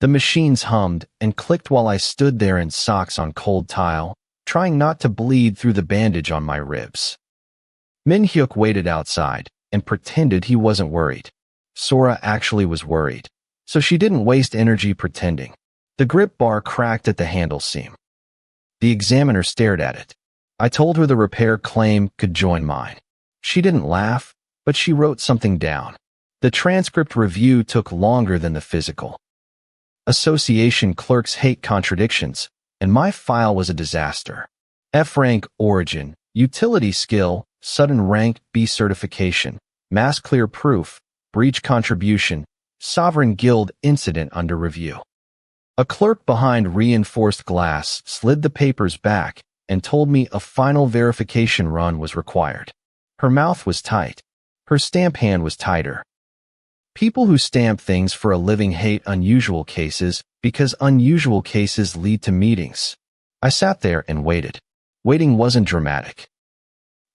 The machines hummed and clicked while I stood there in socks on cold tile, trying not to bleed through the bandage on my ribs. Min-hyuk waited outside and pretended he wasn't worried. Sora actually was worried, so she didn't waste energy pretending. The grip bar cracked at the handle seam. The examiner stared at it. I told her the repair claim could join mine. She didn't laugh, but she wrote something down. The transcript review took longer than the physical. Association clerks hate contradictions, and my file was a disaster. F rank origin, utility skill, sudden rank B certification, mass clear proof, breach contribution, sovereign guild incident under review. A clerk behind reinforced glass slid the papers back and told me a final verification run was required. Her mouth was tight. Her stamp hand was tighter. People who stamp things for a living hate unusual cases because unusual cases lead to meetings. I sat there and waited. Waiting wasn't dramatic.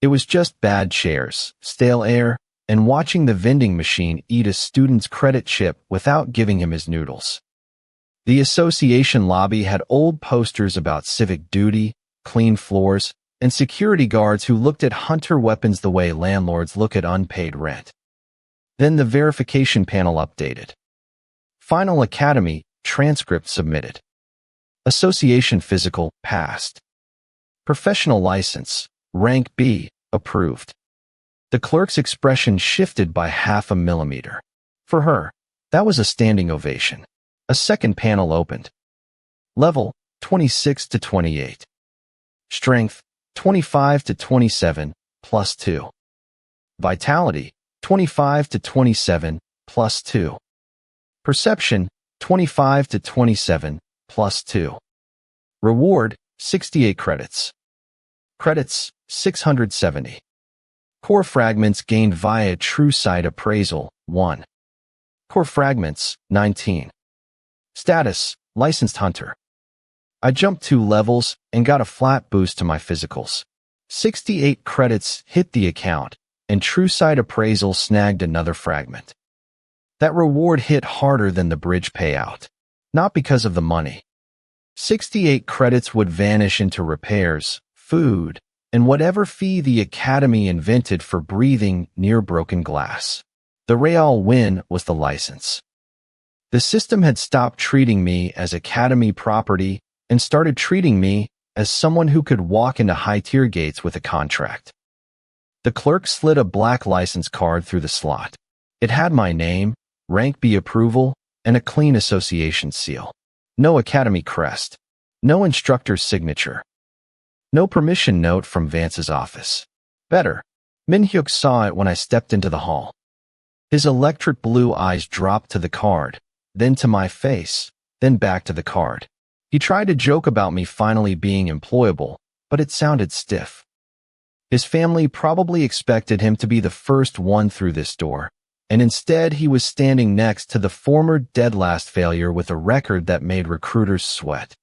It was just bad chairs, stale air, and watching the vending machine eat a student's credit chip without giving him his noodles. The association lobby had old posters about civic duty, clean floors, and security guards who looked at hunter weapons the way landlords look at unpaid rent. Then the verification panel updated. Final academy, transcript submitted. Association physical, passed. Professional license, rank B, approved. The clerk's expression shifted by 0.5 millimeter. For her, that was a standing ovation. A second panel opened. Level, 26 to 28. Strength, 25 to 27, plus 2. Vitality, 25 to 27, plus 2. Perception, 25 to 27, plus 2. Reward, 68 credits. Credits, 670. Core fragments gained via True Sight Appraisal, 1. Core fragments, 19. Status, Licensed Hunter. I jumped 2 levels and got a flat boost to my physicals. 68 credits hit the account, and True Sight Appraisal snagged another fragment. That reward hit harder than the bridge payout. Not because of the money. 68 credits would vanish into repairs, food, and whatever fee the Academy invented for breathing near broken glass. The real win was the license. The system had stopped treating me as Academy property and started treating me as someone who could walk into high-tier gates with a contract. The clerk slid a black license card through the slot. It had my name, rank B approval, and a clean association seal. No academy crest. No instructor's signature. No permission note from Vance's office. Better. Min-hyuk saw it when I stepped into the hall. His electric blue eyes dropped to the card, then to my face, then back to the card. He tried to joke about me finally being employable, but it sounded stiff. His family probably expected him to be the first one through this door, and instead he was standing next to the former dead-last failure with a record that made recruiters sweat.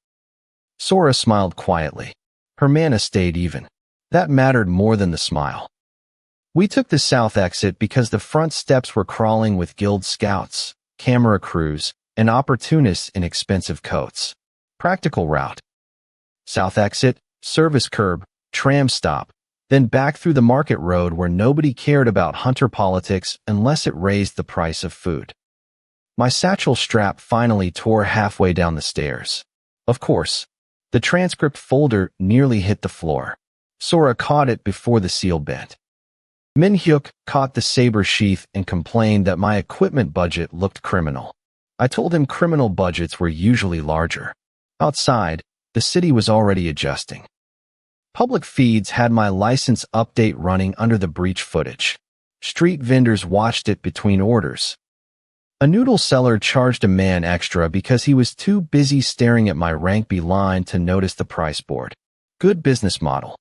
Sora smiled quietly. Her mana stayed even. That mattered more than the smile. We took the south exit because the front steps were crawling with guild scouts, camera crews, and opportunists in expensive coats. Practical route. South exit, service curb, tram stop, then back through the market road where nobody cared about hunter politics unless it raised the price of food. My satchel strap finally tore halfway down the stairs. Of course, the transcript folder nearly hit the floor. Sora caught it before the seal bent. Min-hyuk caught the saber sheath and complained that my equipment budget looked criminal. I told him criminal budgets were usually larger. Outside, the city was already adjusting. Public feeds had my license update running under the breach footage. Street vendors watched it between orders. A noodle seller charged a man extra because he was too busy staring at my rank B line to notice the price board. Good business model.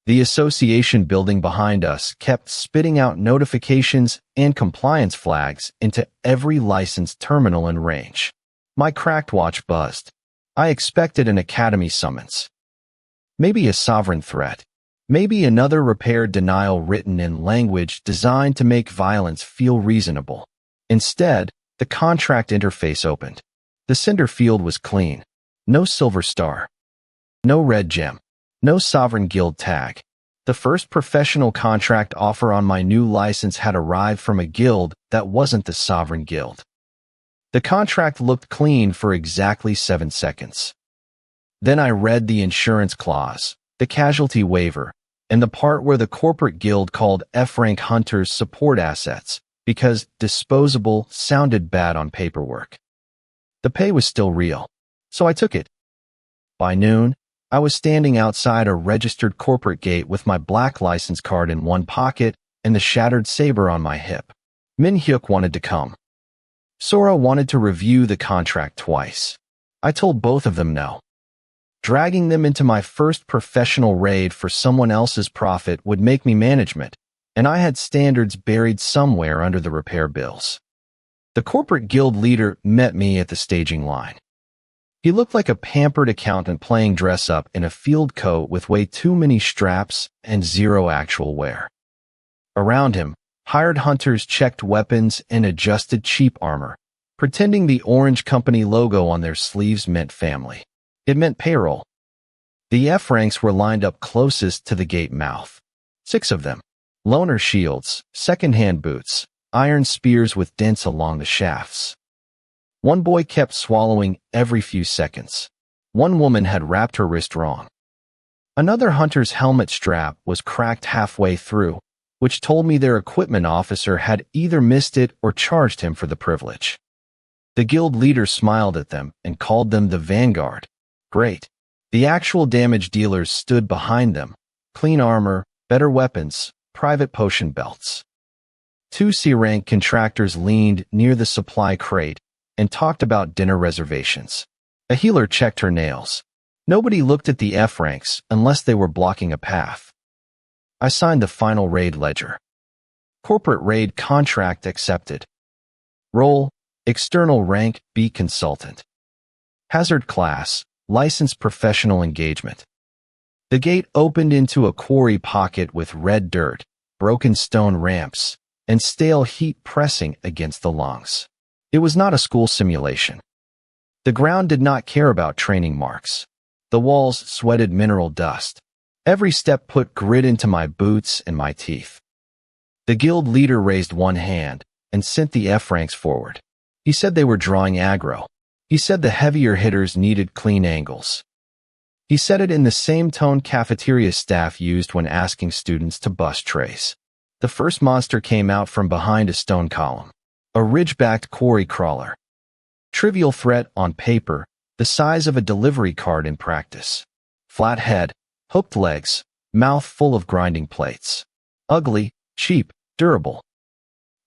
The association building behind us kept spitting out notifications and compliance flags into every licensed terminal in range. My cracked watch buzzed. I expected an academy summons. Maybe a sovereign threat. Maybe another repair denial written in language designed to make violence feel reasonable. Instead, the contract interface opened. The sender field was clean. No silver star. No red gem. No sovereign guild tag. The first professional contract offer on my new license had arrived from a guild that wasn't the sovereign guild. The contract looked clean for exactly 7 seconds. Then I read the insurance clause, the casualty waiver, and the part where the corporate guild called F-rank hunters support assets because disposable sounded bad on paperwork. The pay was still real, so I took it. By noon, I was standing outside a registered corporate gate with my black license card in one pocket and the shattered saber on my hip. Min-hyuk wanted to come. Sora wanted to review the contract twice. I told both of them no. Dragging them into my first professional raid for someone else's profit would make me management, and I had standards buried somewhere under the repair bills. The corporate guild leader met me at the staging line. He looked like a pampered accountant playing dress-up in a field coat with way too many straps and zero actual wear. Around him, hired hunters checked weapons and adjusted cheap armor, pretending the Orange Company logo on their sleeves meant family. It meant payroll. The F ranks were lined up closest to the gate mouth. 6 of them. Loaner shields, second-hand boots, iron spears with dents along the shafts. One boy kept swallowing every few seconds. One woman had wrapped her wrist wrong. Another hunter's helmet strap was cracked halfway through, which told me their equipment officer had either missed it or charged him for the privilege. The guild leader smiled at them and called them the Vanguard. Great. The actual damage dealers stood behind them. Clean armor, better weapons, private potion belts. 2 C-rank contractors leaned near the supply crate and talked about dinner reservations. A healer checked her nails. Nobody looked at the F ranks unless they were blocking a path. I signed the final raid ledger. Corporate raid contract accepted. Role, external rank B consultant. Hazard class, licensed professional engagement. The gate opened into a quarry pocket with red dirt, broken stone ramps, and stale heat pressing against the lungs. It was not a school simulation. The ground did not care about training marks. The walls sweated mineral dust. Every step put grit into my boots and my teeth. The guild leader raised one hand and sent the F ranks forward. He said they were drawing aggro. He said the heavier hitters needed clean angles. He said it in the same tone cafeteria staff used when asking students to bust trays. The first monster came out from behind a stone column. A ridge-backed quarry crawler. Trivial threat on paper, the size of a delivery cart in practice. Flat head, hooked legs, mouth full of grinding plates. Ugly, cheap, durable.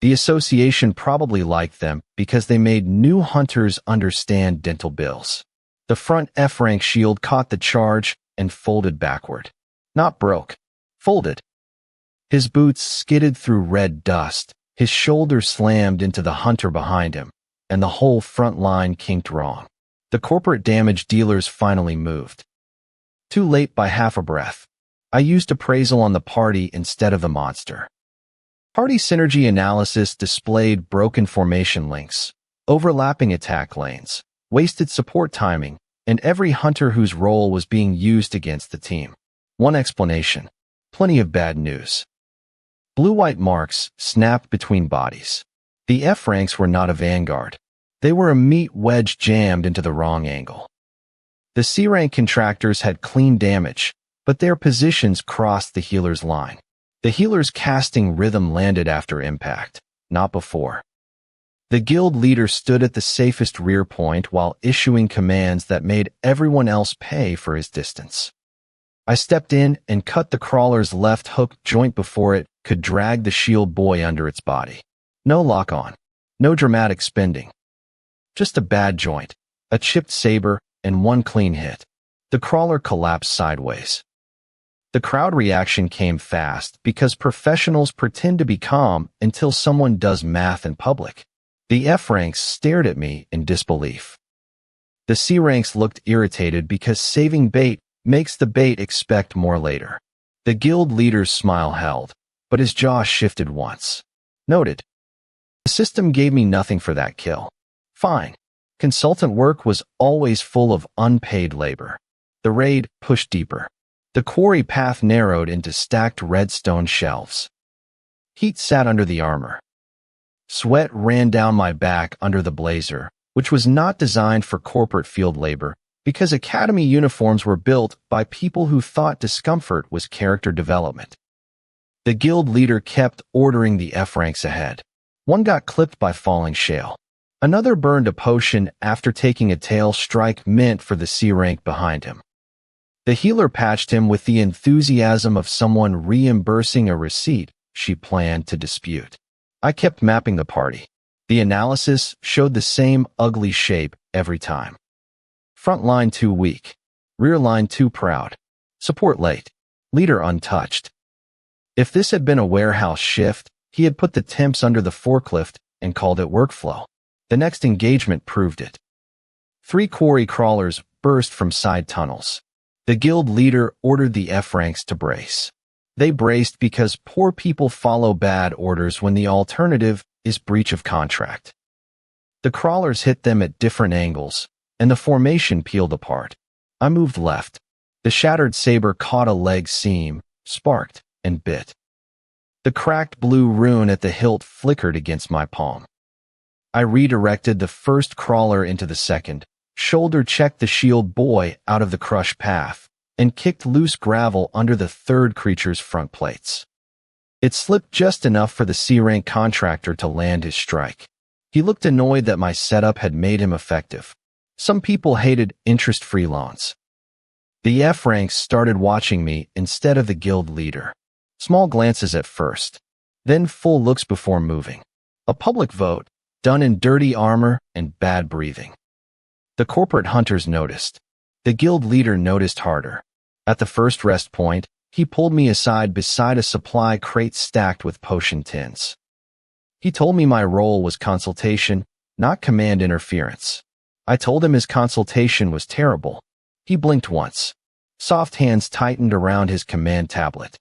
The association probably liked them because they made new hunters understand dental bills. The front F-rank shield caught the charge and folded backward. Not broke. Folded. His boots skidded through red dust, his shoulder slammed into the hunter behind him, and the whole front line kinked wrong. The corporate damage dealers finally moved. Too late by half a breath. I used appraisal on the party instead of the monster. Party synergy analysis displayed broken formation links, overlapping attack lanes, wasted support timing, and every hunter whose role was being used against the team. One explanation. Plenty of bad news. Blue-white marks snapped between bodies. The F-ranks were not a vanguard. They were a meat wedge jammed into the wrong angle. The C-rank contractors had clean damage, but their positions crossed the healer's line. The healer's casting rhythm landed after impact, not before. The guild leader stood at the safest rear point while issuing commands that made everyone else pay for his distance. I stepped in and cut the crawler's left hook joint before it could drag the shield boy under its body. No lock-on. No dramatic spending. Just a bad joint, a chipped saber, and one clean hit. The crawler collapsed sideways. The crowd reaction came fast because professionals pretend to be calm until someone does math in public. The F-ranks stared at me in disbelief. The C-ranks looked irritated because saving bait makes the bait expect more later. The guild leader's smile held, but his jaw shifted once. Noted. The system gave me nothing for that kill. Fine. Consultant work was always full of unpaid labor. The raid pushed deeper. The quarry path narrowed into stacked redstone shelves. Heat sat under the armor. Sweat ran down my back under the blazer, which was not designed for corporate field labor because academy uniforms were built by people who thought discomfort was character development. The guild leader kept ordering the F-ranks ahead. One got clipped by falling shale. Another burned a potion after taking a tail strike meant for the C-rank behind him. The healer patched him with the enthusiasm of someone reimbursing a receipt she planned to dispute. I kept mapping the party. The analysis showed the same ugly shape every time. Front line too weak. Rear line too proud. Support late. Leader untouched. If this had been a warehouse shift, he had put the temps under the forklift and called it workflow. The next engagement proved it. 3 quarry crawlers burst from side tunnels. The guild leader ordered the F-ranks to brace. They braced because poor people follow bad orders when the alternative is breach of contract. The crawlers hit them at different angles, and the formation peeled apart. I moved left. The shattered saber caught a leg seam, sparked, and bit. The cracked blue rune at the hilt flickered against my palm. I redirected the first crawler into the second, shoulder-checked the shield boy out of the crush path, and kicked loose gravel under the third creature's front plates. It slipped just enough for the C-rank contractor to land his strike. He looked annoyed that my setup had made him effective. Some people hated interest-free loans. The F-ranks started watching me instead of the guild leader. Small glances at first, then full looks before moving. A public vote, done in dirty armor and bad breathing. The corporate hunters noticed. The guild leader noticed harder. At the first rest point, he pulled me aside beside a supply crate stacked with potion tins. He told me my role was consultation, not command interference. I told him his consultation was terrible. He blinked once. Soft hands tightened around his command tablet.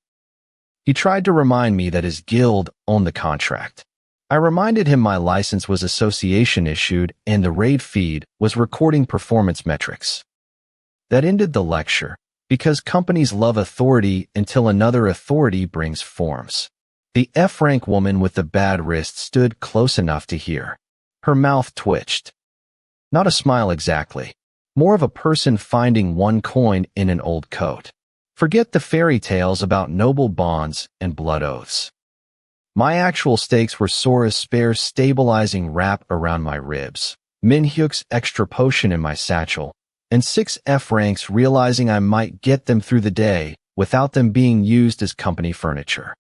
He tried to remind me that his guild owned the contract. I reminded him my license was association issued and the raid feed was recording performance metrics. That ended the lecture, because companies love authority until another authority brings forms. The F-rank woman with the bad wrist stood close enough to hear. Her mouth twitched. Not a smile exactly. More of a person finding one coin in an old coat. Forget the fairy tales about noble bonds and blood oaths. My actual stakes were Sora's spare stabilizing wrap around my ribs, Minhyuk's extra potion in my satchel, and 6 F ranks realizing I might get them through the day without them being used as company furniture.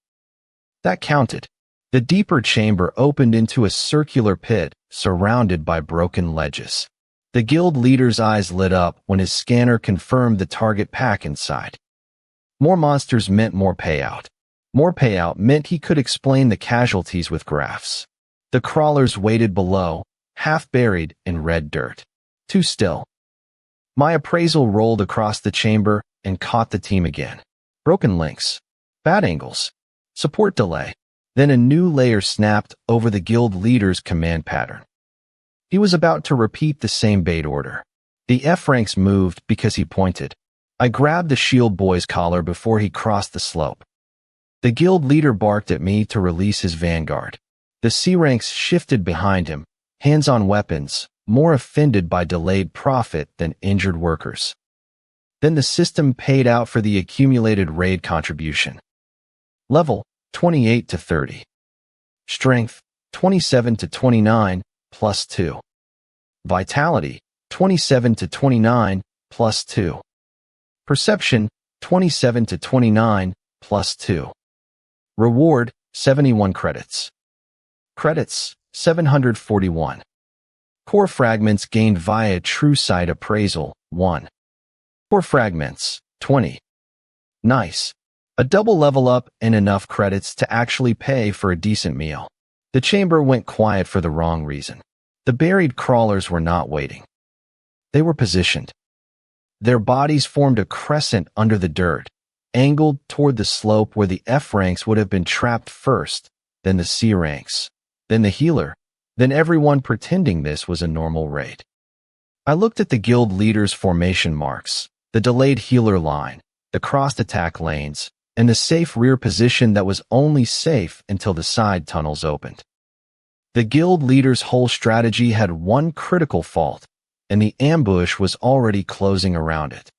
That counted. The deeper chamber opened into a circular pit surrounded by broken ledges. The guild leader's eyes lit up when his scanner confirmed the target pack inside. More monsters meant more payout. More payout meant he could explain the casualties with graphs. The crawlers waited below, half buried in red dirt. Too still. My appraisal rolled across the chamber and caught the team again. Broken links. Bad angles. Support delay. Then a new layer snapped over the guild leader's command pattern. He was about to repeat the same bait order. The F ranks moved because he pointed. I grabbed the shield boy's collar before he crossed the slope. The guild leader barked at me to release his vanguard. The C ranks shifted behind him, hands on weapons, more offended by delayed profit than injured workers. Then the system paid out for the accumulated raid contribution. Level 28 to 30. Strength 27 to 29 plus 2. Vitality 27 to 29 plus 2. Perception 27 to 29 plus 2. Reward 71 credits. Credits 741. Core fragments gained via True Sight appraisal 1. Core fragments 20. Nice. A double level up and enough credits to actually pay for a decent meal. The chamber went quiet for the wrong reason. The buried crawlers were not waiting. They were positioned. Their bodies formed a crescent under the dirt, angled toward the slope where the F ranks would have been trapped first, then the C ranks, then the healer, then everyone pretending this was a normal raid. I looked at the guild leader's formation marks, the delayed healer line, the crossed attack lanes, and the safe rear position that was only safe until the side tunnels opened. The guild leader's whole strategy had one critical fault, and the ambush was already closing around it.